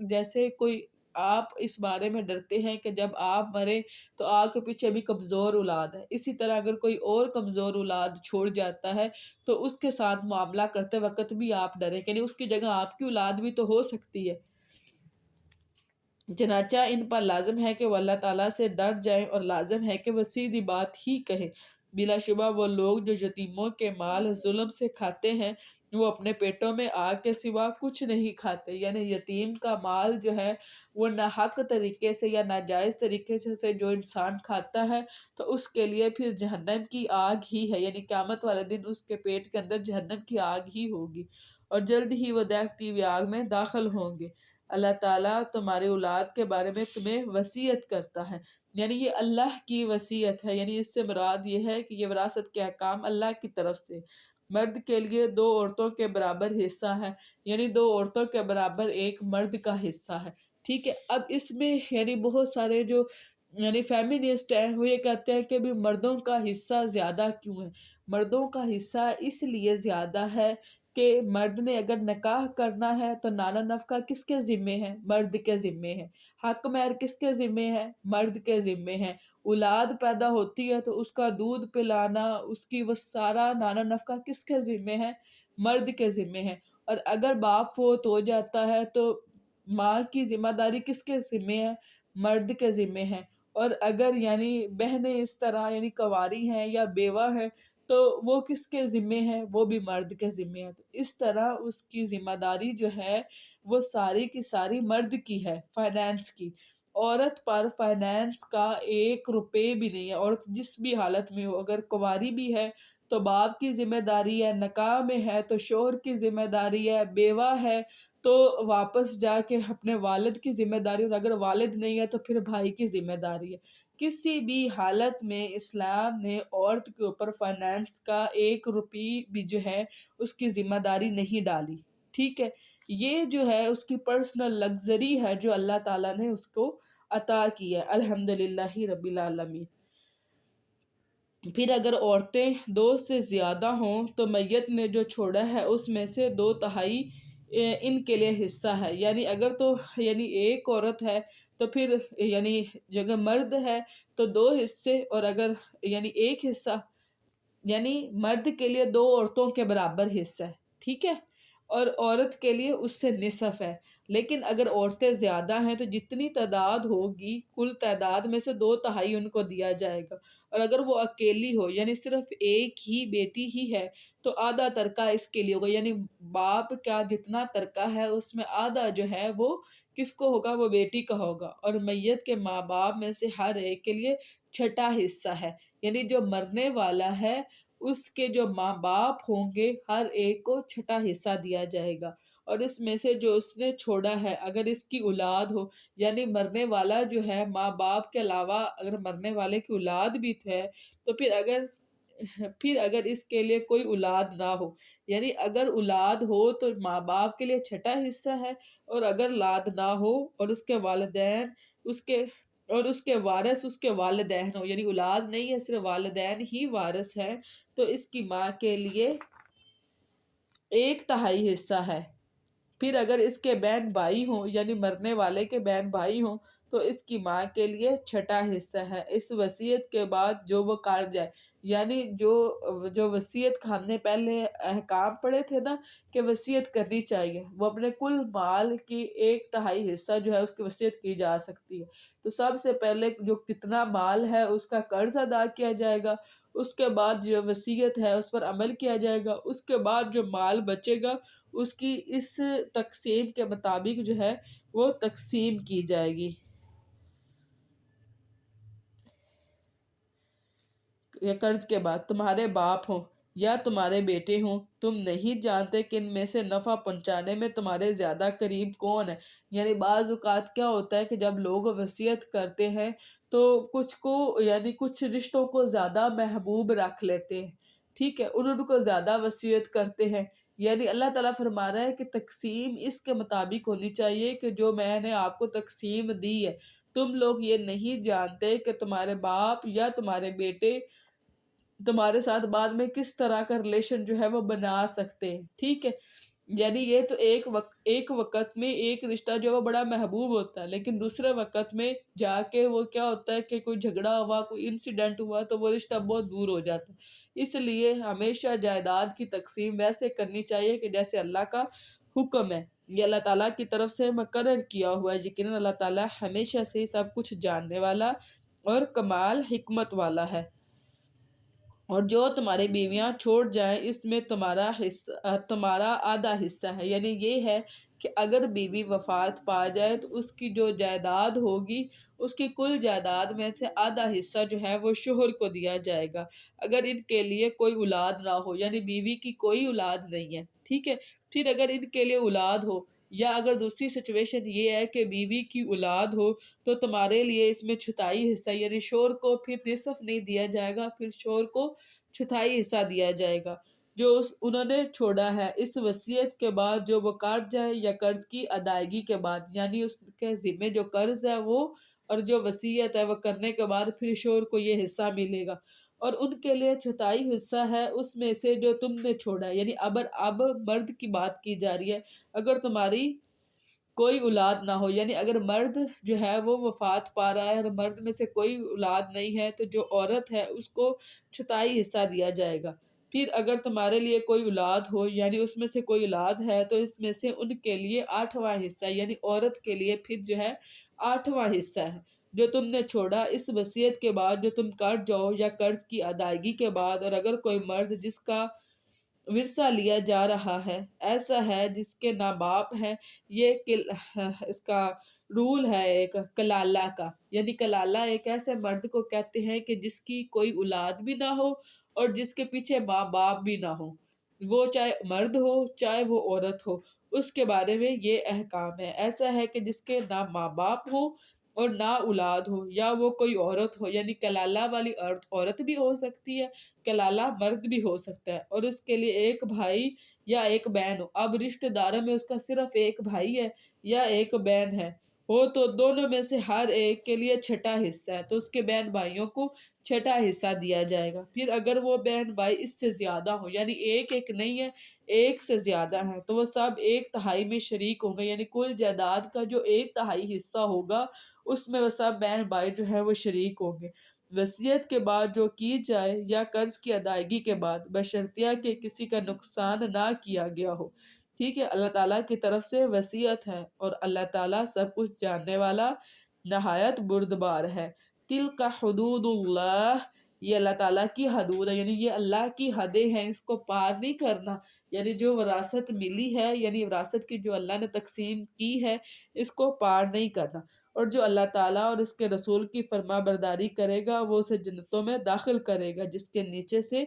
جیسے کوئی آپ اس بارے میں ڈرتے ہیں کہ جب آپ مرے تو آپ کے پیچھے بھی کمزور اولاد ہے، اسی طرح اگر کوئی اور کمزور اولاد چھوڑ جاتا ہے تو اس کے ساتھ معاملہ کرتے وقت بھی آپ ڈریں، یعنی اس کی جگہ آپ کی اولاد بھی تو ہو سکتی ہے. چنانچہ ان پر لازم ہے کہ وہ اللہ تعالیٰ سے ڈر جائیں اور لازم ہے کہ وہ سیدھی بات ہی کہیں. بلا شبہ وہ لوگ جو یتیموں کے مال ظلم سے کھاتے ہیں وہ اپنے پیٹوں میں آگ کے سوا کچھ نہیں کھاتے. یعنی یتیم کا مال جو ہے وہ ناحق طریقے سے یا ناجائز طریقے سے جو انسان کھاتا ہے تو اس کے لیے پھر جہنم کی آگ ہی ہے. یعنی قیامت والے دن اس کے پیٹ کے اندر جہنم کی آگ ہی ہوگی اور جلد ہی وہ دیکھتی ہوئی آگ میں داخل ہوں گے. اللہ تعالیٰ تمہاری اولاد کے بارے میں تمہیں وصیت کرتا ہے، یعنی یہ اللہ کی وصیت ہے. یعنی اس سے مراد یہ ہے کہ یہ وراثت کے احکام اللہ کی طرف سے. مرد کے لیے 2 عورتوں کے برابر حصہ ہے، یعنی 2 عورتوں کے برابر ایک مرد کا حصہ ہے. ٹھیک ہے، اب اس میں یعنی بہت سارے جو فیمنسٹ ہیں وہ یہ کہتے ہیں کہ بھی مردوں کا حصہ زیادہ کیوں ہے. مردوں کا حصہ اس لیے زیادہ ہے کہ مرد نے اگر نکاح کرنا ہے تو نانا نفقہ کس کے ذمے ہے؟ مرد کے ذمے ہے. حق مہر کس کے ذمے ہے؟ مرد کے ذمے ہے. اولاد پیدا ہوتی ہے تو اس کا دودھ پلانا، اس کی وہ سارا نانا نفقہ کس کے ذمے ہے؟ مرد کے ذمے ہے. اور اگر باپ فوت ہو جاتا ہے تو ماں کی ذمہ داری کس کے ذمے ہے؟ مرد کے ذمے ہے. اور اگر یعنی بہنیں اس طرح یعنی کنواری ہیں یا بیوہ ہیں تو وہ کس کے ذمے ہے؟ وہ بھی مرد کے ذمے ہے. تو اس طرح اس کی ذمہ داری جو ہے وہ ساری کی ساری مرد کی ہے، فائنانس کی. عورت پر فائنانس کا 1 روپے بھی نہیں ہے۔ عورت جس بھی حالت میں ہو، اگر کنواری بھی ہے تو باپ کی ذمہ داری ہے، نکاح میں ہے تو شوہر کی ذمہ داری ہے، بیوہ ہے تو واپس جا کے اپنے والد کی ذمہ داری، اور اگر والد نہیں ہے تو پھر بھائی کی ذمہ داری ہے۔ کسی بھی حالت میں اسلام نے عورت کے اوپر فائنانس کا 1 روپی بھی جو ہے اس کی ذمہ داری نہیں ڈالی، ٹھیک ہے۔ یہ جو ہے اس کی پرسنل لگژری ہے جو اللہ تعالیٰ نے اس کو عطا کی ہے، الحمدللہ رب العالمین۔ پھر اگر عورتیں 2 سے زیادہ ہوں تو میت نے جو چھوڑا ہے اس میں سے 2/3 ان کے لیے حصہ ہے، یعنی اگر تو یعنی ایک عورت ہے تو پھر یعنی اگر مرد ہے تو 2 حصے، اور اگر یعنی ایک حصہ، یعنی مرد کے لیے 2 عورتوں کے برابر حصہ ہے، ٹھیک ہے، اور عورت کے لیے اس سے نصف ہے۔ لیکن اگر عورتیں زیادہ ہیں تو جتنی تعداد ہوگی کل تعداد میں سے 2/3 ان کو دیا جائے گا، اور اگر وہ اکیلی ہو یعنی صرف ایک ہی بیٹی ہی ہے تو آدھا ترکہ اس کے لیے ہوگا، یعنی باپ کا جتنا ترکہ ہے اس میں آدھا جو ہے وہ کس کو ہوگا، وہ بیٹی کا ہوگا، اور میت کے ماں باپ میں سے ہر ایک کے لیے چھٹا حصہ ہے، یعنی جو مرنے والا ہے اس کے جو ماں باپ ہوں گے ہر ایک کو چھٹا حصہ دیا جائے گا، اور اس میں سے جو اس نے چھوڑا ہے اگر اس کی اولاد ہو، یعنی مرنے والا جو ہے ماں باپ کے علاوہ اگر مرنے والے کی اولاد بھی ہے تو پھر اگر اس کے لیے کوئی اولاد نہ ہو، یعنی اگر اولاد ہو تو ماں باپ کے لیے چھٹا حصہ ہے، اور اگر اولاد نہ ہو اور اس کے والدین اس کے وارث اس کے والدین ہو، یعنی اولاد نہیں ہے صرف والدین ہی وارث ہیں، تو اس کی ماں کے لیے 1/3 حصہ ہے۔ پھر اگر اس کے بہن بھائی ہوں یعنی مرنے والے کے بہن بھائی ہوں تو اس کی ماں کے لیے چھٹا حصہ ہے۔ اس وصیت کے بعد جو وہ کر جائے، یعنی جو وصیت کا ہم نے پہلے احکام پڑھے تھے نا کہ وصیت کرنی چاہیے، وہ اپنے کل مال کی 1/3 حصہ جو ہے اس کی وصیت کی جا سکتی ہے۔ تو سب سے پہلے جو کتنا مال ہے اس کا قرض ادا کیا جائے گا، اس کے بعد جو وصیت ہے اس پر عمل کیا جائے گا، اس کے بعد جو مال بچے گا اس کی اس تقسیم کے مطابق جو ہے وہ تقسیم کی جائے گی۔ یا قرض کے بعد تمہارے باپ ہوں یا تمہارے بیٹے ہوں، تم نہیں جانتے کہ ان میں سے نفع پہنچانے میں تمہارے زیادہ قریب کون ہے، یعنی بعض اوقات کیا ہوتا ہے کہ جب لوگ وصیت کرتے ہیں تو کچھ رشتوں کو زیادہ محبوب رکھ لیتے ہیں، ٹھیک ہے، ان کو زیادہ وصیت کرتے ہیں، یعنی اللہ تعالیٰ فرما رہا ہے کہ تقسیم اس کے مطابق ہونی چاہیے کہ جو میں نے آپ کو تقسیم دی ہے، تم لوگ یہ نہیں جانتے کہ تمہارے باپ یا تمہارے بیٹے تمہارے ساتھ بعد میں کس طرح کا ریلیشن جو ہے وہ بنا سکتے ہیں، ٹھیک ہے، یعنی یہ تو ایک وقت میں ایک رشتہ جو ہے وہ بڑا محبوب ہوتا ہے، لیکن دوسرے وقت میں جا کے وہ کیا ہوتا ہے کہ کوئی جھگڑا ہوا، کوئی انسیڈنٹ ہوا تو وہ رشتہ بہت دور ہو جاتا ہے۔ اس لیے ہمیشہ جائیداد کی تقسیم ویسے کرنی چاہیے کہ جیسے اللہ کا حکم ہے، یہ اللہ تعالیٰ کی طرف سے مقرر کیا ہوا ہے، یقیناً اللہ تعالیٰ ہمیشہ سے سب کچھ جاننے والا اور کمال حکمت والا ہے۔ اور جو تمہاری بیویاں چھوڑ جائیں اس میں تمہارا آدھا حصہ ہے، یعنی یہ ہے کہ اگر بیوی وفات پا جائے تو اس کی جو جائیداد ہوگی اس کی کل جائیداد میں سے آدھا حصہ جو ہے وہ شوہر کو دیا جائے گا، اگر ان کے لیے کوئی اولاد نہ ہو، یعنی بیوی کی کوئی اولاد نہیں ہے، ٹھیک ہے۔ پھر اگر ان کے لیے اولاد ہو، یا اگر دوسری سچویشن یہ ہے کہ بیوی کی اولاد ہو تو تمہارے لیے اس میں چوتھائی حصہ، یعنی شوہر کو پھر نصف نہیں دیا جائے گا، پھر شوہر کو چوتھائی حصہ دیا جائے گا جو انہوں نے چھوڑا ہے اس وصیت کے بعد، جو وہ کاٹ جائے یا قرض کی ادائیگی کے بعد، یعنی اس کے ذمے جو قرض ہے وہ اور جو وصیت ہے وہ کرنے کے بعد پھر شوہر کو یہ حصہ ملے گا، اور ان کے لیے چوتھائی حصہ ہے اس میں سے جو تم نے چھوڑا ہے، یعنی اب مرد کی بات کی جا رہی ہے، اگر تمہاری کوئی اولاد نہ ہو، یعنی اگر مرد جو ہے وہ وفات پا رہا ہے اور مرد میں سے کوئی اولاد نہیں ہے تو جو عورت ہے اس کو چوتھائی حصہ دیا جائے گا۔ پھر اگر تمہارے لیے کوئی اولاد ہو یعنی اس میں سے کوئی اولاد ہے تو اس میں سے ان کے لیے 8واں حصہ، یعنی عورت کے لیے پھر جو ہے 8واں حصہ ہے جو تم نے چھوڑا اس وصیت کے بعد، جو تم کٹ جاؤ یا قرض کی ادائیگی کے بعد، اور اگر کوئی مرد جس کا ورثہ لیا جا رہا ہے ایسا ہے جس کے نہ باپ ہیں، یہ اس کا رول ہے ایک کلالہ کا، یعنی کلالہ ایک ایسے مرد کو کہتے ہیں کہ جس کی کوئی اولاد بھی نہ ہو اور جس کے پیچھے ماں باپ بھی نہ ہو، وہ چاہے مرد ہو چاہے وہ عورت ہو، اس کے بارے میں یہ احکام ہے۔ ایسا ہے کہ جس کے نہ ماں باپ ہو اور نہ اولاد ہو، یا وہ کوئی عورت ہو، یعنی کلالہ والی عورت بھی ہو سکتی ہے، کلالہ مرد بھی ہو سکتا ہے، اور اس کے لیے ایک بھائی یا ایک بہن ہو۔ اب رشتہ داروں میں اس کا صرف ایک بھائی ہے یا ایک بہن ہے ہو تو دونوں میں سے ہر ایک کے لیے چھٹا حصہ ہے، تو اس کے بہن بھائیوں کو چھٹا حصہ دیا جائے گا۔ پھر اگر وہ بہن بھائی اس سے زیادہ ہو، یعنی ایک ایک نہیں ہے، ایک سے زیادہ ہیں، تو وہ سب ایک تہائی میں شریک ہوں گے، یعنی کل جائیداد کا جو ایک تہائی حصہ ہوگا اس میں وہ سب بہن بھائی جو ہے وہ شریک ہوں گے۔ وصیت کے بعد جو کی جائے یا قرض کی ادائیگی کے بعد، بشرطیہ کہ کسی کا نقصان نہ کیا گیا ہو۔ ٹھیک ہے، اللہ تعالیٰ کی طرف سے وصیت ہے، اور اللہ تعالیٰ سب کچھ جاننے والا نہایت بردبار ہے۔ تلک حدود اللہ، یہ اللہ تعالیٰ کی حدود ہے، یعنی یہ اللہ کی حدیں ہیں، اس کو پار نہیں کرنا۔ یعنی جو وراثت ملی ہے، یعنی وراثت کی جو اللہ نے تقسیم کی ہے، اس کو پار نہیں کرنا۔ اور جو اللہ تعالیٰ اور اس کے رسول کی فرما برداری کرے گا وہ اسے جنتوں میں داخل کرے گا، جس کے نیچے سے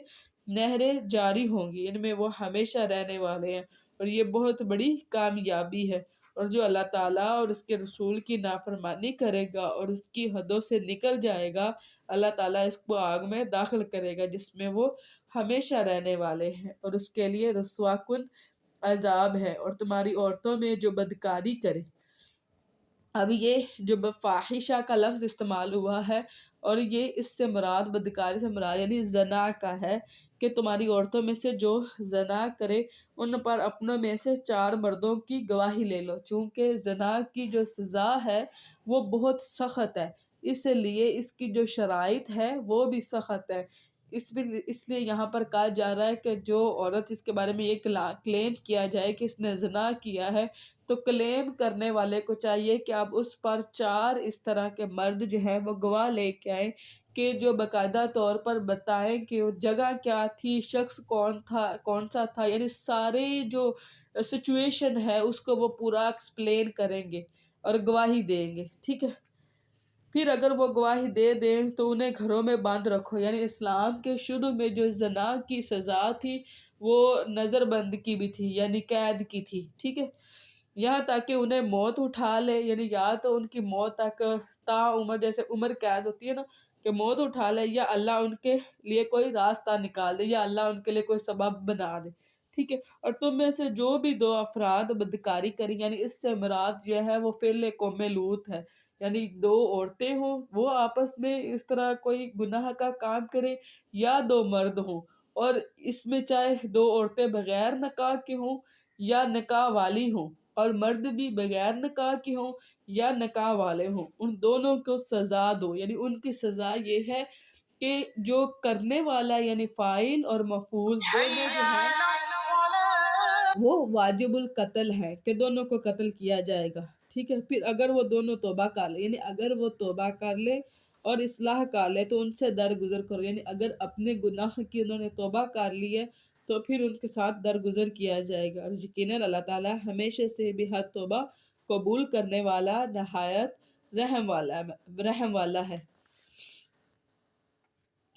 نہریں جاری ہوں گی، ان میں وہ ہمیشہ رہنے والے ہیں، اور یہ بہت بڑی کامیابی ہے۔ اور جو اللہ تعالیٰ اور اس کے رسول کی نافرمانی کرے گا اور اس کی حدوں سے نکل جائے گا، اللہ تعالیٰ اس کو آگ میں داخل کرے گا جس میں وہ ہمیشہ رہنے والے ہیں، اور اس کے لیے رسوا کن عذاب ہے۔ اور تمہاری عورتوں میں جو بدکاری کرے، اب یہ جو فاحشہ کا لفظ استعمال ہوا ہے، اور یہ اس سے مراد بدکاری سے مراد یعنی زنا کا ہے، کہ تمہاری عورتوں میں سے جو زنا کرے ان پر اپنوں میں سے 4 مردوں کی گواہی لے لو، چونکہ زنا کی جو سزا ہے وہ بہت سخت ہے، اس لیے اس کی جو شرائط ہے وہ بھی سخت ہے۔ اس لیے یہاں پر کہا جا رہا ہے کہ جو عورت اس کے بارے میں یہ کلیم کیا جائے کہ اس نے زنا کیا ہے، تو کلیم کرنے والے کو چاہیے کہ اب اس پر 4 اس طرح کے مرد جو ہیں وہ گواہ لے کے آئیں، کہ جو باقاعدہ طور پر بتائیں کہ وہ جگہ کیا تھی، شخص کون سا تھا، یعنی سارے جو سچویشن ہے اس کو وہ پورا ایکسپلین کریں گے اور گواہی دیں گے۔ ٹھیک ہے، پھر اگر وہ گواہی دے دیں تو انہیں گھروں میں بند رکھو، یعنی اسلام کے شروع میں جو زنا کی سزا تھی وہ نظر بند کی بھی تھی، یعنی قید کی تھی۔ ٹھیک ہے، یہاں تک کہ انہیں موت اٹھا لے، یعنی یا تو ان کی موت تک تا عمر، جیسے عمر قید ہوتی ہے نا، کہ موت اٹھا لے، یا اللہ ان کے لیے کوئی راستہ نکال دے، یا اللہ ان کے لیے کوئی سبب بنا دے۔ ٹھیک ہے، اور تم میں سے جو بھی 2 افراد بدکاری کریں، یعنی اس سے مراد جو ہے وہ فعل قوم لوط ہے، یعنی 2 عورتیں ہوں وہ آپس میں اس طرح کوئی گناہ کا کام کریں، یا 2 مرد ہوں، اور اس میں چاہے 2 عورتیں بغیر نکاح کی ہوں یا نکاح والی ہوں، اور مرد بھی بغیر نکاح کی ہوں یا نکاح والے ہوں، ان دونوں کو سزا دو، یعنی ان کی سزا یہ ہے کہ جو کرنے والا یعنی فاعل اور مفعول دونوں جو ہیں وہ واجب القتل ہے، کہ دونوں کو قتل کیا جائے گا۔ ٹھیک ہے، پھر اگر وہ دونوں توبہ کر لیں، یعنی اگر وہ توبہ کر لیں اور اصلاح کر لیں تو ان سے درگزر کرو، یعنی اگر اپنے گناہ کی انہوں نے توبہ کر لی ہے تو پھر ان کے ساتھ درگزر کیا جائے گا، اور یقیناً اللہ تعالیٰ ہمیشہ سے بے حد توبہ قبول کرنے والا نہایت رحم والا ہے۔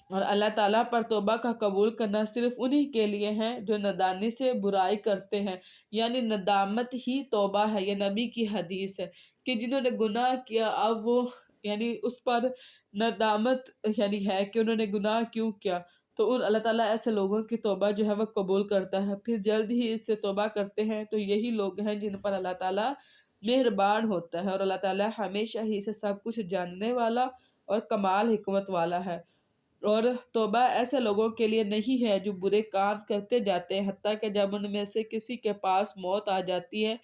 اور اللہ تعالیٰ پر توبہ کا قبول کرنا صرف انہی کے لیے ہے جو ندانی سے برائی کرتے ہیں، یعنی ندامت ہی توبہ ہے۔ یہ نبی کی حدیث ہے کہ جنہوں نے گناہ کیا اب وہ یعنی اس پر ندامت یعنی ہے کہ انہوں نے گناہ کیوں کیا، تو اللہ تعالیٰ ایسے لوگوں کی توبہ جو ہے وہ قبول کرتا ہے، پھر جلد ہی اس سے توبہ کرتے ہیں، تو یہی لوگ ہیں جن پر اللہ تعالیٰ مہربان ہوتا ہے، اور اللہ تعالیٰ ہمیشہ ہی سے سب کچھ جاننے والا اور کمال حکمت والا ہے۔ اور توبہ ایسے لوگوں کے لیے نہیں ہے جو برے کام کرتے جاتے ہیں، حتیٰ کہ جب ان میں سے کسی کے پاس موت آ جاتی ہے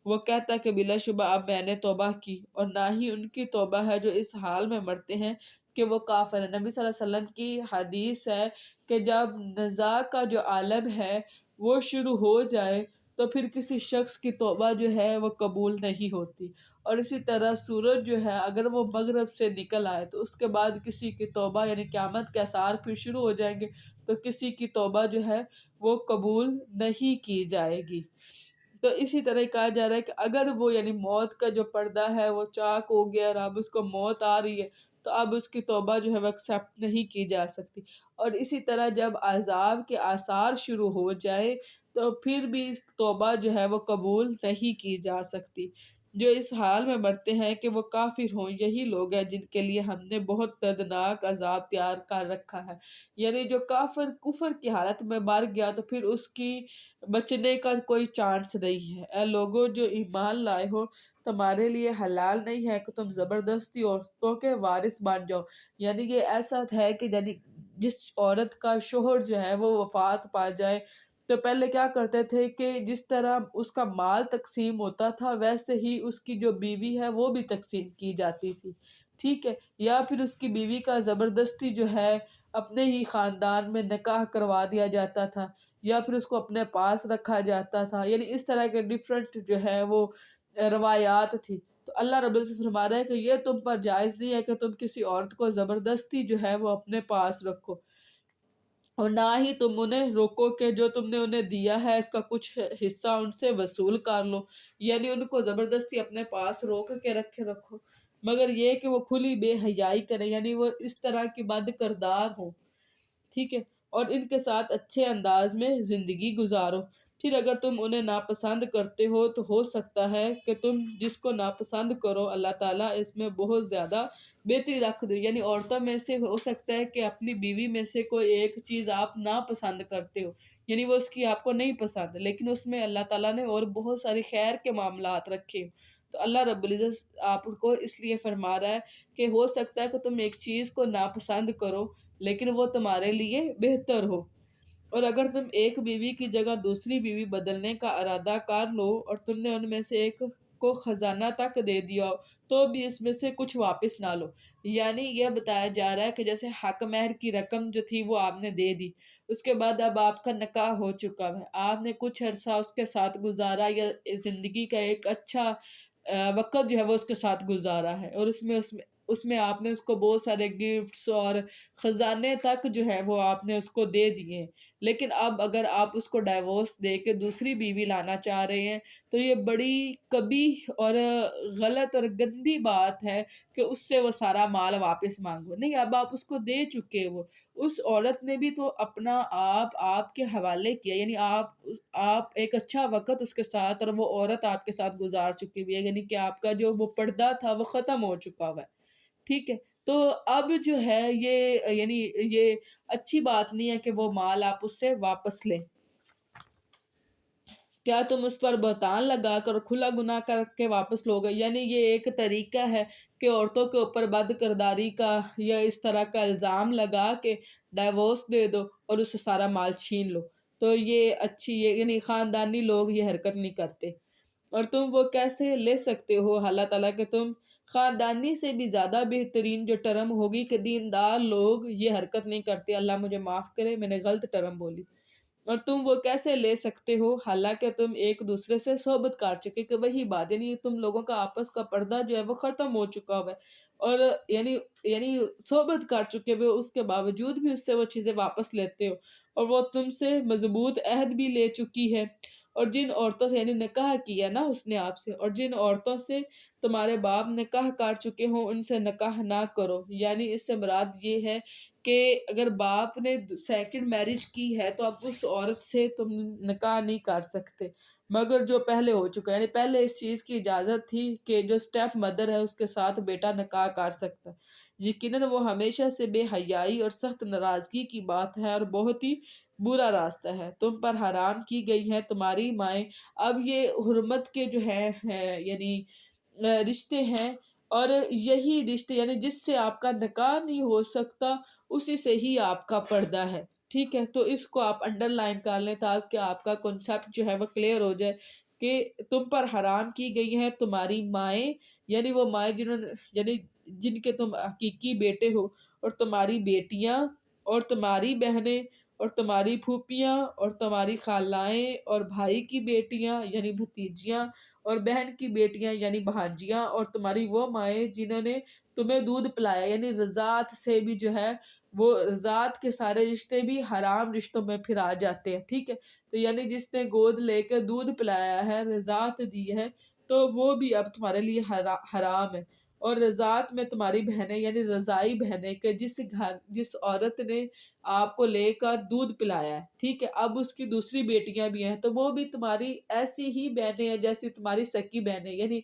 وہ کہتا ہے کہ بلا شبہ اب میں نے توبہ کی، اور نہ ہی ان کی توبہ ہے جو اس حال میں مرتے ہیں کہ وہ کافر ہے۔ نبی صلی اللہ علیہ وسلم کی حدیث ہے کہ جب نزاع کا جو عالم ہے وہ شروع ہو جائے تو پھر کسی شخص کی توبہ جو ہے وہ قبول نہیں ہوتی، اور اسی طرح سورج جو ہے اگر وہ مغرب سے نکل آئے تو اس کے بعد کسی کی توبہ یعنی قیامت کے آثار پھر شروع ہو جائیں گے تو کسی کی توبہ جو ہے وہ قبول نہیں کی جائے گی۔ تو اسی طرح کہا جا رہا ہے کہ اگر وہ یعنی موت کا جو پردہ ہے وہ چاک ہو گیا اور اب اس کو موت آ رہی ہے تو اب اس کی توبہ جو ہے وہ ایکسیپٹ نہیں کی جا سکتی. اور اسی طرح جب عذاب کے آثار شروع ہو جائے تو پھر بھی توبہ جو ہے وہ قبول نہیں کی جا سکتی. جو اس حال میں مرتے ہیں کہ وہ کافر ہوں، یہی لوگ ہیں جن کے لیے ہم نے بہت دردناک عذاب تیار کر رکھا ہے. یعنی جو کافر کفر کی حالت میں مر گیا تو پھر اس کی بچنے کا کوئی چانس نہیں ہے. اے لوگوں جو ایمان لائے ہو، تمہارے لیے حلال نہیں ہے کہ تم زبردستی عورتوں کے وارث بن جاؤ. یعنی یہ ایسا ہے کہ یعنی جس عورت کا شوہر جو ہے وہ وفات پا جائے تو پہلے کیا کرتے تھے کہ جس طرح اس کا مال تقسیم ہوتا تھا ویسے ہی اس کی جو بیوی ہے وہ بھی تقسیم کی جاتی تھی. ٹھیک ہے، یا پھر اس کی بیوی کا زبردستی جو ہے اپنے ہی خاندان میں نکاح کروا دیا جاتا تھا یا پھر اس کو اپنے پاس رکھا جاتا تھا. یعنی اس طرح کے ڈفرینٹ جو ہے وہ روایات تھی. تو اللہ رب العزت فرما رہا ہے کہ یہ تم پر جائز نہیں ہے کہ تم کسی عورت کو زبردستی جو ہے وہ اپنے پاس رکھو، اور نہ ہی تم انہیں روکو کہ جو تم نے انہیں دیا ہے اس کا کچھ حصہ ان سے وصول کر لو. یعنی ان کو زبردستی اپنے پاس روک کے رکھے رکھو، مگر یہ کہ وہ کھلی بے حیائی کریں، یعنی وہ اس طرح کی بد کردار ہوں. ٹھیک ہے، اور ان کے ساتھ اچھے انداز میں زندگی گزارو. پھر اگر تم انہیں ناپسند کرتے ہو تو ہو سکتا ہے کہ تم جس کو ناپسند کرو اللہ تعالیٰ اس میں بہت زیادہ بہتری رکھ دو. یعنی عورتوں میں سے ہو سکتا ہے کہ اپنی بیوی میں سے کوئی ایک چیز آپ ناپسند کرتے ہو، یعنی وہ اس کی آپ کو نہیں پسند، لیکن اس میں اللہ تعالیٰ نے اور بہت ساری خیر کے معاملات رکھے. تو اللہ رب العزت آپ کو اس لیے فرما رہا ہے کہ ہو سکتا ہے کہ تم ایک چیز کو ناپسند کرو لیکن وہ تمہارے لیے بہتر ہو. اور اگر تم ایک بیوی کی جگہ دوسری بیوی بدلنے کا ارادہ کر لو اور تم نے ان میں سے ایک کو خزانہ تک دے دیا ہو تو بھی اس میں سے کچھ واپس نہ لو. یعنی یہ بتایا جا رہا ہے کہ جیسے حق مہر کی رقم جو تھی وہ آپ نے دے دی، اس کے بعد اب آپ کا نکاح ہو چکا ہے، آپ نے کچھ عرصہ اس کے ساتھ گزارا یا زندگی کا ایک اچھا وقت جو ہے وہ اس کے ساتھ گزارا ہے، اور اس میں آپ نے اس کو بہت سارے گفٹس اور خزانے تک جو ہے وہ آپ نے اس کو دے دیے. لیکن اب اگر آپ اس کو ڈائیورس دے کے دوسری بیوی لانا چاہ رہے ہیں تو یہ بڑی قبیح اور غلط اور گندی بات ہے کہ اس سے وہ سارا مال واپس مانگو. نہیں، اب آپ اس کو دے چکے. وہ اس عورت نے بھی تو اپنا آپ کے حوالے کیا، یعنی آپ ایک اچھا وقت اس کے ساتھ اور وہ عورت آپ کے ساتھ گزار چکی ہوئی ہے، یعنی کہ آپ کا جو وہ پردہ تھا وہ ختم ہو چکا ہوا ہے. ٹھیک ہے، تو اب جو ہے یہ یعنی یہ اچھی بات نہیں ہے کہ وہ مال آپ اس سے واپس لیں. کیا تم اس پر بہتان لگا کر کھلا گناہ کر کے واپس لو گے؟ یعنی یہ ایک طریقہ ہے کہ عورتوں کے اوپر بد کرداری کا یا اس طرح کا الزام لگا کے ڈائیورس دے دو اور اس سے سارا مال چھین لو. تو یہ یعنی خاندانی لوگ یہ حرکت نہیں کرتے. اور تم وہ کیسے لے سکتے ہو اللہ تعالیٰ کہ تم خاندانی سے بھی زیادہ بہترین جو ٹرم ہوگی کہ دیندار لوگ یہ حرکت نہیں کرتے. اللہ مجھے معاف کرے، میں نے غلط ٹرم بولی. اور تم وہ کیسے لے سکتے ہو حالانکہ تم ایک دوسرے سے صحبت کر چکے. کہ وہی بات، یعنی تم لوگوں کا آپس کا پردہ جو ہے وہ ختم ہو چکا ہوا ہے، اور یعنی صحبت کر چکے ہوئے اس کے باوجود بھی اس سے وہ چیزیں واپس لیتے ہو، اور وہ تم سے مضبوط عہد بھی لے چکی ہے. اور جن عورتوں سے یعنی نکاح کیا نا اس نے آپ سے، اور جن عورتوں سے تمہارے باپ نکاح کر چکے ہوں ان سے نکاح نہ کرو. یعنی اس سے مراد یہ ہے کہ اگر باپ نے سیکنڈ میرج کی ہے تو اب اس عورت سے تم نکاح نہیں کر سکتے، مگر جو پہلے ہو چکا ہے. یعنی پہلے اس چیز کی اجازت تھی کہ جو اسٹیپ مدر ہے اس کے ساتھ بیٹا نکاح کر سکتا ہے. یقیناً وہ ہمیشہ سے بے حیائی اور سخت ناراضگی کی بات ہے اور بہت ہی برا راستہ ہے. تم پر حرام کی گئی ہیں تمہاری مائیں. اب یہ حرمت کے جو یعنی رشتے ہیں، اور یہی رشتے یعنی جس سے آپ کا نکاح نہیں ہو سکتا اسی سے ہی آپ کا پردہ ہے. ٹھیک ہے، تو اس کو آپ انڈر لائن کر لیں تاکہ آپ کا کنسیپٹ جو ہے وہ کلیئر ہو جائے کہ تم پر حرام کی گئی ہیں تمہاری مائیں، یعنی وہ مائیں یعنی جن کے تم حقیقی بیٹے ہو، اور تمہاری بیٹیاں اور تمہاری بہنیں اور تمہاری پھوپھیاں اور تمہاری خالائیں اور بھائی کی بیٹیاں یعنی بھتیجیاں اور بہن کی بیٹیاں یعنی بھانجیاں، اور تمہاری وہ مائیں جنہوں نے تمہیں دودھ پلایا. یعنی رضاعت سے بھی جو ہے وہ ذات کے سارے رشتے بھی حرام رشتوں میں پھر آ جاتے ہیں، ٹھیک ہے۔ تو یعنی جس نے گود لے کے دودھ پلایا ہے، رضاعت دی ہے، تو وہ بھی اب تمہارے لیے حرام ہے۔ اور رضاعت میں تمہاری بہنیں یعنی رضائی بہنیں کہ جس عورت نے آپ کو لے کر دودھ پلایا ہے، ٹھیک ہے، اب اس کی دوسری بیٹیاں بھی ہیں تو وہ بھی تمہاری ایسی ہی بہنیں ہیں جیسی تمہاری سکی بہنیں، یعنی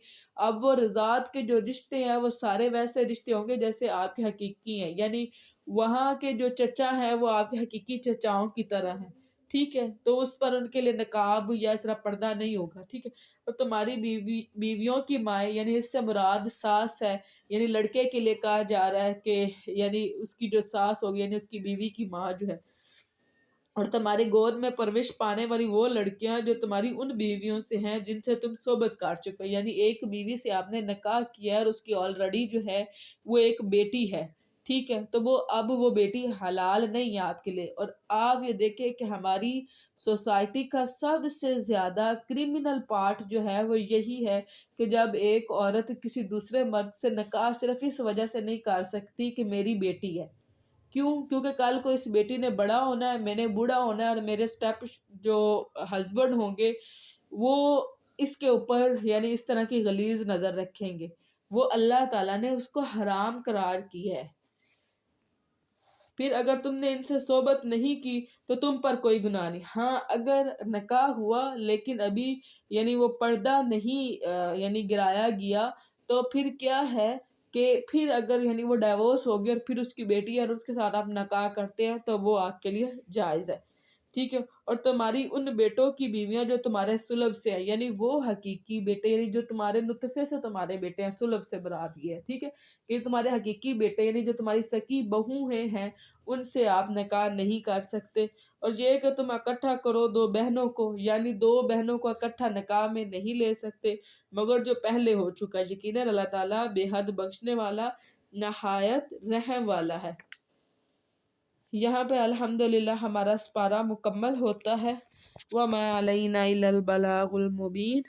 اب وہ رضاعت کے جو رشتے ہیں وہ سارے ویسے رشتے ہوں گے جیسے آپ کے حقیقی ہیں، یعنی وہاں کے جو چچا ہیں وہ آپ کے حقیقی چچاؤں کی طرح ہیں، ٹھیک ہے۔ تو اس پر ان کے لیے نقاب یا اس طرح پردہ نہیں ہوگا، ٹھیک ہے۔ اور تمہاری بیویوں کی مائیں یعنی اس سے مراد ساس ہے، یعنی لڑکے کے لیے کہا جا رہا ہے کہ یعنی اس کی جو ساس ہوگی یعنی اس کی بیوی کی ماں جو ہے، اور تمہاری گود میں پرورش پانے والی وہ لڑکیاں جو تمہاری ان بیویوں سے ہیں جن سے تم صحبت کاٹ چکے ہو، یعنی ایک بیوی سے آپ نے نکاح کیا ہے اور اس کی آلریڈی جو ہے وہ ایک بیٹی ہے، ٹھیک ہے، تو وہ بیٹی حلال نہیں ہے آپ کے لیے۔ اور آپ یہ دیکھیں کہ ہماری سوسائٹی کا سب سے زیادہ کرمنل پارٹ جو ہے وہ یہی ہے کہ جب ایک عورت کسی دوسرے مرد سے نکاح صرف اس وجہ سے نہیں کر سکتی کہ میری بیٹی ہے، کیونکہ کل کو اس بیٹی نے بڑا ہونا ہے، میں نے بوڑھا ہونا ہے، اور میرے سٹیپ جو ہسبینڈ ہوں گے وہ اس کے اوپر یعنی اس طرح کی غلیظ نظر رکھیں گے، وہ اللہ تعالیٰ نے اس کو حرام قرار کی ہے۔ پھر اگر تم نے ان سے صحبت نہیں کی تو تم پر کوئی گناہ نہیں، ہاں اگر نکاح ہوا لیکن ابھی یعنی وہ پردہ نہیں یعنی گرایا گیا، تو پھر کیا ہے کہ پھر اگر یعنی وہ ڈیورس ہو گیا اور پھر اس کی بیٹی ہے اور اس کے ساتھ آپ نکاح کرتے ہیں تو وہ آپ کے لیے جائز ہے، ٹھیک ہے۔ اور تمہاری ان بیٹوں کی بیویاں جو تمہارے صلب سے ہیں، یعنی وہ حقیقی بیٹے یعنی جو تمہارے نطفے سے تمہارے بیٹے ہیں، صلب سے برات یہ ہے، ٹھیک ہے، کہ تمہارے حقیقی بیٹے یعنی جو تمہاری سکی بہو ہیں ان سے آپ نکاح نہیں کر سکتے۔ اور یہ کہ تم اکٹھا کرو دو بہنوں کو، یعنی دو بہنوں کو اکٹھا نکاح میں نہیں لے سکتے مگر جو پہلے ہو چکا ہے، یقیناً اللہ تعالیٰ بے حد بخشنے والا نہایت رحم والا ہے۔ یہاں پہ الحمدللہ ہمارا سپارہ مکمل ہوتا ہے۔ وَمَا عَلَيْنَا إِلَّا الْبَلَاغُ الْمُبِينُ۔